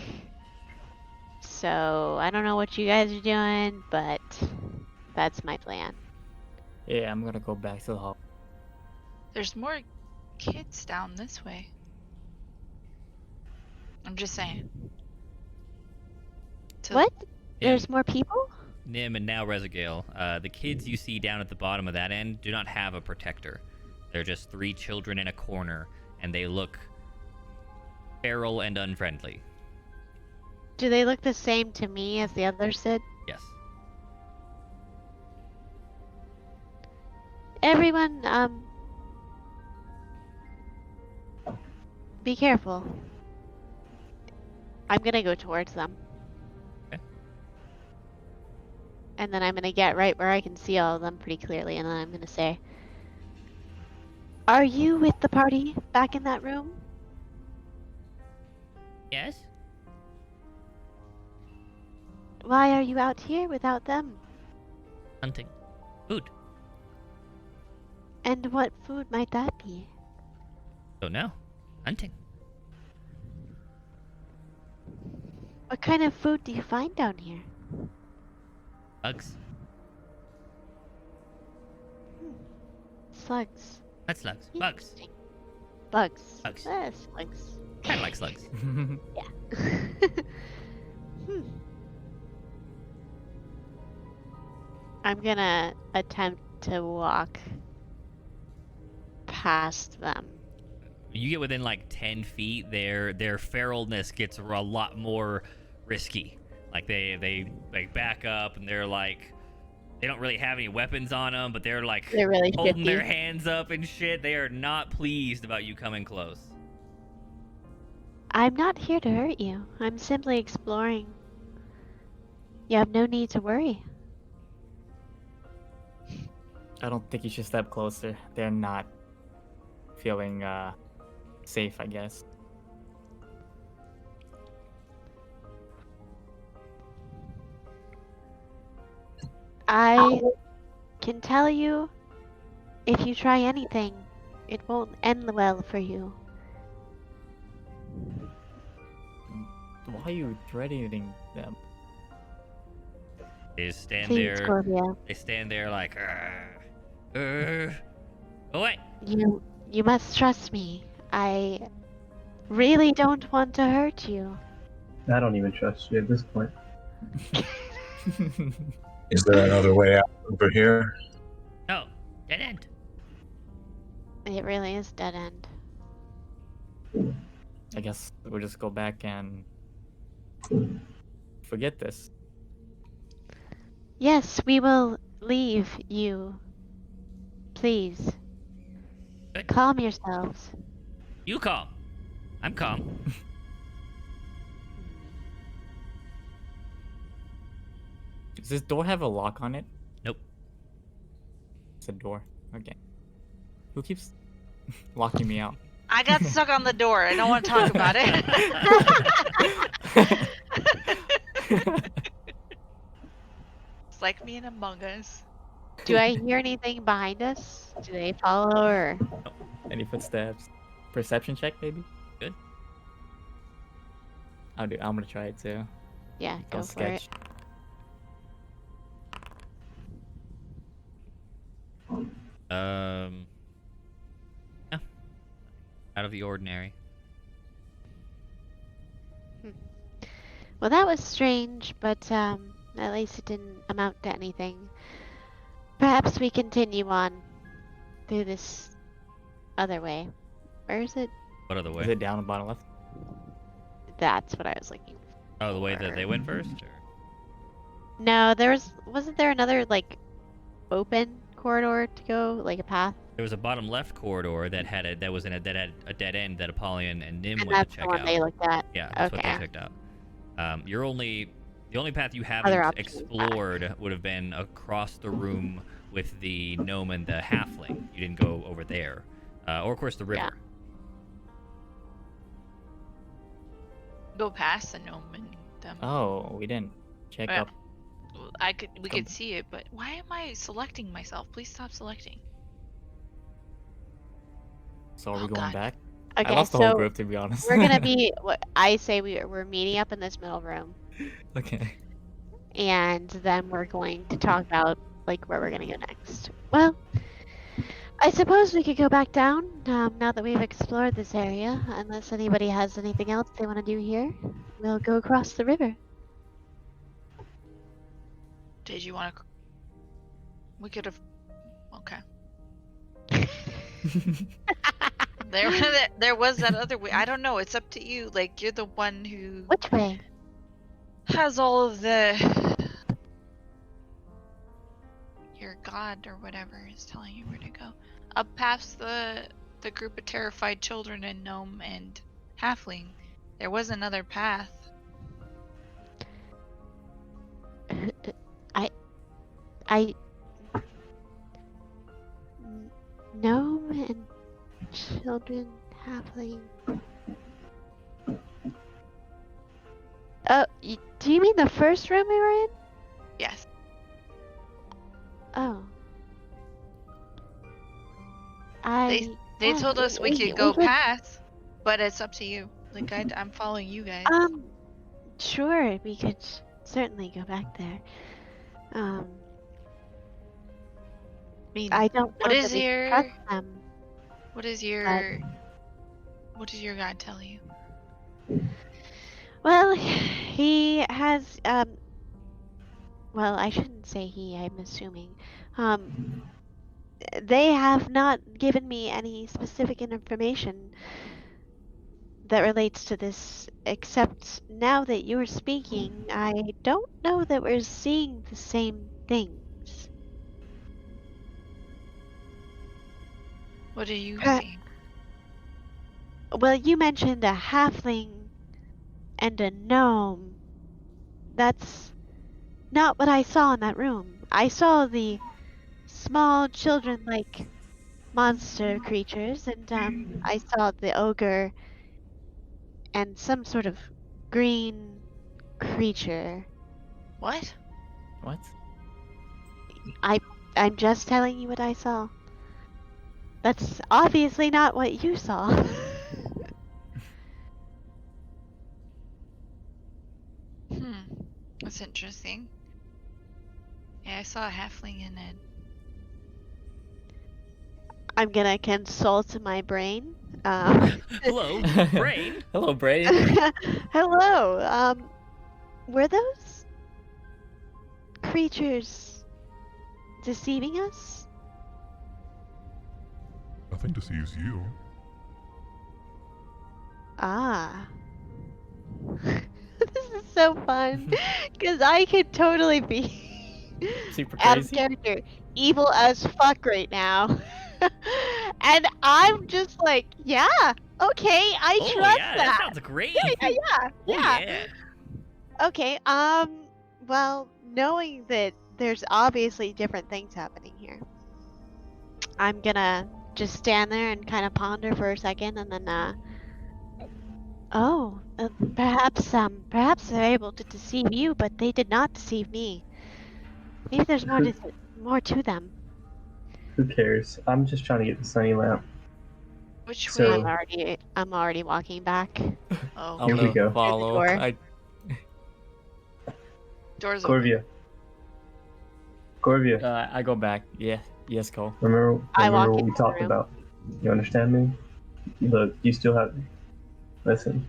So I don't know what you guys are doing, but that's my plan. Yeah, I'm gonna go back to the hall. There's more kids down this way. I'm just saying. What? There's more people? Nim and now Rezagale. The kids you see down at the bottom of that end do not have a protector. They're just 3 children in a corner, and they look feral and unfriendly. Do they look the same to me as the others did? Yes. Everyone, be careful. I'm gonna go towards them. Okay. And then I'm gonna get right where I can see all of them pretty clearly, and then I'm gonna say, "Are you with the party back in that room?" Yes? Why are you out here without them? Hunting. Food. And what food might that be? Don't know. Hunting. What kind of food do you find down here? Bugs. slugs. Not slugs. Bugs. Interesting. Bugs. Bugs. Slugs. Kind of like slugs. Yeah. Hmm. I'm gonna attempt to walk past them. You get within like 10 feet, their feralness gets a lot more risky. Like they like back up and they're like, they don't really have any weapons on them, but they're like They're really holding their shifty. hands up and shit. They are not pleased about you coming close. I'm not here to hurt you. I'm simply exploring. You have no need to worry. I don't think you should step closer. They're not feeling safe, I guess. I can tell you, if you try anything, it won't end well for you. Why are you threatening them? They just stand Please, there. Scorpio. They stand there like, oh wait. You must trust me. I really don't want to hurt you. I don't even trust you at this point. Is there another way out over here? No, dead end. It really is dead end. I guess we'll just go back and forget this. Yes, we will leave you. Please. Good. Calm yourselves. You calm. I'm calm. Does this door have a lock on it? Nope. It's a door. Okay. Who keeps locking me out? I got stuck on the door. I don't want to talk about it. It's like me in Among Us. Do I hear anything behind us? Do they follow or? Any footsteps? Perception check, maybe? Good. I'm gonna try it too. Yeah, go I'll for sketch. it. Yeah. Out of the ordinary. Well, that was strange, but at least it didn't amount to anything. Perhaps we continue on through this other way. Where is it? What other Is way? it down the bottom left? That's what I was looking for. Oh, the way that they went first? Or? No, wasn't there another like open corridor to go, like a path? There was a bottom left corridor that had a dead end that Apollyon and Nim And went that's to the check one out. they looked at. Yeah, that's what Okay. they checked out. The only path you Other haven't options back. explored would have been across the room with the gnome and the halfling. You didn't go over there, or of course the river. Yeah. Go past the gnome and them. Oh, we didn't check Yeah. up. We could see it, but why am I selecting myself? Please stop selecting. So are Oh, we going God. back? Okay, I lost the whole so group, to be honest. we're gonna be. I say we're meeting up in this middle room, Okay. and then we're going to talk about like where we're gonna go next. Well, I suppose we could go back down now that we've explored this area. Unless anybody has anything else they want to do here, we'll go across the river. Did you want to? We could have. Okay. There was that other way. I don't know. It's up to you. Like you're the one who Which way? has all of the. Your god or whatever is telling you where to go. Up past the group of terrified children and gnome and halfling. There was another path. Gnome and children, halfling. Do you mean the first room we were in? Yes. Oh. They yeah, told us we we- could go we could- past, but it's up to you. Like I'm following you guys. Sure, we could certainly go back there. mean, I don't know what that is we can your trust them. what does your guide tell you? Well, he has well, I shouldn't say he, I'm assuming. They have not given me any specific information that relates to this, except now that you're speaking, I don't know that we're seeing the same things. What are you Per- seeing? Well, you mentioned a halfling and a gnome. That's not what I saw in that room. I saw the small children-like monster creatures, and I saw the ogre and some sort of green creature. What? What? I'm just telling you what I saw. That's obviously not what you saw. That's interesting. Yeah, I saw a halfling in it. I'm gonna consult my brain. Hello, brain. Hello, brain. Hello. Were those creatures deceiving us? Nothing deceives you. Ah. This is so fun because I could totally be Super out of crazy. character, evil as fuck right now, and I'm just like, yeah, okay, I Oh trust yeah, that. sounds great. Yeah. Oh yeah. Okay. Well, knowing that there's obviously different things happening here, I'm gonna just stand there and kind of ponder for a second, and then perhaps they're able to deceive you, but they did not deceive me. Maybe there's more to them. Who cares? I'm just trying to get the sunny lamp. Which So- way? I'm already walking back. Oh, I'm Here we gonna go. follow. door. doors open. Corvia, I go back. Yeah. Yes, Cole. remember I walk what we into the talked room. about? You understand me? Look, you still have. Listen,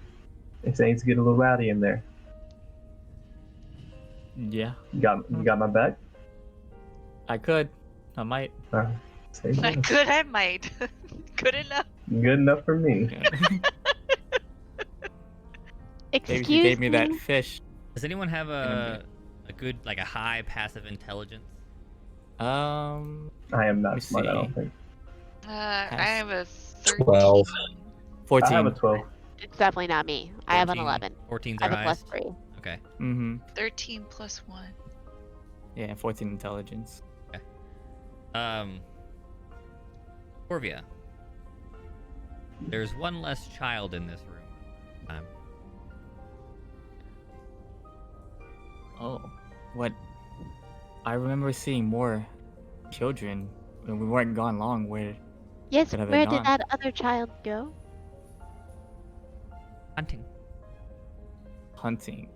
if things get a little rowdy in there, Yeah. you got my back. I could. I might. Say I less. could, I might. Good enough. Good enough for me. Yeah. Excuse Maybe he gave me that fish. Does anyone have Gonna a good like a high passive intelligence? I am Let me not smart. I don't see. think. I have a 13. 12. 14. I have a 12. It's definitely not me. I have an 14. 11. 14's I our have a plus highest. 3. Okay. Mm-hmm. 13 plus 1. Yeah, 14 intelligence. Corvia. There's one less child in this room. Oh, what? I remember seeing more children when we weren't gone long. Where Yes, Could have where been did gone. that other child go? Hunting. hunting.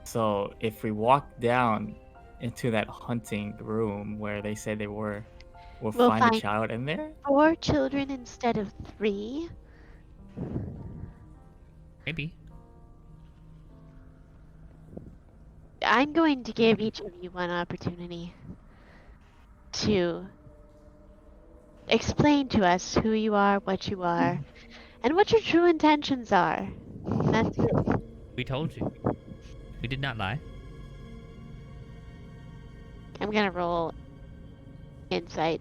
So if we walk down into that hunting room where they said they were, we'll We'll find a find- child in there. 4 children instead of 3? Maybe. I'm going to give each of you one opportunity to explain to us who you are, what you are, and what your true intentions are. That's it. We told you. We did not lie. I'm gonna roll insight.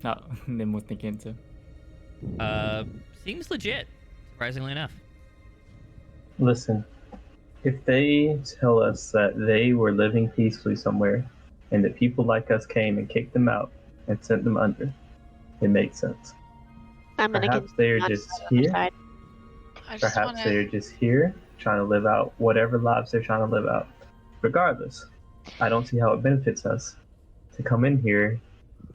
No, then we'll think into. Seems legit. Surprisingly enough. Listen, if they tell us that they were living peacefully somewhere and that people like us came and kicked them out and sent them under, it makes sense. I'm gonna Perhaps they are just here. side. I just Perhaps want they are to. just here trying to live out whatever lives they're trying to live out. Regardless, I don't see how it benefits us to come in here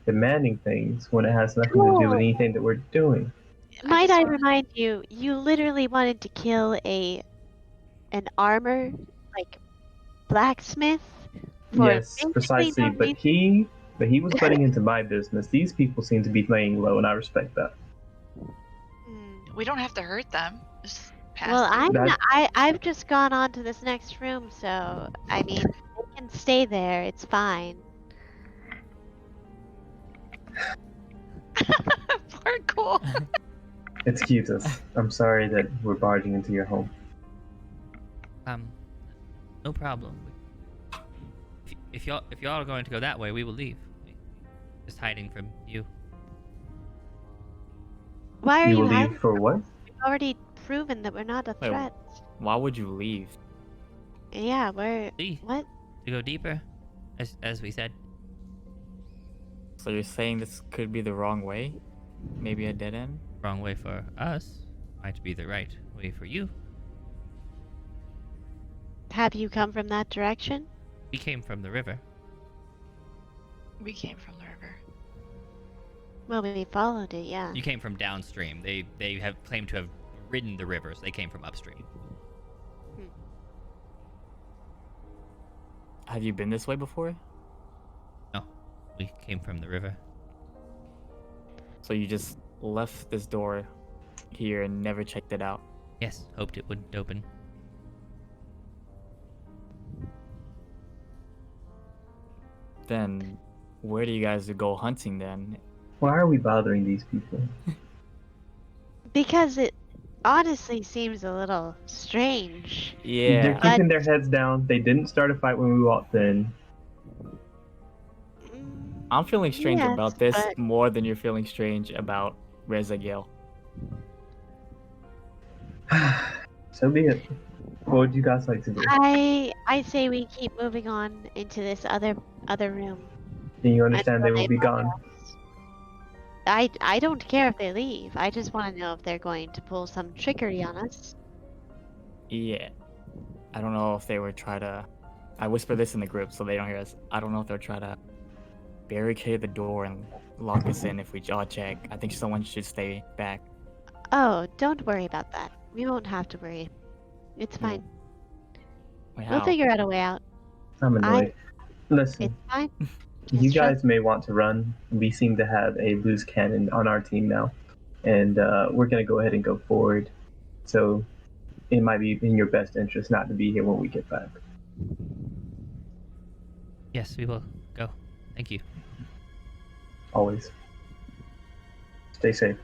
demanding things when it has nothing to do with anything that we're doing. Might I remind you, you literally wanted to kill an armor, like, blacksmith For Yes, basically precisely. no But reason. he was butting into my business. These people seem to be playing low, and I respect that. We don't have to hurt them. Just pass Well, through. I've just gone on to this next room, so I mean, they can stay there. It's fine. Poor Cole. Excuse us. I'm sorry that we're barging into your home. No problem. If y'all are going to go that way, we will leave. Just hiding from you. Why are You you will hiding? leave for what? We've already proven that we're not a Wait, threat. Why would you leave? Yeah, we're See, what? to go deeper, as we said. So you're saying this could be the wrong way? Maybe a dead end? Wrong way for us might be the right way for you. Have you come from that direction? We came from the river. We came from the river. Well, we followed it, yeah. You came from downstream. They have claimed to have ridden the rivers. They came from upstream. Have you been this way before? No, we came from the river. So you just left this door here and never checked it out? Yes, hoped it wouldn't open. Then where do you guys go hunting then? Why are we bothering these people? Because it honestly seems a little strange. They're Yeah. keeping their heads down. They didn't start a fight when we walked in. I'm feeling strange Yes, about this but- more than you're feeling strange about Reza Gil. So be it. What would you guys like to do? I say we keep moving on into this other room. And you understand they until will be bother gone. us. I don't care if they leave. I just want to know if they're going to pull some trickery on us. Yeah. I don't know if they would try to... I whisper this in the group so they don't hear us. I don't know if they'll try to barricade the door and lock us in if we jaw check. I think someone should stay back. Oh, don't worry about that. We won't have to worry. It's fine. Wait, We'll how? figure out a way out. I'm annoyed. Listen, It's fine. you Just trust- guys may want to run. We seem to have a loose cannon on our team now. And we're going to go ahead and go forward. So it might be in your best interest not to be here when we get back. Yes, we will go. Thank you. Always. Stay safe.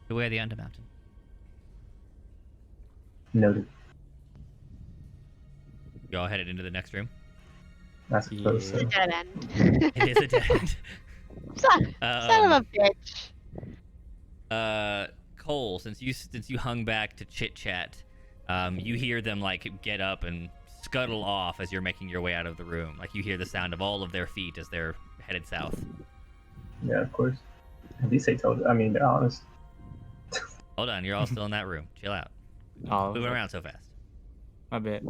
Beware the Undermountain. Noted. You all headed into the next room. I suppose It's a so. dead end. It is a dead end. Son of a bitch. Cole, since you hung back to chit chat, you hear them like get up and scuttle off as you're making your way out of the room. Like you hear the sound of all of their feet as they're headed south. Yeah, of course. At least they told. I mean, they're honest. Hold on, you're all still in that room. Chill out. Oh, Moving around so fast. my bad.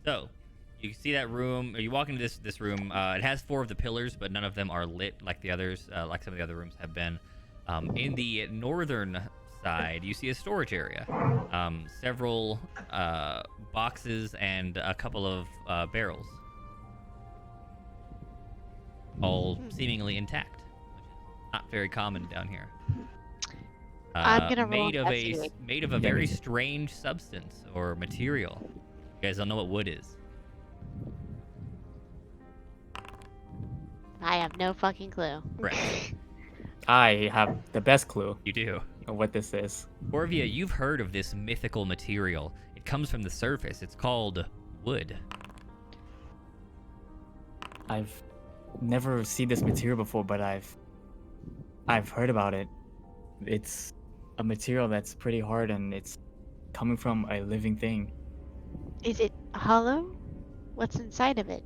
So you see that room. You walk into this room. It has 4 of the pillars, but none of them are lit like the others, like some of the other rooms have been. In the northern side, you see a storage area. Several boxes and a couple of barrels, all seemingly intact, which is not very common down here. I'm gonna roll made of a investigate. made of a very strange substance or material. You guys don't know what wood is. I have no fucking clue. Right. I have the best clue You do. of what this is. Corvia, you've heard of this mythical material. It comes from the surface. It's called wood. I've never seen this material before, but I've heard about it. It's a material that's pretty hard and it's coming from a living thing. Is it hollow? What's inside of it?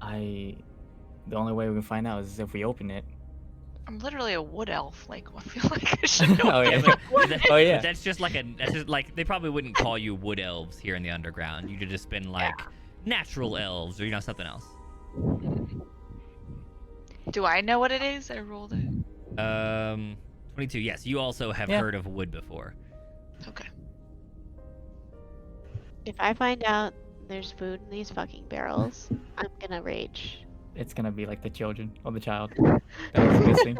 The only way we can find out is if we open it. I'm literally a wood elf. Like, I feel like I should know. Oh, yeah. But that- Oh, yeah. but that's just like they probably wouldn't call you wood elves here in the underground. You'd have just been like natural elves or something else. Do I know what it is? I rolled it. 22. Yes, you also have Yeah. heard of wood before. Okay. If I find out there's food in these fucking barrels, I'm gonna rage. It's gonna be like the children or the child that was missing.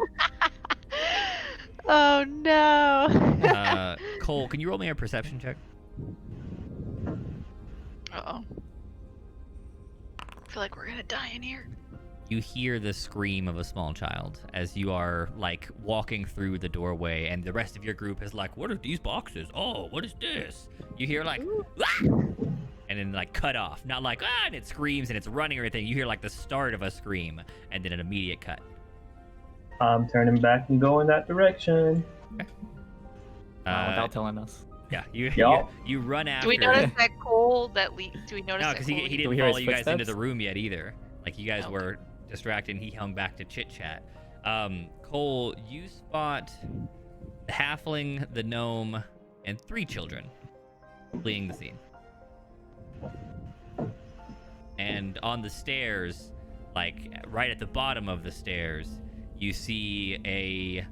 Oh no. Cole, can you roll me a perception check? Uh-oh. I feel like we're gonna die in here. You hear the scream of a small child as you are like walking through the doorway, and the rest of your group is like, "What are these boxes? Oh, what is this?" You hear like, "Ah!" And then like cut off, not like ah, and it screams and it's running or anything. You hear like the start of a scream, and then an immediate cut. I'm turning back and going that direction. Without telling us. Yeah, you Y'all. you run after. Do we notice that Cole that do we notice No, that because Cole he Do we didn't hear follow his you guys into footsteps? the room yet either. Like you guys Okay. were distracted, and he hung back to chit chat. Cole, you spot the halfling, the gnome, and 3 children fleeing the scene. And on the stairs, like right at the bottom of the stairs, you see a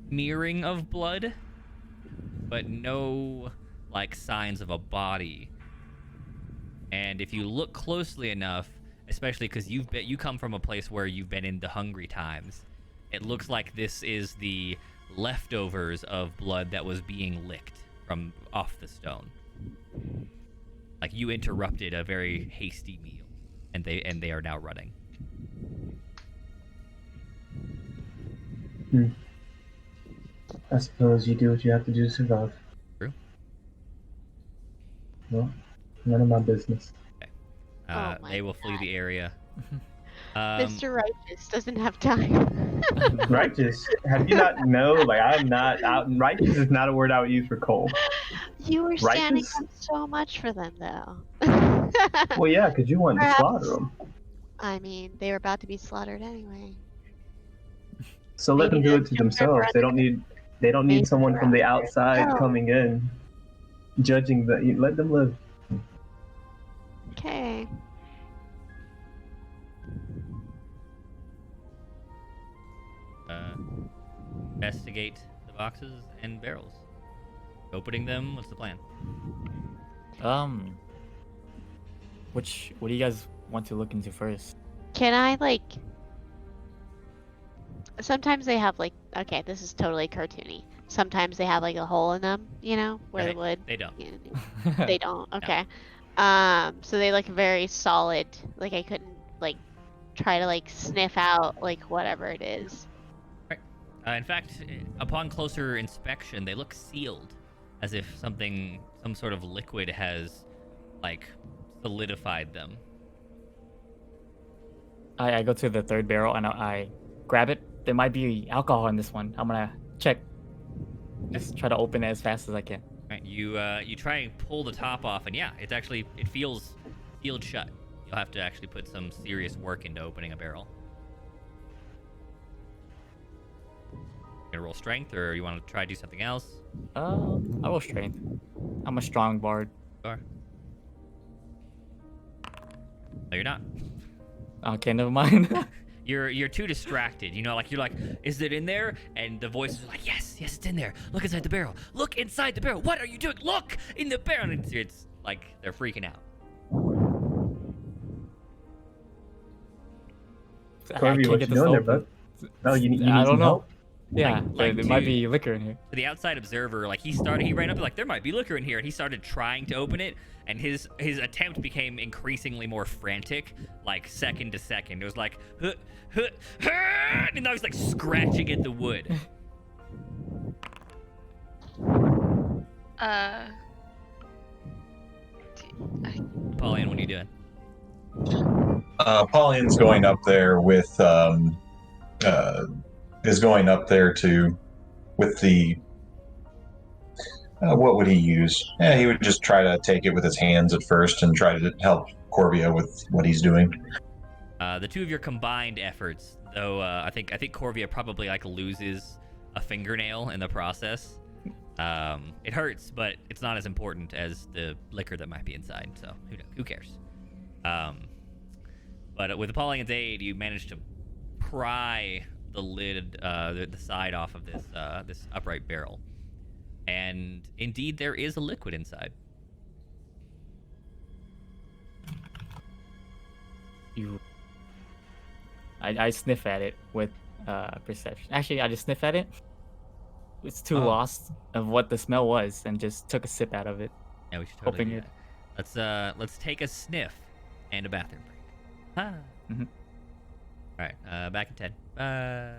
smearing of blood, but no like signs of a body. And if you look closely enough, especially because you come from a place where you've been in the hungry times, it looks like this is the leftovers of blood that was being licked from off the stone. Like you interrupted a very hasty meal, and they are now running. I suppose you do what you have to do to survive. True. Well, none of my business. Oh my They will flee God. the area. Mr. Righteous doesn't have time. Righteous. Have you not know? Like I'm not out. Righteous is not a word I would use for Cole. You were standing Righteous? up so much for them, though. Well, yeah, because you wanted to Perhaps. slaughter them. I mean, they were about to be slaughtered anyway. So let them Maybe do the it to children themselves. were They don't need. They don't Maybe need someone they're from the out there. outside No. coming in, judging the. Let them live. Okay. Investigate the boxes and barrels. Opening them. What's the plan? What do you guys want to look into first? Can I, like... Sometimes they have, like... Okay, this is totally cartoony. Sometimes they have, like, a hole in them, you know? Where Okay, the wood... They don't. They don't. Okay. So they look very solid. Like, I couldn't, like, try to, like, sniff out, like, whatever it is. In fact, upon closer inspection, they look sealed, as if some sort of liquid has, like, solidified them. I go to the third barrel and I grab it. There might be alcohol in this one. I'm gonna check. Just try to open it as fast as I can. Right, you try and pull the top off, and yeah, it feels sealed shut. You'll have to actually put some serious work into opening a barrel. You gonna roll strength, or you want to try to do something else? I roll strength. I'm a strong bard. Or no, you're not. Okay, never mind. You're too distracted. You know, like you're like, is it in there? And the voices are like, yes, it's in there. Look inside the barrel. Look inside the barrel. What are you doing? Look in the barrel. And it's like they're freaking out. Corby, what you doing there, bud? No, you need I some don't know. help? Yeah, Like there might to- be liquor in here. To the outside observer, like he ran up like there might be liquor in here, and he started trying to open it, and his attempt became increasingly more frantic, like second to second. It was like, huh, huh, huh, and I was like scratching at the wood. Pauline, what are you doing? Pauline's going up there with is going up there to with the what would he use? Yeah, he would just try to take it with his hands at first and try to help Corvia with what he's doing. The two of your combined efforts, though, I think Corvia probably like loses a fingernail in the process. It hurts, but it's not as important as the liquor that might be inside. So who cares? But with Pauline's aid, you managed to pry the lid, the side off of this upright barrel. And indeed, there is a liquid inside. I sniff at it with perception. Actually, I just sniff at it. It's too Oh. lost of what the smell was, and just took a sip out of it. Yeah, we should totally Hoping do it- that. Let's take a sniff and a bathroom break. Ah. Mhm. All right, back in 10. Bye.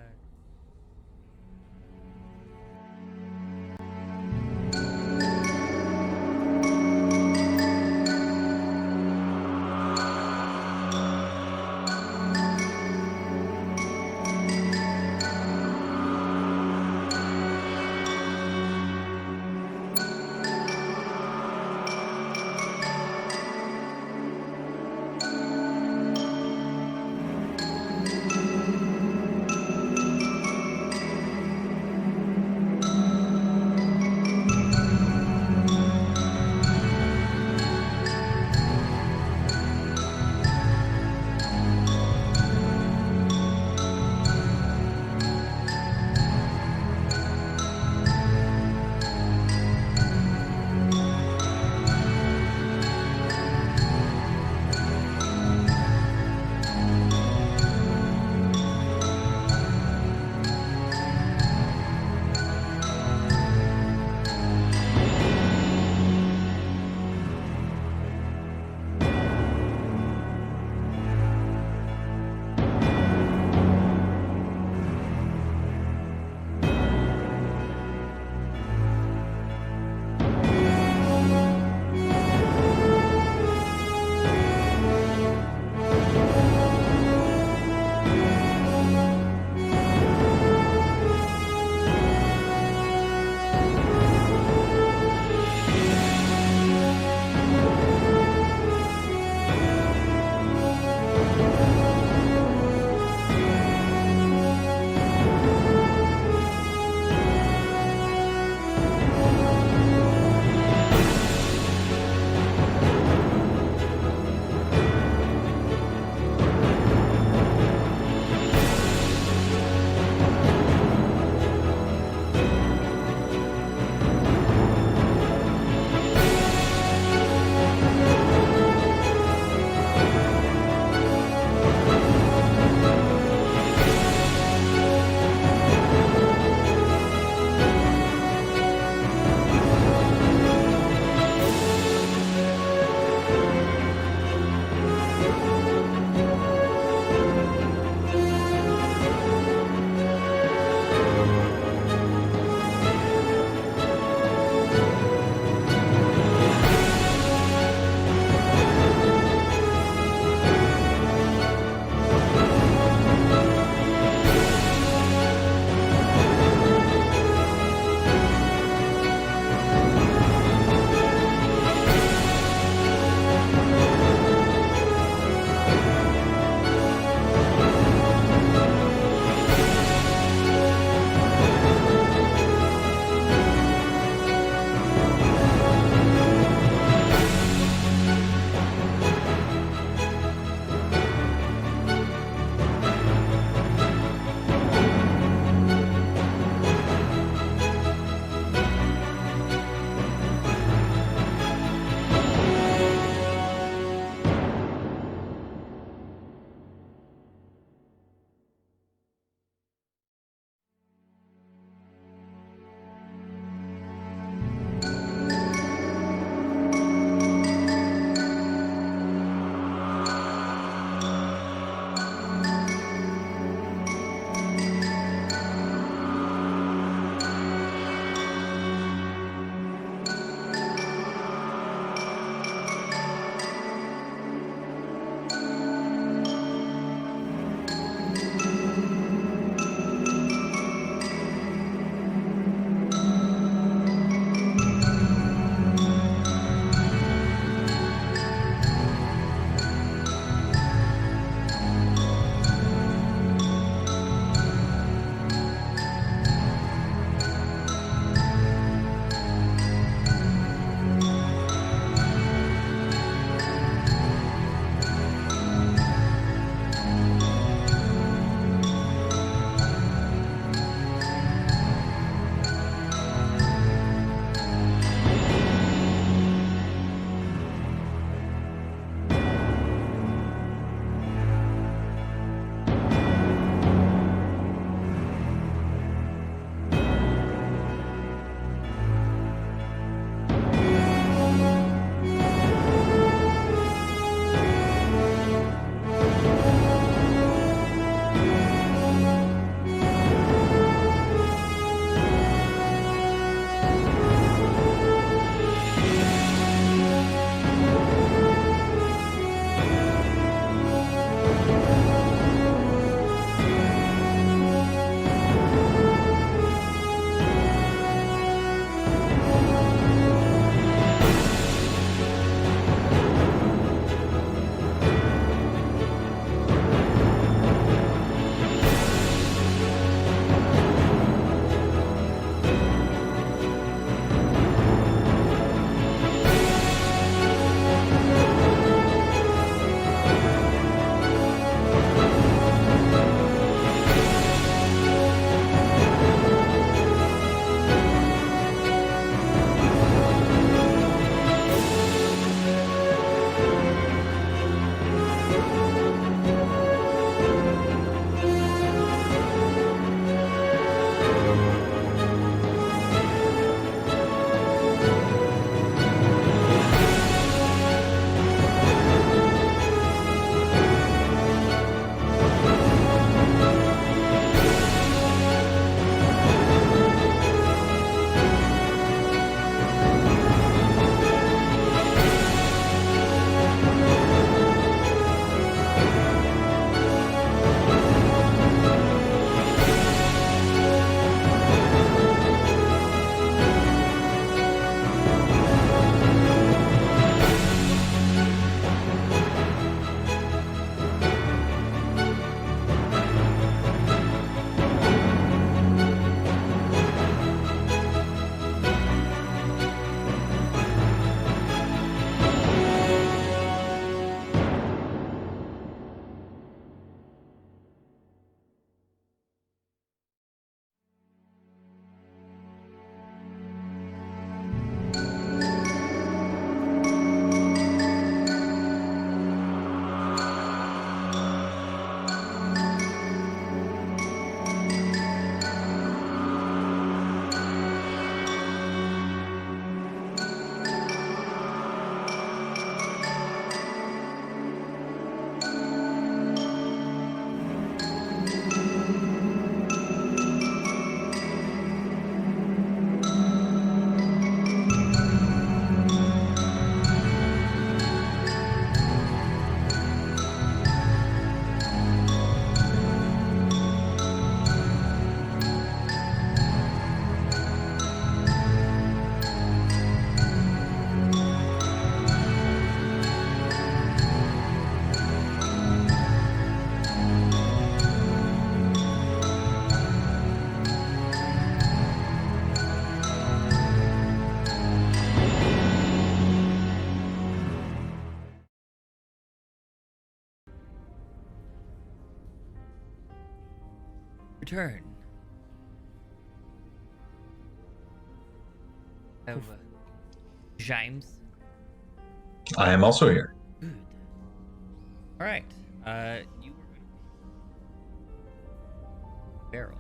Return. Of James. I am also here. Good. All right. You were barrel.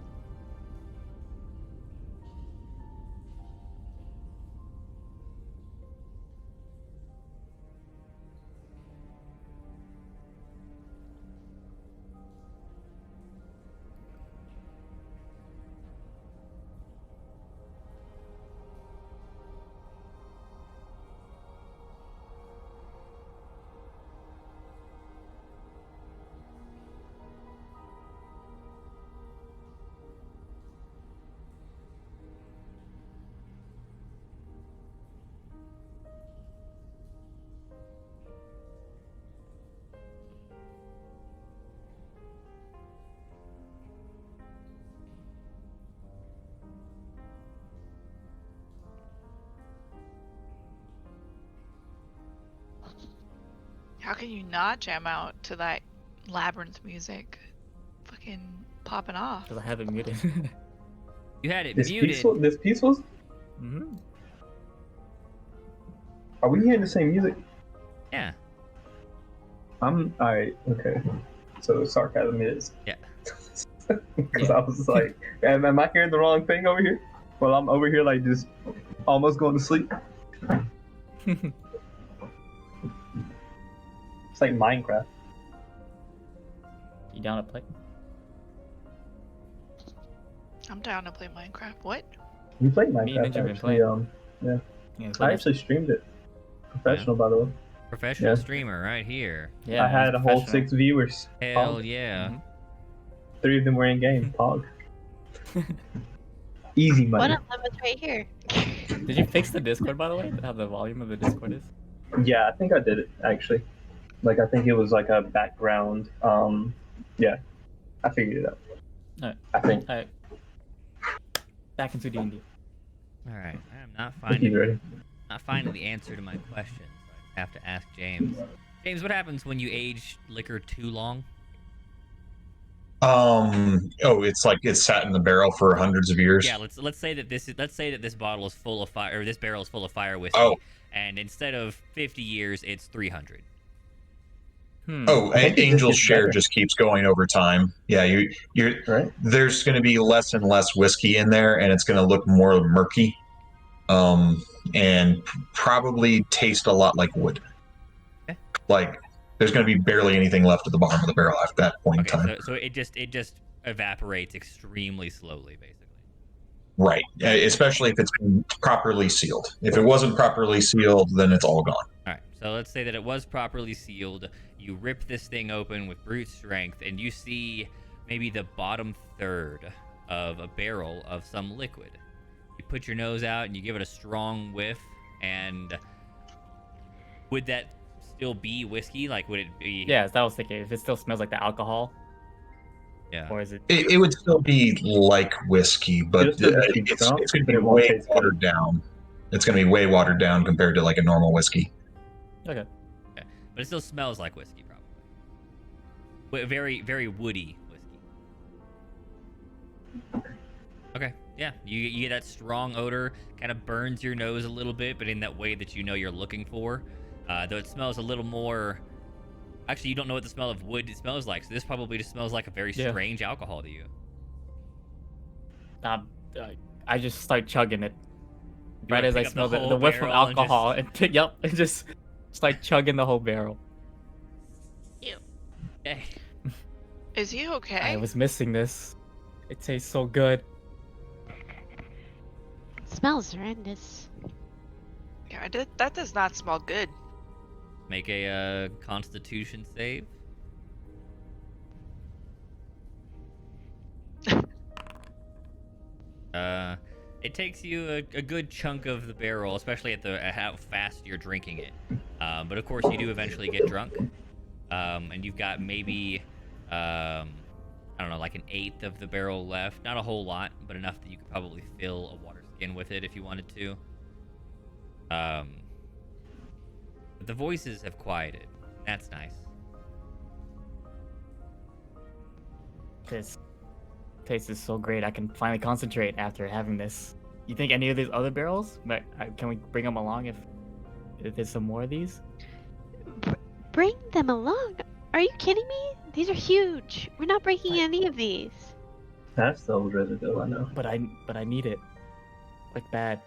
How can you not jam out to that labyrinth music? Fucking popping off. Because I have it muted. You had it This muted. peaceful. This peaceful. hmm Are we hearing the same music? Yeah. I'm alright. Okay. So sarcasm is. Yeah. Because I was like, am I hearing the wrong thing over here? Well, I'm over here like just almost going to sleep. It's like Minecraft. You down to play? I'm down to play Minecraft. What? You played Me and Minecraft Ninja been actually. playing. Yeah. Yeah, I actually streamed it. Professional, by the way. Professional Yeah. streamer right here. yeah, I had a whole professional. 6 viewers. Hell Pog. yeah. Mhm. 3 of them were in game. Pog. Easy One money. of them is right here. Did you fix the Discord, by the way? How the volume of the Discord is? Yeah, I think I did it actually. Like I think it was like a background. Yeah, I figured it out. Alright. I think. Alright. Back into D&D. All right. I am not I think he's finding ready. the answer to my question. So I have to ask James. James, what happens when you age liquor too long? It's like it's sat in the barrel for hundreds of years. Yeah, let's say that this bottle is full of fire, or this barrel is full of fire whiskey, Oh. and instead of 50 years, it's 300. Oh, I think it just Angel's gets share better. just keeps going over time. Yeah, you're Right? there's going to be less and less whiskey in there, and it's going to look more murky, and probably taste a lot like wood. Okay. Like there's going to be barely anything left at the bottom of the barrel at that point in Okay, time. so it just evaporates extremely slowly, basically. Right, especially if it's been properly sealed. If it wasn't properly sealed, then it's all gone. All right, so let's say that it was properly sealed. You rip this thing open with brute strength, and you see maybe the bottom third of a barrel of some liquid. You put your nose out and you give it a strong whiff, and would that still be whiskey? Like, would it be? Yeah, that was thinking. If it still smells like the alcohol, Yeah. or is it? It would still be like whiskey, but It'll still be it's strong, going to but be it won't way taste good. watered down. It's going to be way watered down compared to like a normal whiskey. Okay. But it still smells like whiskey, probably. Very, very woody whiskey. Okay, yeah, you get that strong odor, kind of burns your nose a little bit, but in that way that you know you're looking for. Though it smells a little more. Actually, you don't know what the smell of wood smells like, so this probably just smells like a very Yeah. strange alcohol to you. I just start chugging it. You Right wanna as I pick up smell the the whole whiff from barrel and just- alcohol, and yep, and just start chugging the whole barrel. Hey. Is he okay? I was missing this. It tastes so good. Smells horrendous. Yeah, that does not smell good. Make a Constitution save. It takes you a good chunk of the barrel, especially at how fast you're drinking it. But of course, you do eventually get drunk, and you've got maybe I don't know, like an eighth of the barrel left. Not a whole lot, but enough that you could probably fill a water skin with it if you wanted to. But the voices have quieted. That's nice. taste is so great. I can finally concentrate after having this. You think any of these other barrels? But can we bring them along if there's some more of these? Bring them along? Are you kidding me? These are huge. We're not breaking any of these. That's the old residue, I know. But I need it. Like bad.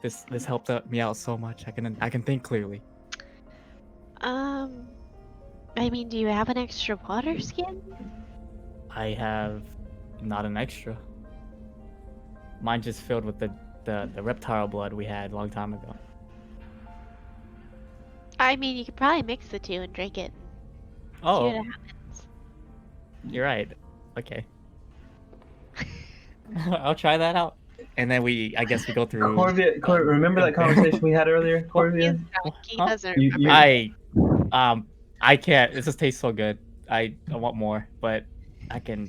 This helped me out so much. I can think clearly. I mean, do you have an extra water skin? I have not an extra. Mine just filled with the reptile blood we had a long time ago. I mean, you could probably mix the two and drink it. See Oh, what happens. you're right. Okay. I'll try that out. And then I guess we go through. Corvia, remember that conversation we had earlier, Corvia? He Huh? doesn't You- remember. I can't. It just tastes so good. I want more, but I can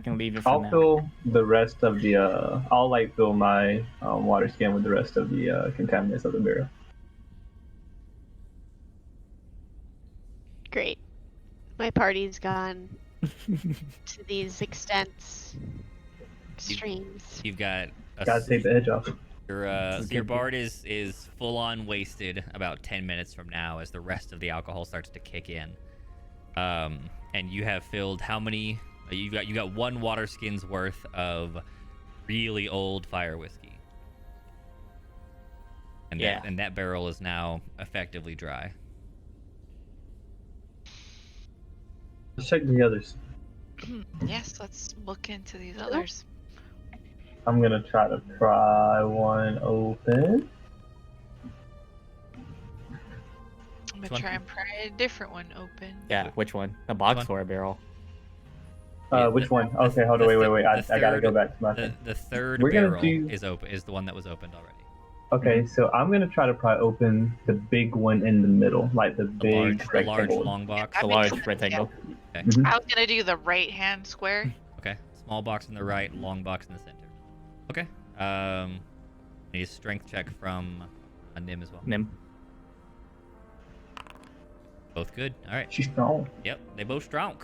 leave it for I'll now. fill the rest of the. I'll like fill my water skin with the rest of the contaminants of the barrel. Great. My party's gone to these extents, extremes. You've got Gotta take the edge off. your bard is full on wasted about 10 minutes from now as the rest of the alcohol starts to kick in. And you have filled how many? You got one water skin's worth of really old fire whiskey. And Yeah. that barrel is now effectively dry. Let's check the others. Yes, let's look into these others. I'm gonna try to pry one open. I'm Which gonna one? try and pry a different one open. Yeah, which one? The box one? or a barrel? Yeah, Which the- one? the- Okay, hold on, the wait. I the gotta go third- back to my thing. The third We're gonna barrel do- is the one that was opened already. Okay, so I'm gonna try to pry open the big one in the middle, like the The big large rectangle. long box. I The mean, large rectangle. Mhm. I was gonna do the right hand square. Okay, small box on the right, long box in the center. Okay. Need a strength check from a Nim as well. Nim. Both good. All right. She's strong. Yep, they both strong.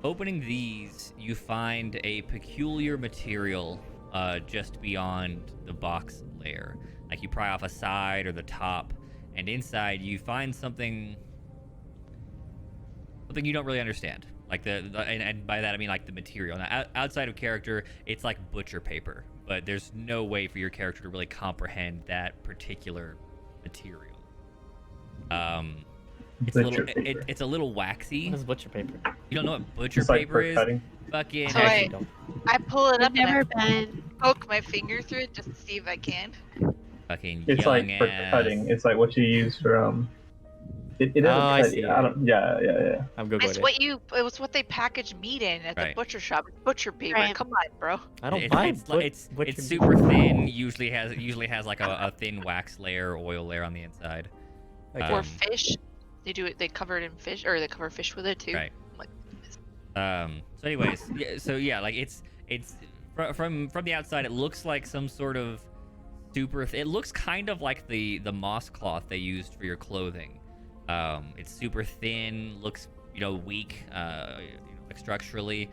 Opening these, you find a peculiar material just beyond the box layer. Like you pry off a side or the top, and inside you find something you don't really understand. Like and by that I mean like the material. Now, outside of character, it's like butcher paper, but there's no way for your character to really comprehend that particular material. It's Butcher paper. it's a little waxy. What is butcher paper? You don't know what butcher It's like paper for is? cutting. Fucking So I I- actually don't. I pull it I've up and I never been. poke my finger through it just to see if I can. fucking It's young like for ass. cutting. It's like what you use for It doesn't Oh, I cut. see. I don't. Yeah. I'm Googling It's it. what it was what they package meat in at the Right. butcher shop. It's butcher paper. Right. Come on, bro. I don't It's, buy it's, like- it's butcher super thin. Usually has like a thin wax layer, oil layer on the inside. Okay. Or Um, fish. They do it. They cover it in fish, or they cover fish with it too. Right. Like, So anyways, yeah, like it's from the outside, it looks like some sort of it looks kind of like the moss cloth they used for your clothing. It's super thin, looks weak, like structurally.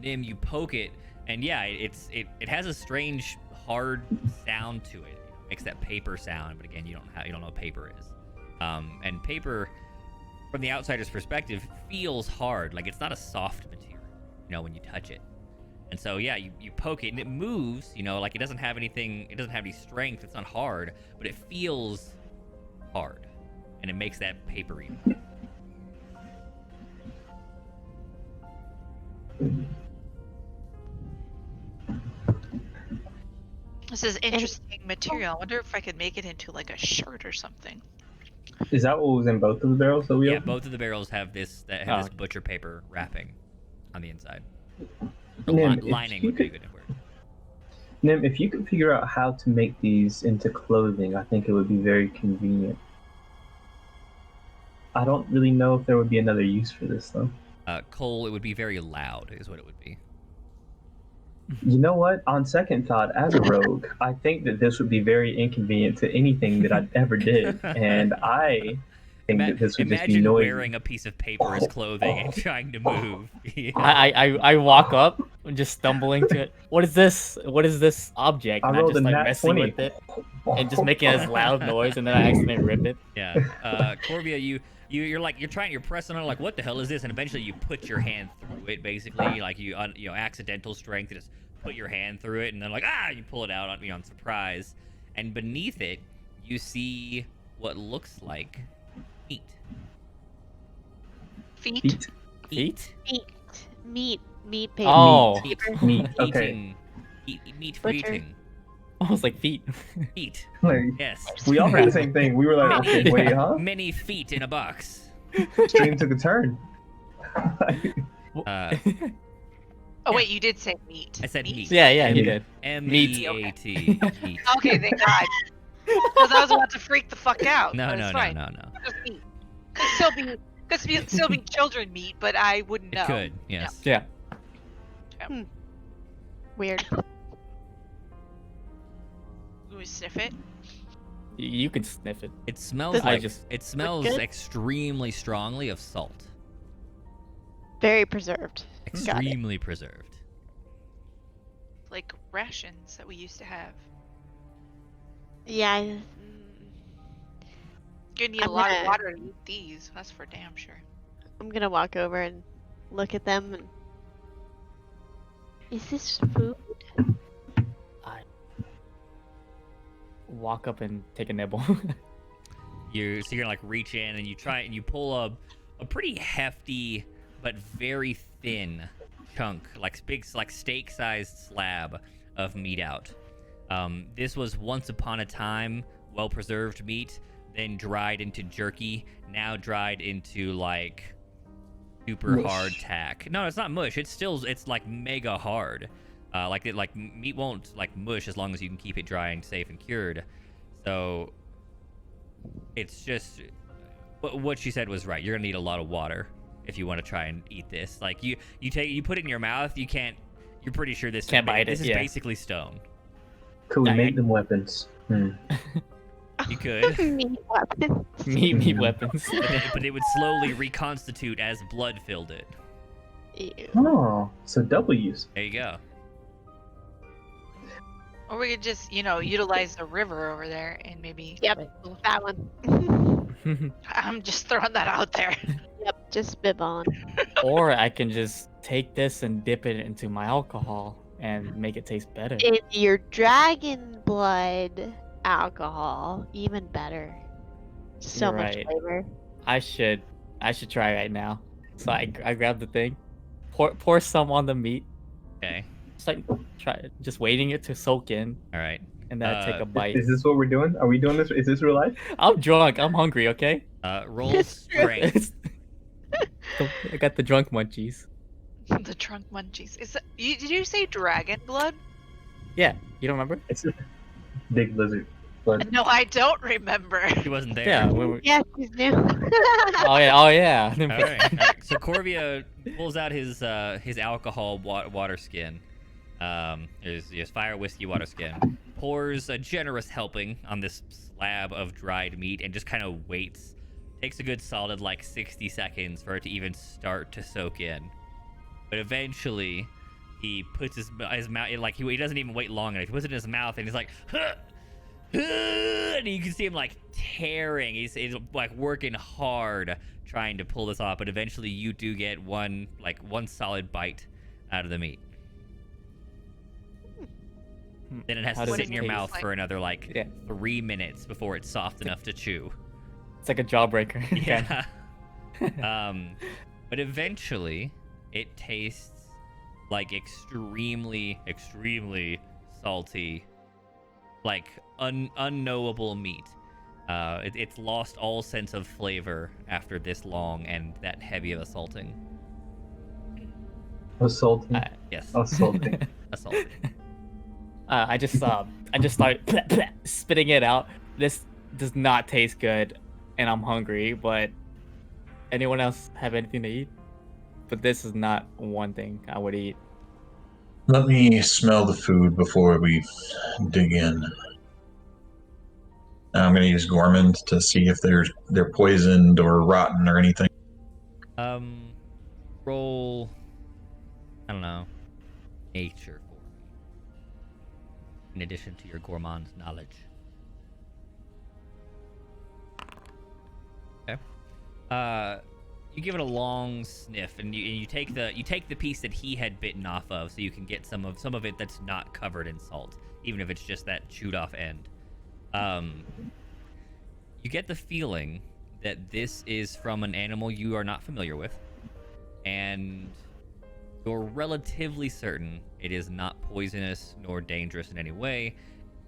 Nim, you poke it, and yeah, it has a strange hard sound to it. It makes that paper sound, but again, you don't know what paper is. And paper, from the outsider's perspective, feels hard. Like it's not a soft material, when you touch it. And so yeah, you poke it and it moves, like it doesn't have any strength, it's not hard, but it feels hard. And it makes that papery. this is interesting material. I wonder if I could make it into like a shirt or something. Is that what was in both of the barrels that we Yeah, opened? both of the barrels have this butcher paper wrapping on the inside. Or Nim, if lining you would be a could- good word. Nim, if you could figure out how to make these into clothing, I think it would be very convenient. I don't really know if there would be another use for this though. Cole, it would be very loud, is what it would be. You know what? On second thought, as a rogue, I think that this would be very inconvenient to anything that I ever did, and I think that this would just be Imagine noisy. wearing a piece of paper as clothing and trying to move. Yeah. I walk up, just stumbling to it. What is this? What is this object? I And I rolled just a start nat messing 20. with it and just making as loud noise, and then I accidentally rip it. Yeah. Corvia, you're pressing on it like, what the hell is this? And eventually you put your hand through it, basically, like you accidental strength, you just put your hand through it, and then like you pull it out on surprise, and beneath it you see what looks like meat. Feet. Feet? Meat paper. Oh, Meat. Okay. Meat for Butcher. eating. I was like feet. Feet. Like, Yes. we all heard the same thing. We were like, okay, wait, huh? Many feet in a box. Stream took a turn. Oh wait, you did say meat. I said meat. Yeah, you did. M-E-A-T. Meat. Okay, thank God. Because I was about to freak the fuck out. No, but no, it's no, fine. no, no. Just meat. Could still be children meat, but I wouldn't know. It could, yes. Yeah. Weird. Can we sniff it? You can sniff it. It smells Does like it it smells good? extremely strongly of salt. Very preserved. Got it. Extremely preserved. Like rations that we used to have. Yeah. You're gonna need a I'm lot of gonna- water to eat these. That's for damn sure. I'm gonna walk over and look at them. And... Is this food? I walk up and take a nibble. So you're gonna like reach in and you try and you pull a pretty hefty but very thin chunk, like steak-sized slab of meat out. This was once upon a time well-preserved meat, then dried into jerky, now dried into like super Mush. hard tack. No, it's not mush. It's like mega hard. Like meat won't like mush as long as you can keep it dry and safe and cured. So it's just what she said was right. You're gonna need a lot of water if you want to try and eat this. Like you put it in your mouth, you can't. You're pretty sure this Can't bite it, This is yeah. basically stone. Could we Yeah, make them weapons? You could, Meat weapon. meat weapons. but it would slowly reconstitute as blood filled it. Ew. Oh, so double use. There you go. Or we could just, utilize the river over there and maybe. Yep, that one. I'm just throwing that out there. Yep, just spitballing. Or I can just take this and dip it into my alcohol and make it taste better. In your dragon blood alcohol, even better. So You're much right. flavor. I should try right now. So I grab the thing, pour some on the meat, Okay. just waiting it to soak in, All right. and then I take a bite. Is this what we're doing? Are we doing this? Is this real life? I'm drunk. I'm hungry. Okay. Roll strength. I got the drunk munchies. The trunk munchies. Did you say dragon blood? Yeah, you don't remember? It's a big lizard. But No, I don't remember. He wasn't there. Yeah. when we- Yes, he's new. Oh yeah. Oh yeah. All right. All right. So Corvia pulls out his alcohol water skin. His fire whiskey water skin. Pours a generous helping on this slab of dried meat and just kind of waits. Takes a good solid 60 seconds for it to even start to soak in. But eventually, he puts his mouth he doesn't even wait long enough. He puts it in his mouth and he's like, huh! And you can see him tearing. He's working hard trying to pull this off, but eventually you do get one solid bite out of the meat. Then it has How to does sit it in your taste? mouth for another 3 Yeah. minutes before it's soft enough to chew. It's like a jawbreaker. Yeah. But eventually it tastes like extremely, extremely salty, unknowable meat. It's lost all sense of flavor after this long and that heavy of a salting. assaulting. Yes, Assaulting. assaulting. I just started spitting it out. This does not taste good, and I'm hungry. But anyone else have anything to eat? But this is not one thing I would eat. Let me smell the food before we dig in. I'm gonna use Gormand to see if they're poisoned or rotten or anything. Roll. I don't know. Nature for me. In addition to your gourmand's knowledge. Okay. You give it a long sniff, and you take the piece that he had bitten off of, so you can get some of it that's not covered in salt, even if it's just that chewed off end. You get the feeling that this is from an animal you are not familiar with, and you're relatively certain it is not poisonous nor dangerous in any way,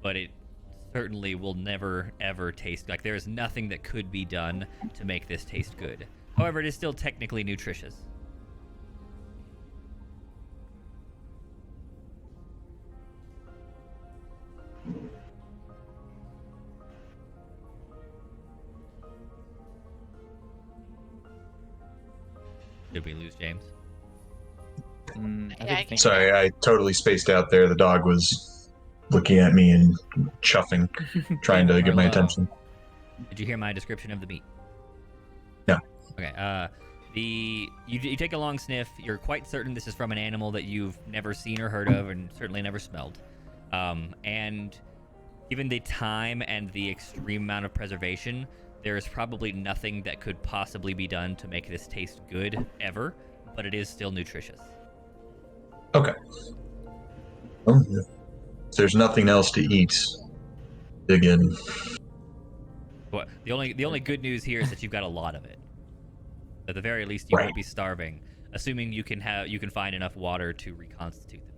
but it certainly will never ever taste like there is nothing that could be done to make this taste good. However, it is still technically nutritious. Did we lose James? Sorry, I totally spaced out there. The dog was looking at me and chuffing, trying to get my attention. Did you hear my description of the meat? No. Okay. You take a long sniff. You're quite certain this is from an animal that you've never seen or heard of, and certainly never smelled. And given the time and the extreme amount of preservation, there is probably nothing that could possibly be done to make this taste good ever, but it is still nutritious. Okay. Well, if there's nothing else to eat, dig in. What? The only good news here is that you've got a lot of it. At the very least, you won't be starving, assuming you can find enough water to reconstitute the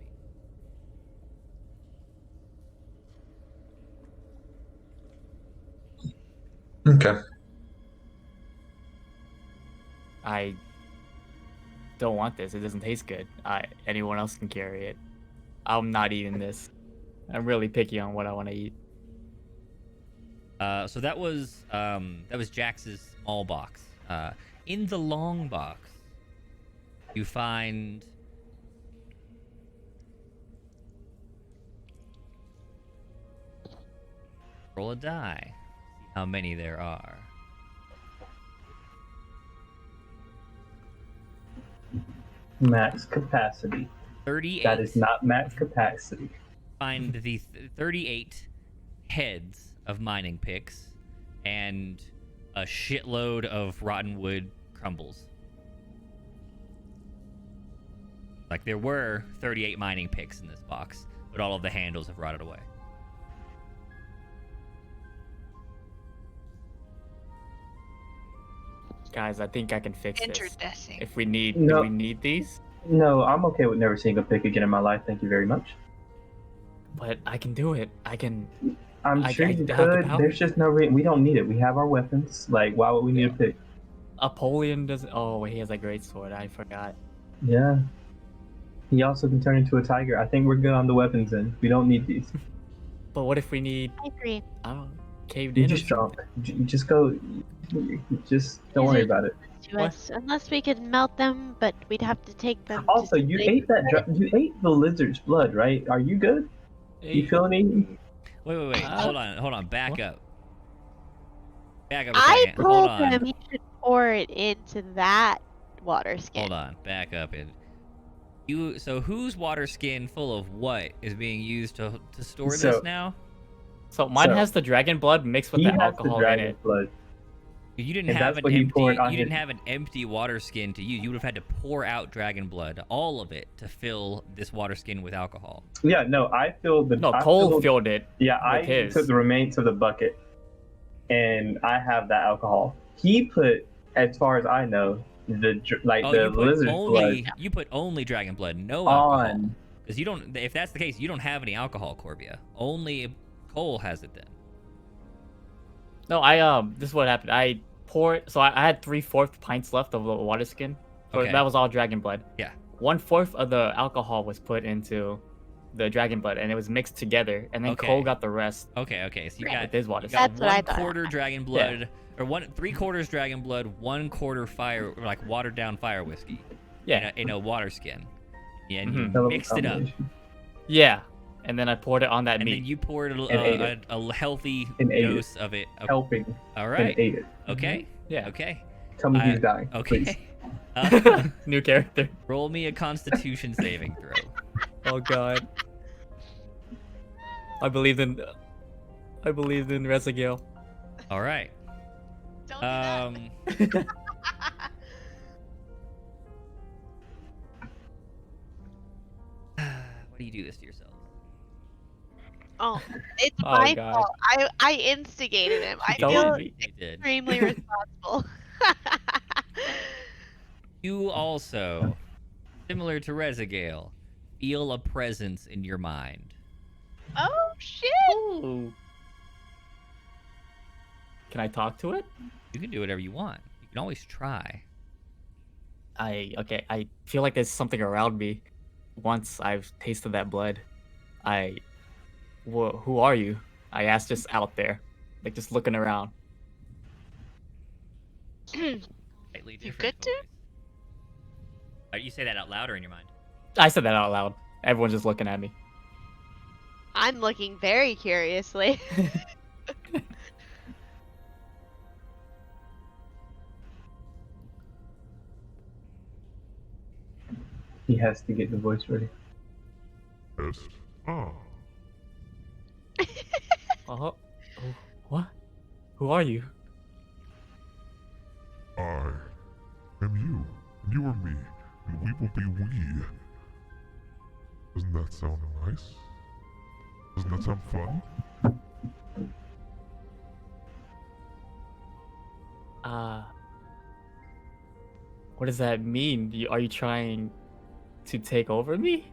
meat. Okay. I don't want this. It doesn't taste good. Anyone else can carry it. I'm not eating this. I'm really picky on what I want to eat. So that was Jax's small box. In the long box, you find roll a die. See how many there are. Max capacity. 38. That is not max capacity. Find the 38 heads of mining picks and a shitload of rotten wood crumbles. Like, there were 38 mining picks in this box, but all of the handles have rotted away. Guys, I think I can fix this. Interdecing. If we need, No. do we need these? No, I'm okay with never seeing a pick again in my life. Thank you very much. But I can do it. I'm I- sure I you have the could. power. There's just no reason. We don't need it. We have our weapons. Like, why would we need a pick? Apollyon doesn't. Oh, he has a great sword. I forgot. Yeah. He also can turn into a tiger. I think we're good on the weapons end. We don't need these. But what if we need? I agree. I don't know, caved You in. or just something? don't. Just go. Just don't Is worry it- about it. To us, unless we could melt them, but we'd have to take them. to Also, you something. ate that. You ate the lizard's blood, right? Are you good? You feel any? Wait. Hold on. Back what? up. Back up a I second. Hold told on. him he should pour it into that water skin. Hold on. Back up. So whose water skin full of what is being used to store So- this now? So mine So- has the dragon blood mixed with He the has the alcohol in dragon it. blood. You didn't And have that's an what he empty. poured on You didn't his- have an empty water skin to use. You would have had to pour out dragon blood, all of it, to fill this water skin with alcohol. Yeah, no, I filled the. No, I Cole filled it. Yeah, I his. took the remains of the bucket, and I have that alcohol. He put, as far as I know, the Oh, the you put lizard only blood you put only dragon blood, no alcohol. on. Because you don't. If that's the case, you don't have any alcohol, Corbia. Only Cole has it then. No, this is what happened. I poured. So I had 3/4 pints left of the water skin. So Okay. that was all dragon blood. Yeah. 1/4 of the alcohol was put into the dragon blood, and it was mixed together. And then Okay. Cole got the rest. Okay. So you got With his water you got That's what I one thought. quarter dragon blood, or 3/4 dragon blood, 1/4 fire, or like watered down fire whiskey. Yeah. In a water skin. Yeah, and Mhm. you mixed it up. Yeah. and then I poured it on that And meat. then you poured And ate it. a healthy And ate it. dose of it. Helping All and right. ate it. Okay. Yeah. Okay. Tell me I- he's dying. Okay. Please. New character. Roll me a Constitution saving throw. Oh god. I believed in Resigale. All right. Don't do that. Why do you do this to yourself? Oh, it's Oh, my God. fault. I instigated him. I Don't feel be- You did. extremely responsible. You also, similar to Resigale, feel a presence in your mind. Oh shit! Ooh. Can I talk to it? You can do whatever you want. You can always try. I feel like there's something around me. Once I've tasted that blood, who are you? I asked just out there, like just looking around. Slightly You different good, dude? voice. You say that out loud or in your mind? I said that out loud. Everyone's just looking at me. I'm looking very curiously. He has to get the voice ready. Yes. Ah, Oh, what? Who are you? I am you, and you are me, and we will be we. Doesn't that sound nice? Doesn't that sound fun? What does that mean? Are you trying to take over me?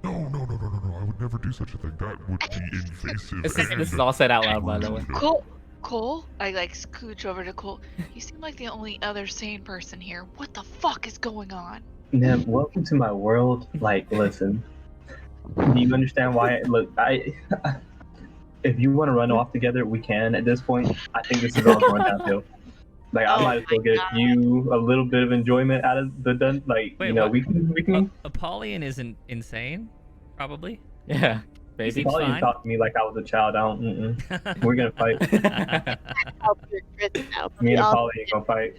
No, I would never do such a thing. That would be invasive. This is and all said out loud, by the way. rude. Cole, I like scooch over to Cole. You seem like the only other sane person here. What the fuck is going on? Nim, welcome to my world. Like, listen. Do you understand why? Look, if you want to run off together, we can. At this point, I think this is all going downhill. Like, I Oh might as well my get God. you a little bit of enjoyment out of the done. Like, Wait, you know, what? we can. Apollyon isn't insane, probably. Yeah, maybe. Seems Probably fine. talk to me like I was a child. I don't. We're gonna fight. Help your Chris now. Me and We all- Apollo ain't gonna fight.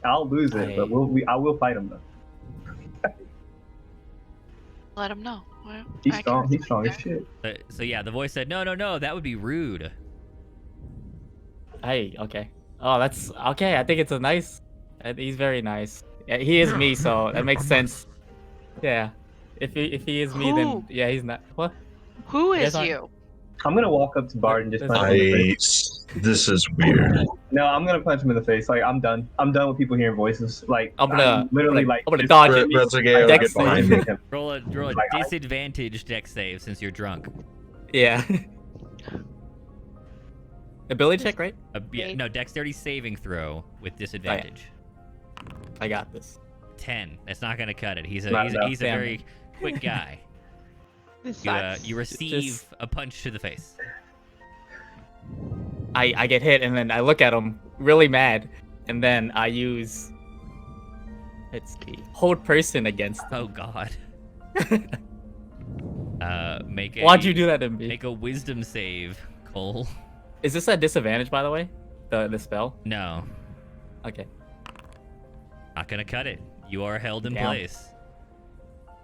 I'll lose it, but I will fight him though. Let him know. Well, He's I can strong. He's respect strong as that. shit. So yeah, the voice said, no, that would be rude. Hey, okay. Oh, that's okay. I think it's a nice. He's very nice. Yeah, he is me, so that makes I'm sense. Yeah. If he is me, then Who? yeah, he's not. What? Who Yes, is I- you? I'm gonna walk up to Bard and just punch him in the face. This is weird. No, I'm gonna punch him in the face. Like, I'm done. I'm done with people hearing voices. Like, I'm gonna literally I'm like gonna just- dodge it. Resigale, Dex get behind me. him. Roll a Like, I- disadvantaged dex save since you're drunk. Yeah. Ability check, right? Yeah, no, dexterity saving throw with disadvantage. I got this. 10. That's not gonna cut it. He's a Not he's, enough. he's a Damn. very quick guy. This You, sucks. you receive Just- a punch to the face. I get hit and then I look at him really mad, and then I use let's see, hold person against Oh God. Make a Why'd you do that to me? Make a wisdom save, Cole. Is this a disadvantage, by the way? The spell? No, Okay. not gonna cut it. You are held in Damn. place.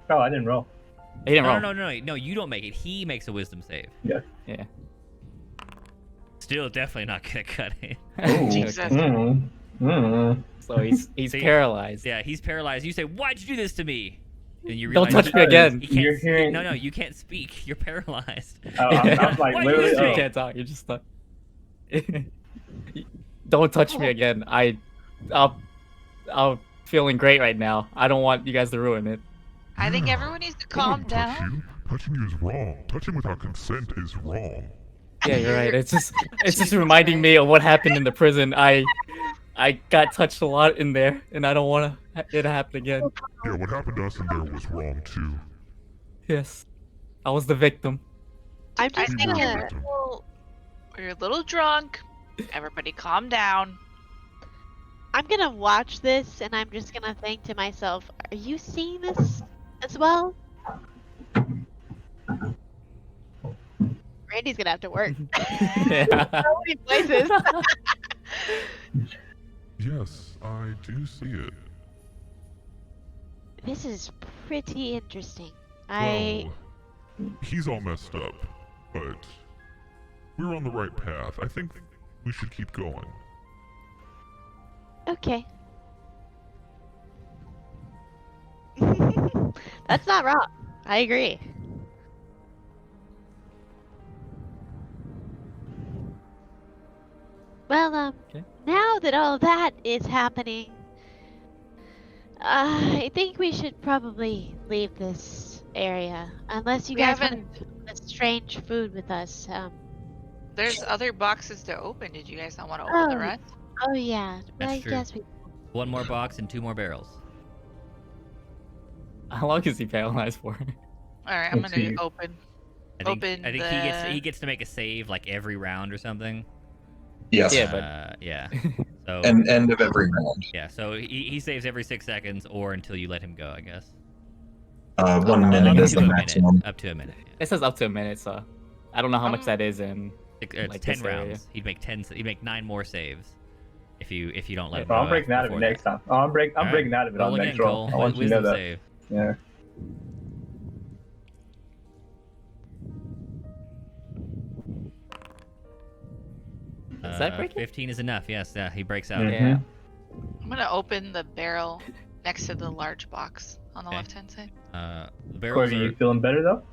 Oh, I didn't roll. He didn't roll. No, you don't make it. He makes a wisdom save. Yeah. Yeah. Still definitely not gonna cut it. Ooh. Jesus. So he's See? paralyzed. Yeah, he's paralyzed. You say, "Why'd you do this to me?" And you Don't realize touch me again. You can't You're speak. hearing- No, you can't speak. You're paralyzed. I'm like Why you literally. do You this? can't talk. You're just stuck. Don't touch me again. I'm feeling great right now. I don't want you guys to ruin it. I think Yeah. everyone needs to I calm wouldn't touch down. you. Touching you is wrong. Touching without consent is wrong. Yeah, you're right. It's just reminding me of what happened in the prison. I got touched a lot in there, and I don't want it to happen again. Yeah, what happened to us in there was wrong too. Yes, I was the victim. I'm I just think gonna. you're a little drunk. Everybody calm down. I'm gonna watch this, and I'm just gonna think to myself, "Are you seeing this? as well. Randy's gonna have to work. Yeah. So many places. Yes, I do see it. This is pretty interesting. Well, he's all messed up, but we're on the right path. I think we should keep going. Okay. That's not wrong. I agree. Well, Okay. now that all that is happening, I think we should probably leave this area. Unless you We guys haven't. want a strange food with us. There's other boxes to open. Did you guys not want to open the Oh. rest? Oh yeah. That's I true. guess we. One more box and 2 more barrels. How long is he paralyzed for? All right, I'm Let's gonna see. open. I think, Open I think the- he gets to make a save like every round or something. Yes. Yeah, but- Yeah. So And end of every round. yeah, so he saves every 6 seconds or until you let him go, I guess. 1 Up minute to is the a maximum. Up to a minute. Yeah. It says up to a minute, so I don't know how much that is in. It's Like 10 this area. rounds. He'd make 9 more saves if you don't let him Oh, go. I'm breaking out of it before next time. Oh, I'm breaking Alright. out of it on Roll the again, next roll. Cole. I want you to know Wisdom that. save. Yeah. Is that breaking? 15 is enough. Yes, yeah, he breaks out. Mhm. Yeah. I'm gonna open the barrel next to the large box on the Okay. left-hand side. The barrels Corby, are, you feeling better though?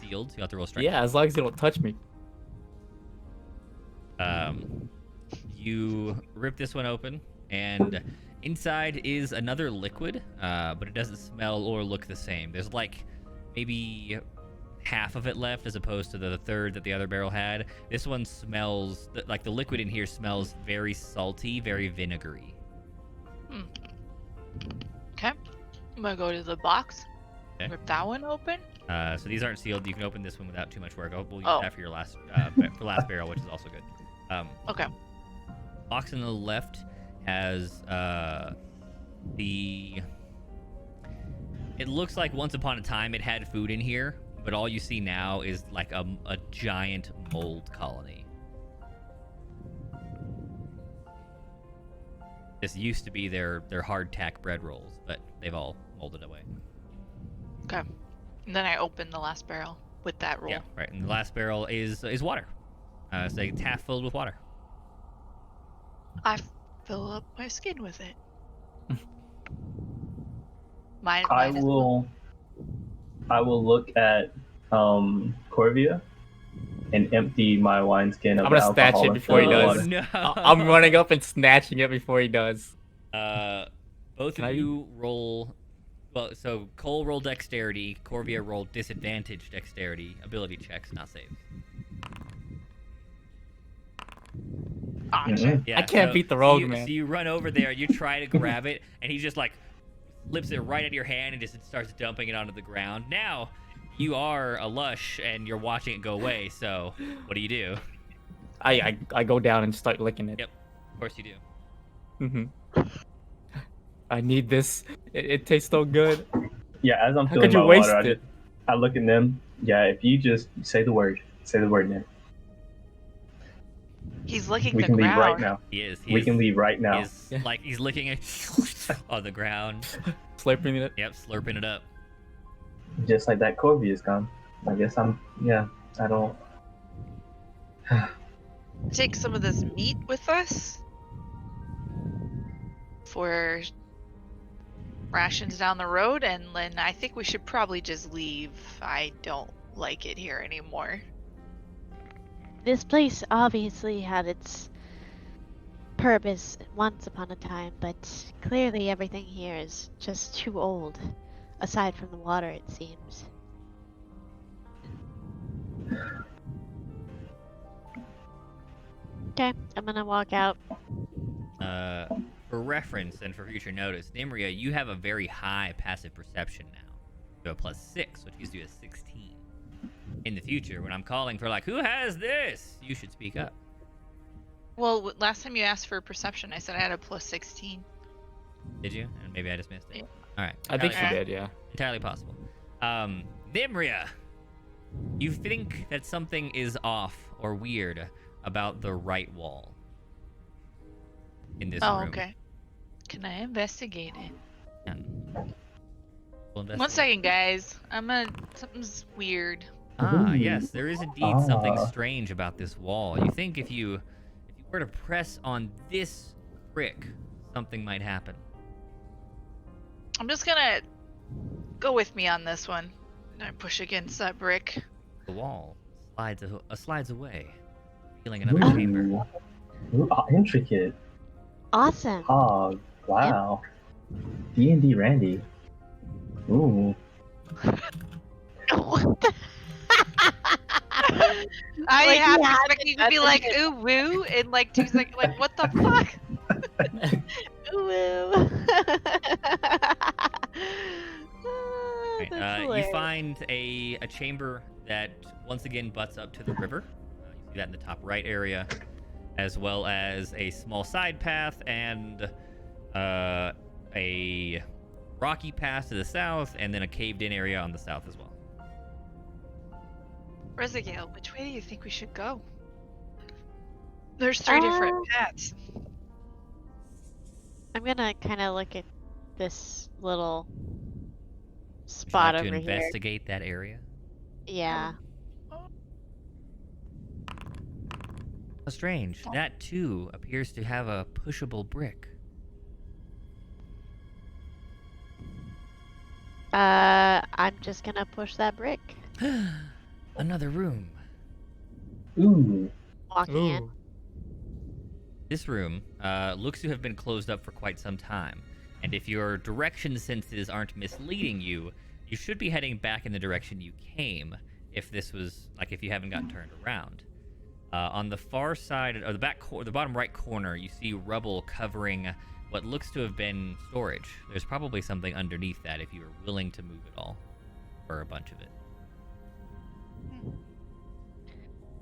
sealed. So you have to roll strength. Yeah, as long as you don't touch me. You rip this one open, and inside is another liquid, but it doesn't smell or look the same. There's like maybe half of it left as opposed to the third that the other barrel had. This one smells like the liquid in here smells very salty, very vinegary. Okay. I'm gonna go to the box. Okay. Rip that one open. So these aren't sealed. You can open this one without too much work. We'll use Oh. that for your last barrel, which is also good. Okay. Box on the left has the. It looks like once upon a time it had food in here, but all you see now is like a giant mold colony. This used to be their hardtack bread rolls, but they've all molded away. Okay. And then I open the last barrel with that roll. Yeah, right. And the last barrel is water. So it's half filled with water. I fill up my skin with it. Mine. I mine is- will look at Corvia and empty my wineskin of I'm gonna snatch alcohol it and before he fill it with does. water. No. I'm running up and snatching it before he does. Both Can of I- you roll. Well, so Cole roll dexterity, Corvia roll disadvantage dexterity, ability checks, not saves. Ah, Mhm. shit. Yeah, I can't beat the rogue, man. So you run over there, you try to grab it, and he just like flips it right out of your hand and just starts dumping it onto the ground. Now, you are a lush and you're watching it go away. So what do? I go down and start licking it. Yep, of course you do. hmm I need this. It tastes so good. Yeah, as I'm How filling could you my waste water, it? I look at them. Yeah, if you just say the word now. He's licking We the can leave ground. right now. He is. We can leave right now. He's like he's licking it on the ground. Slurping it. Yep, slurping it up. Just like that Corvia is gone. I guess I don't. Take some of this meat with us for rations down the road, and then I think we should probably just leave. I don't like it here anymore. This place obviously had its purpose once upon a time, but clearly everything here is just too old. Aside from the water, it seems. Okay, I'm gonna walk out. For reference and for future notice, Nimria, you have a very high passive perception now. You have a +6, which gives you a 16. In the future, when I'm calling for like, who has this? You should speak up. Well, last time you asked for perception, I said I had a +16. Did you? And maybe I just missed it. Yeah. All right. I think she Okay. did, yeah. Entirely possible. Nimria, you think that something is off or weird about the right wall in this Oh, room. okay. Can I investigate it? And we'll 1 investigate. second, guys. Something's weird. Ah, Ooh. yes, there is indeed something Ah. strange about this wall. You think if you were to press on this brick, something might happen. I'm just gonna go with me on this one. And I push against that brick. The wall slides away, revealing another chamber. Ooh, intricate. Awesome. Oh, wow. D&D Randy. Ooh. What the- I Like, have you had expecting you to to be like, investigate. ooh, woo, in like 2 seconds. Like, what the fuck? Woo. Right, That's you hilarious. find a chamber that once again butts up to the river. You see that in the top right area, as well as a small side path and a rocky path to the south, and then a caved-in area on the south as well. Resigale, which way do you think we should go? There's 3 different paths. I'm gonna kind of look at this little Would you spot like to over here. investigate that area? Yeah. How strange. That too appears to have a pushable brick. I'm just gonna push that brick. Another room. Ooh. Walking in. This room looks to have been closed up for quite some time, and if your direction senses aren't misleading you, you should be heading back in the direction you came. If this was if you haven't gotten turned around, on the far side or the bottom right corner, you see rubble covering what looks to have been storage. There's probably something underneath that if you were willing to move it all, or a bunch of it.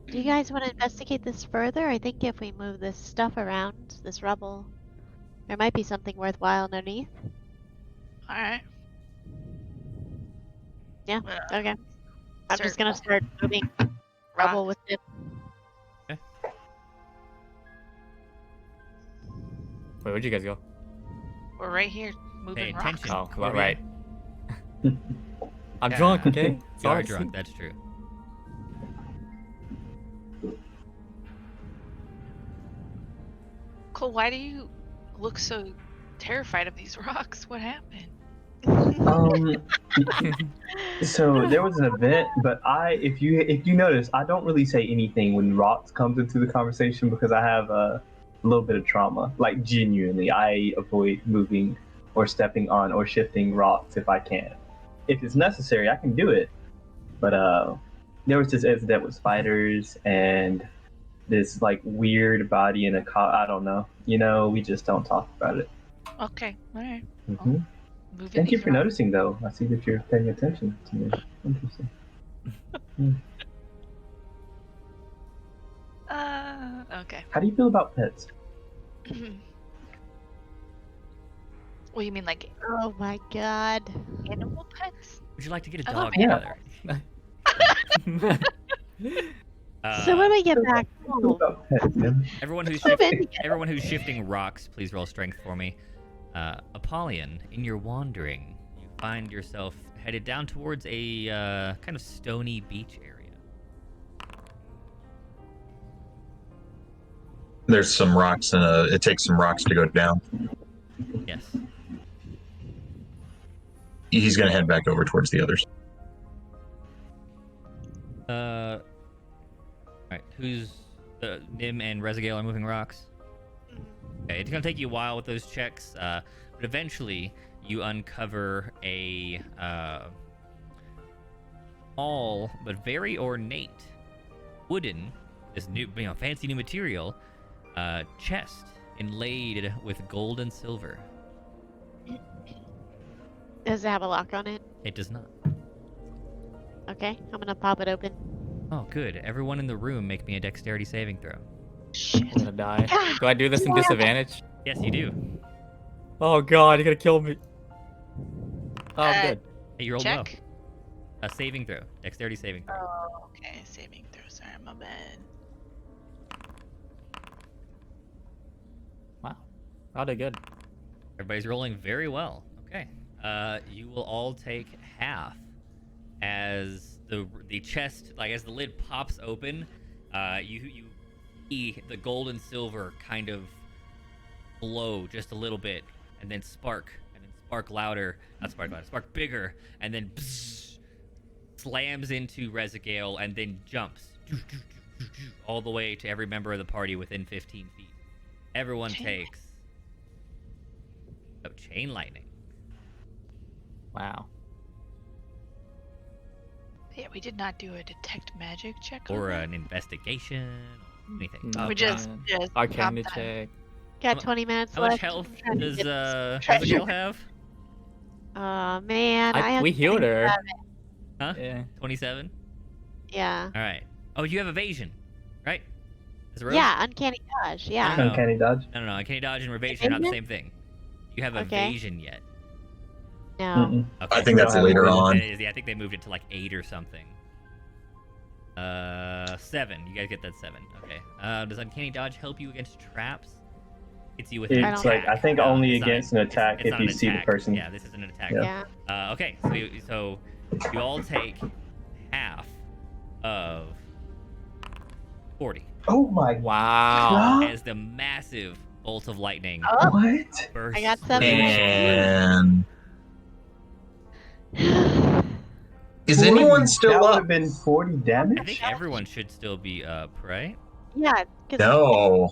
Do you guys want to investigate this further? I think if we move this stuff around, this rubble, there might be something worthwhile underneath. Alright. Yeah. Well, Okay. I'm just gonna start start moving rubble with it. Wait, where'd you guys go? We're right here, moving Hey, rocks. attention. Oh, Corvia. right. I'm Yeah. drunk, okay? You are Sorry. drunk, that's true. Cole, why do you look so terrified of these rocks? What happened? So there was an event, but if you notice, I don't really say anything when rocks comes into the conversation because I have a little bit of trauma. Like genuinely, I avoid moving or stepping on or shifting rocks if I can. If it's necessary, I can do it. But there was this incident with spiders and this like weird body in a car. I don't know. We just don't talk about it. Okay, alright. Hmm. Moving Thank you these for rocks. noticing, though. I see that you're paying attention to me. Interesting. Okay. How do you feel about pets? What, you mean like Oh my god. animal pets? Would you like to get a I love dog Yeah. together? So when we get back How do you feel home, about pets, man? Everyone who's So shifting, many. everyone who's shifting rocks, please roll strength for me. Apollyon, in your wandering, you find yourself headed down towards a kind of stony beach area. There's some rocks and it takes some rocks to go down. Yes. He's gonna head back over towards the others. All right. Who's Nim and Resigale are moving rocks? Okay, it's gonna take you a while with those checks, but eventually you uncover a all but very ornate wooden, this new, fancy new material, chest inlaid with gold and silver. does it have a lock on it? It does not. Okay, I'm gonna pop it open. Oh, good. Everyone in the room, make me a dexterity saving throw. Shit. I'm gonna die. Do I do this in disadvantage? Yes, you do. Oh god, you're gonna kill me. Oh, I'm good. Hey, you rolled well. Check. A saving throw. Dexterity saving throw. Oh, okay. Saving throw. Sorry, my bad. Wow. I did good. Everybody's rolling very well. Okay. You will all take half as the chest, like as the lid pops open. You see the gold and silver kind of glow just a little bit, and then spark louder, not spark louder, spark bigger, and then slams into Rezagale and then jumps all the way to every member of the party within 15 feet. Everyone takes chain lightning. Wow. Yeah, we did not do a detect magic check. Or on an investigation, or anything. No. we just Arcana popped that. check. Got 20 minutes How left. much health I'm trying to does get this Rezagale have? Oh man, I have We healed her. 27. Huh? Yeah. 27? Yeah. All right. Oh, you have evasion, right? As a rogue? Yeah, uncanny dodge. Yeah. No. Uncanny dodge. No. Uncanny dodge and evasion are not the Evasion? same thing. You have Okay. evasion yet. No. Mm-mm. Okay. I think that's have later evasion. on. It is, yeah, I think they moved it to like 8 or something. 7. You guys get that 7. Okay. Does uncanny dodge help you against traps? It's you with an It's attack. like I think No, only it's not against an attack it's if not you an see the attack. person. Yeah, this isn't an attack. Yeah. Yeah. Okay, so you all take half of 40 Oh my Wow. as the massive bolt of lightning Oh, What? bursts. I got through. 7. And is 40? anyone That still would up? have been 40 I damage? think everyone should still be up, right? Yeah. 'cause- No.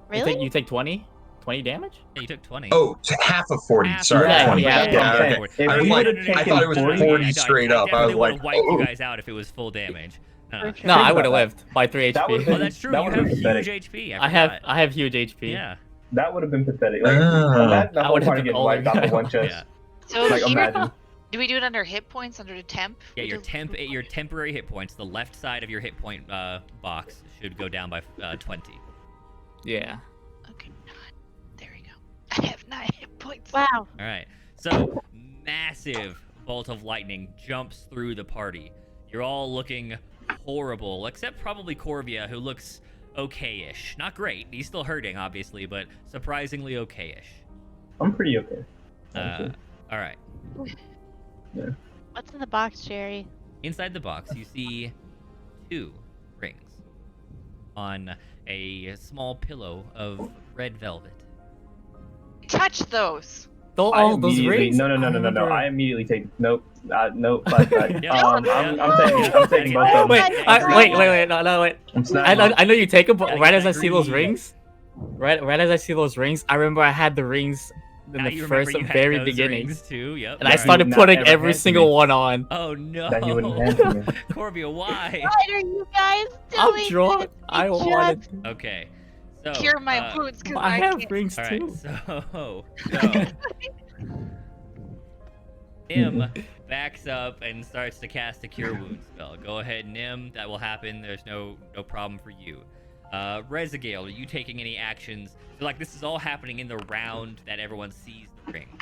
Really? You take 20? 20 damage? Yeah, you took 20. Oh, half of 40. Half Sorry, of 20. 40, yeah, Yeah, okay. okay. If I we was like, would've I thought it was taken 40 I straight up. I was definitely like, would have wiped you oh. guys out if it was full damage. For sure. No, Think I would about have lived by 3 That would've HP. Oh, that's true. That You would've have been huge pathetic. HP. I have huge HP. Yeah. That would have been pathetic. Like, Ah. imagine the I whole would've party been getting all wiped out over. of one chest. Yeah. So Like, here, imagine. do we do it under hit points, under the temp? Yeah, We your do- temporary hit points. The left side of your hit point box should go down by 20. Yeah. Okay, 9. There we go. I have 9 hit points. Wow. All right. So massive bolt of lightning jumps through the party. You're all looking horrible, except probably Corvia, who looks okay-ish. Not great. He's still hurting, obviously, but surprisingly okay-ish. I'm pretty okay. All right. What's in the box, Jerry? Inside the box, you see 2 rings on a small pillow of red velvet. Touch those. Those immediately- rings? No. I remember- I immediately take nope. Flashback. Yeah. I'm taking both of them. Wait, wait, no, wait. I'm I snapping. know you take them, but Gotta right get as I that see those greedy. rings, right as I see those rings, I remember I had the rings in Now the you remember first you had very those beginning, rings too. Yep. and I Right. started Not putting ever every hand to single me. one on. Oh no. That you wouldn't hand to me. Corbia, why? What are you guys I'm doing? drunk. I Just- wanted. Okay. So Cure my wounds because I I have can't. rings all right. too. So Nim backs up and starts to cast a cure wound spell. Go ahead, Nim. That will happen. There's no problem for you. Rezagale, are you taking any actions? So like this is all happening in the round that everyone sees the rings.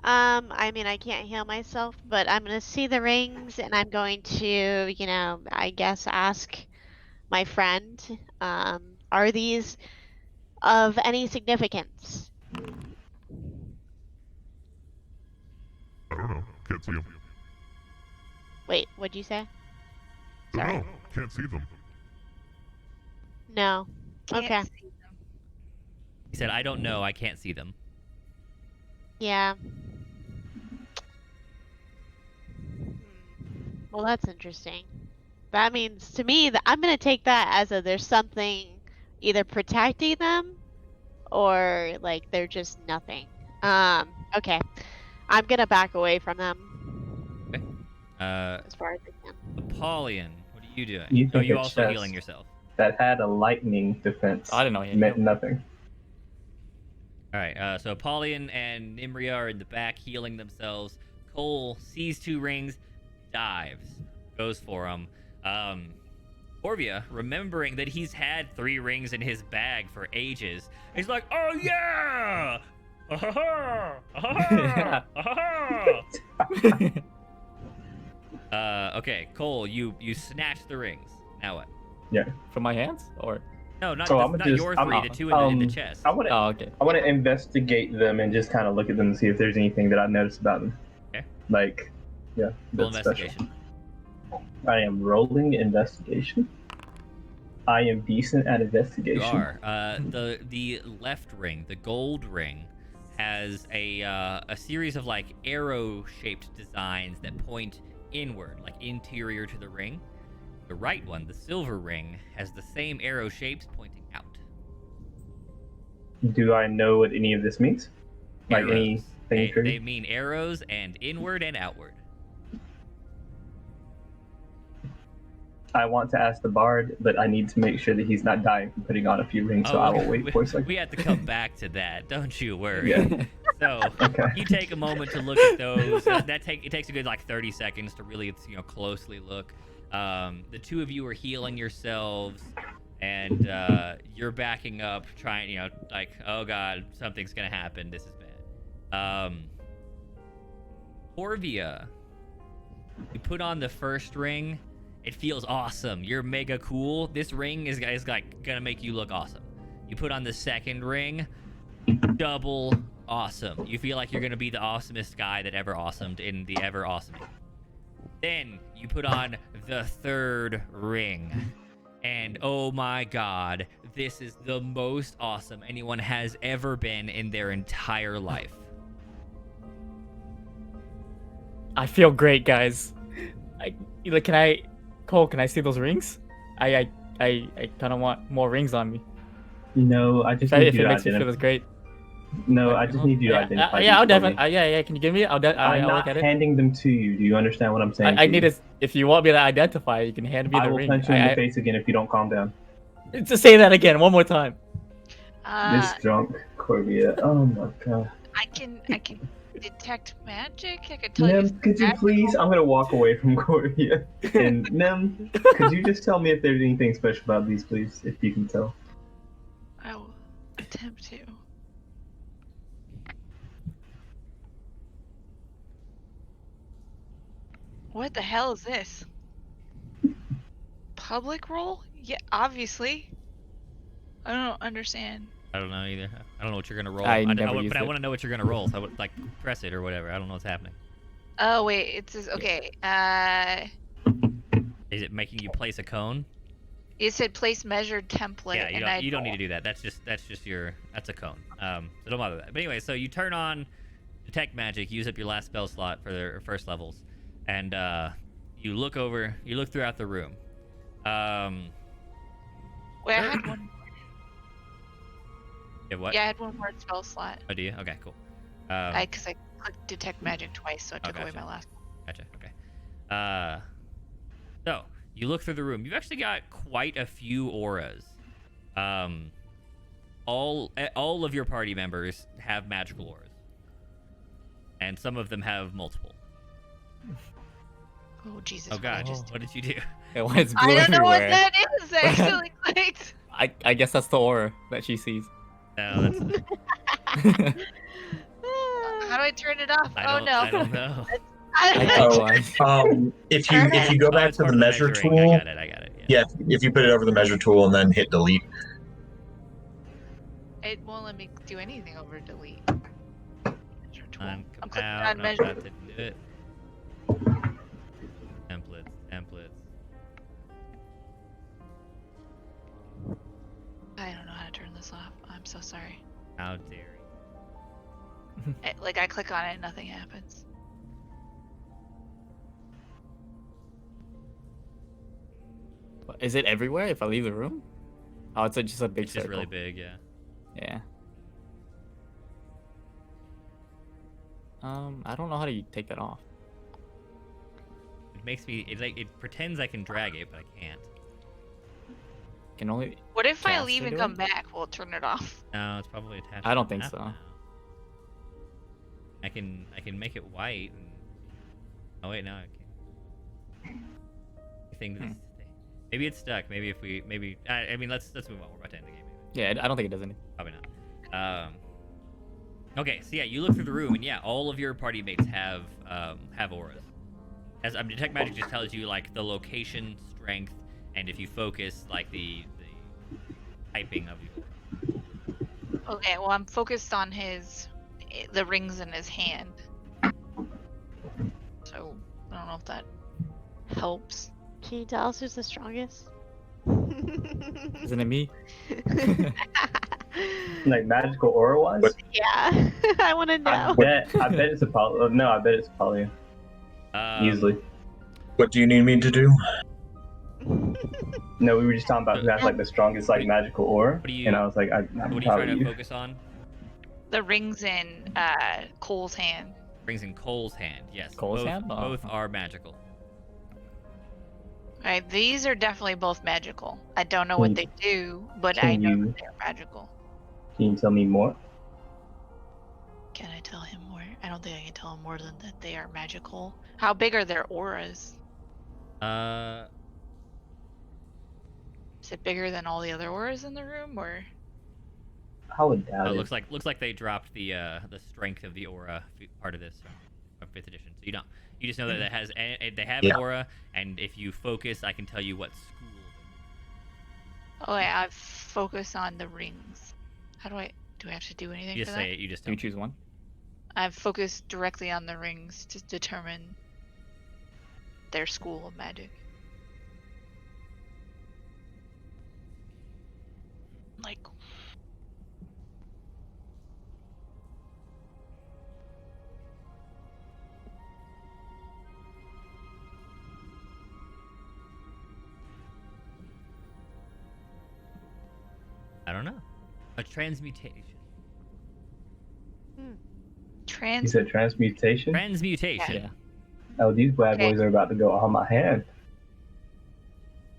I mean, I can't heal myself, but I'm gonna see the rings, and I'm going to, I guess, ask my friend, are these of any significance? I don't know. Can't see them. Wait, what'd you say? Don't Sorry. know. Can't see them. No. Can't Okay. see them. He said, "I don't know. I can't see them." Yeah. Well, that's interesting. That means to me that I'm gonna take that as a there's something either protecting them or like they're just nothing. Okay. I'm gonna back away from them as far as I can. Apollyon, what are you doing? You Oh, think you a also chest healing yourself. That had a lightning defense. I didn't know he had meant heal. nothing. All right, so Apollyon and Nimria are in the back healing themselves. Cole sees 2 rings, dives, goes for them. Corvia, remembering that he's had 3 rings in his bag for ages, he's like, "Oh yeah, Okay, Cole, you snatch the rings. Now what? From my hands, or No, not, So the, I'm not just- your I'm- three. The two in the um, chest. I want to. oh, okay. I want to investigate them and just kind of look at them and see if there's anything that I noticed about them. Okay. Like, yeah, Roll that's special. investigation. I am rolling investigation. I am decent at investigation. You are. The left ring, the gold ring, has a series of like arrow-shaped designs that point inward, like interior to the ring. The right one, the silver ring, has the same arrow shapes pointing out. Do I know what any of this means? Like Arrows. anything They true? mean arrows and inward and outward. I want to ask the bard, but I need to make sure that he's not dying from putting on a few rings, so I will wait for a second. We have to come back to that. Don't you worry. Yeah. So Okay. you take a moment to look at those. It takes a good like 30 seconds to really closely look. The two of you are healing yourselves, and you're backing up, trying like, oh god, something's gonna happen. This is bad. Corvia, you put on the first ring. It feels awesome. You're mega cool. This ring is like gonna make you look awesome. You put on the second ring, double awesome. You feel like you're gonna be the awesomest guy that ever awesomed in the ever awesoming. Then you put on the third ring, and oh my god, this is the most awesome anyone has ever been in their entire life. I feel great, guys. Cole, can I see those rings? I kind of want more rings on me. No, I just If need it you to makes me feel identify. as great. No, I just need you to identify. Yeah, I'll these for me. definitely. Yeah. Can you give me it? I'm I'll not look at it. handing them to you. Do you understand what I'm saying? I to need you? to. If you want me to identify, you can hand me I the will ring. punch you in the face again if you don't calm down. Just say that again, one more time. This drunk Corvia. Oh my god. I can detect magic. I can tell you. Nem, could you please? I'm gonna walk away from Corvia. And Nem, could you just tell me if there's anything special about these, please? If you can tell. I will attempt to. What the hell is this? Public role? Yeah, obviously. I don't understand. I don't know either. I don't know what you're gonna roll. I but never I used it. want to know what you're gonna roll. So I would like press it or whatever. I don't know what's happening. Oh wait, it says okay. Is it making you place a cone? It said place measured template. Yeah, and you don't need to do that. That's just that's a cone. So don't bother that. But anyway, so you turn on detect magic, use up your last spell slot for the first levels, and you look throughout the room. Wait, I had one. Yeah, what? Yeah, I had one more spell slot. Oh, do you? Okay, cool. Because I clicked detect magic twice, so it took away gotcha. my last. Gotcha. Okay. So you look through the room. You've actually got quite a few auras. All of your party members have magical auras, and some of them have multiple. Oh Jesus! Oh God! What did you do? It's blue I don't know what everywhere. that is. I actually clicked. I guess that's the aura that she sees. No, that's. How do I turn it off? I don't know. If you go back it's to part the of measure measuring. tool, I got it. Yeah. if you put it over the measure tool and then hit delete. It won't let me do anything over delete. Measure tool. I'm clicking out. on No, measure. that didn't do it. Templates. I don't know how to turn this off. I'm so sorry. How dare you? Like I click on it, and nothing happens. Is it everywhere if I leave the room? Oh, it's just a big It's just circle. really big, yeah. Yeah. I don't know how to take that off. It makes me. It pretends I can drag it, but I can't. Can only. What if I Cast leave and into come it? back? Will it turn it off? No, it's probably attached. I don't to the think map so. now. I can make it white. And... Oh wait, no, I can't. Maybe it's stuck. Maybe if we I mean let's move on. We're about to end the game. Anyway. Yeah, I don't think it does anything. Probably not. Okay, so yeah, you look through the room, and yeah, all of your party mates have auras. As detect magic just tells you like the location, strength, and if you focus, like the typing of your aura. Okay, well I'm focused on the rings in his hand. So I don't know if that helps. Can you tell us who's the strongest? Isn't it me? Like magical aura wise? Yeah, I want to I know. bet it's Apollo. No, I bet it's Apollyon. Easily. What do you need me to do? No, we were just talking about who has like the strongest like magical aura, and I was like, I'm What are you proud trying of to you. focus on? The rings in Cole's hand. Rings in Cole's hand. Yes. Cole's both, hand? Oh. Both are magical. Alright, these are definitely both magical. I don't know what they do, but I Can know you- that they're magical. Can you tell me more? Can I tell him more? I don't think I can tell him more than that they are magical. How big are their auras? Is it bigger than all the other auras in the room, or? I would doubt Oh, it. looks like they dropped the strength of the aura part of this from 5th edition. So you just know that they have Yeah. aura, and if you focus, I can tell you what school. Oh, yeah, I focus on the rings. How do I have to do anything You for just that? say it. You just Do you don't. choose one? I've focused directly on the rings to determine their school of magic. Like, I don't know. A transmutation. You said transmutation? Transmutation. Yeah. Oh, these bad Okay. boys are about to go on my hand.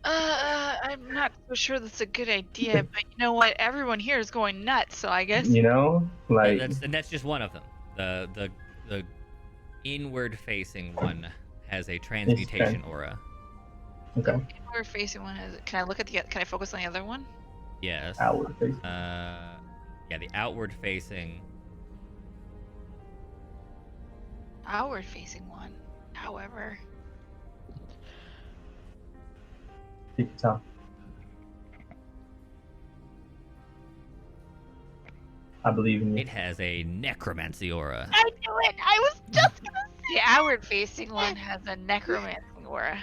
I'm not so sure that's a good idea, but you know what? Everyone here is going nuts, so I guess. You know, like That's just one of them. The inward facing one has a transmutation aura. okay, We're facing one. Can I look at can I focus on the other one? Yes. outward face. Yeah, the outward facing. Outward facing one. However, Take your time. I believe in you. It has a necromancy aura. I knew it. I was just gonna say. the outward facing one has a necromancy aura.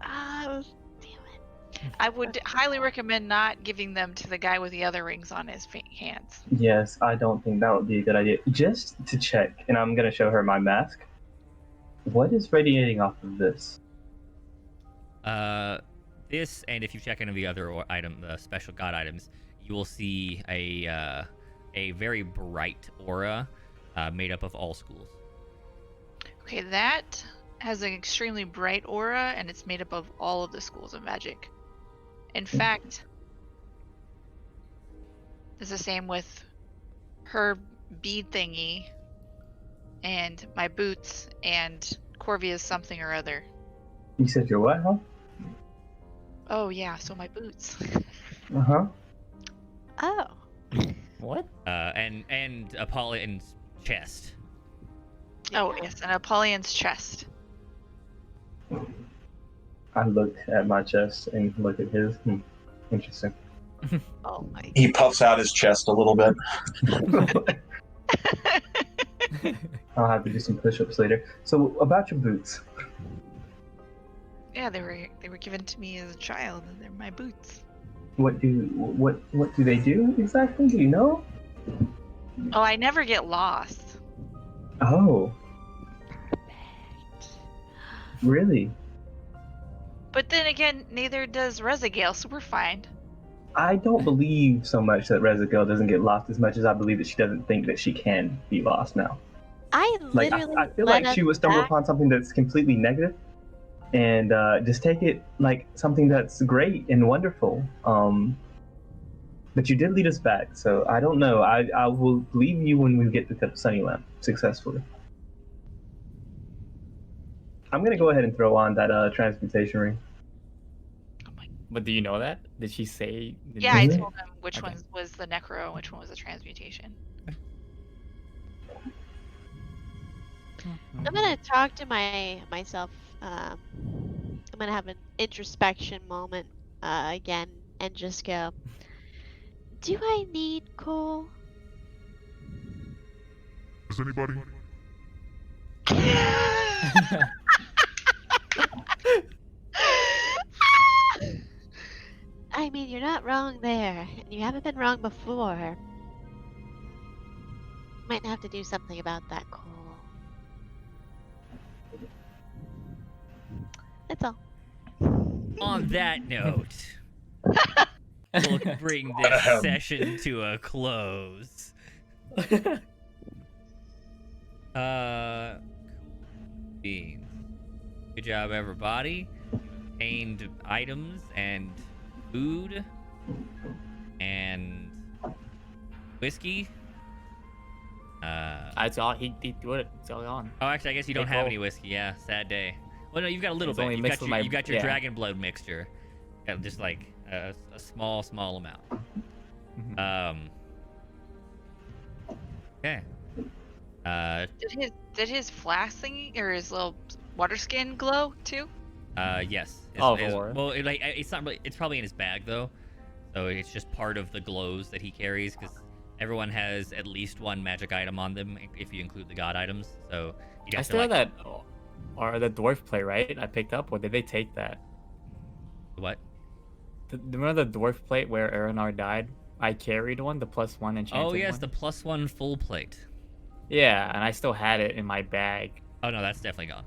Damn it. I would highly recommend not giving them to the guy with the other rings on his hands. Yes, I don't think that would be a good idea. Just to check, and I'm gonna show her my mask. What is radiating off of this? This, and if you check into the other item, the special god items, you will see a very bright aura made up of all schools. Okay, that has an extremely bright aura, and it's made up of all of the schools of magic. In fact, it's the same with her bead thingy, and my boots, and Corvia's something or other. You said your what, huh? Oh yeah, so my boots. Uh huh. Oh. What? And Apollyon's chest. Oh yes, and Apollyon's chest. I looked at my chest and looked at his. Interesting. Oh my. He puffs out his chest a little bit. I'll have to do some push-ups later. So about your boots. Yeah, they were given to me as a child, and they're my boots. What do they do exactly? Do you know? Oh, I never get lost. Oh, really? But then again, neither does Rezagale, so we're fine. I don't believe so much that Rezagale doesn't get lost as much as I believe that she doesn't think that she can be lost now. I Like literally. I feel let like she would stumble back. upon something that's completely negative, and just take it like something that's great and wonderful. But you did lead us back, so I don't know. I will leave you when we get to Sunnyland successfully. I'm gonna go ahead and throw on that transmutation ring. But do you know that? Did she say? Yeah, I Mhm. told him which Okay. one was the necro and which one was the transmutation. I'm gonna talk to myself. I'm gonna have an introspection moment again, and just go. Do I need coal? Does anybody? I mean, you're not wrong there, and you haven't been wrong before. Might have to do something about that coal. That's all. On that note, we'll bring this session to a close. Beans. Good job, everybody. Obtained items and food and whiskey. It's all he threw it. It's all gone. Oh, actually, I guess you don't Hey, have Cole. any whiskey. Yeah, sad day. Well, no, you've got a little It's bit. only mixed with my- You got your yeah. dragon blood mixture. Got just like a small amount. Okay. Did his flask thingy or his little water skin glow too? Yes. Lord. Well, it's not really. It's probably in his bag though, so it's just part of the glows that he carries because everyone has at least one magic item on them if you include the god items. So you I guys still can, have that, or the dwarf plate, right? I picked up, or did they take that? What? Remember the dwarf plate where Aranar died? I carried one, the +1 enchanted Oh yes, one. the +1 full plate. Yeah, and I still had it in my bag. Oh no, that's definitely gone.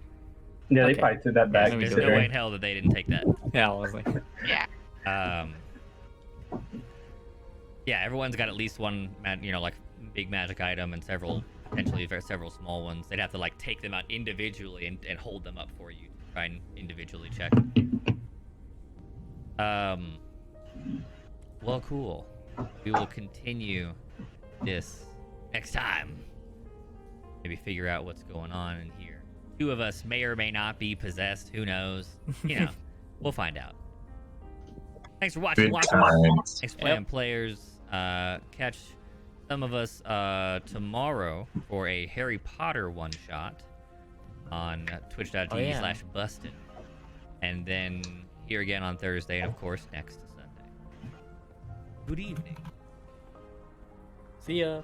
Yeah, they Okay. probably took that back. let me There's do no it. way in hell that they didn't take that. Yeah, I was like, Yeah. Yeah, everyone's got at least one, like big magic item and potentially several small ones. They'd have to like take them out individually and hold them up for you to try and individually check. Well, cool. We will continue this next time. Maybe figure out what's going on in here. Two of us may or may not be possessed. Who knows? We'll find out. Thanks for watching. Good times. Thanks for playing, players. Catch some of us tomorrow for a Harry Potter one-shot on twitch.tv/Bustin. And then here again on Thursday, and of course next Sunday. Good evening. see ya.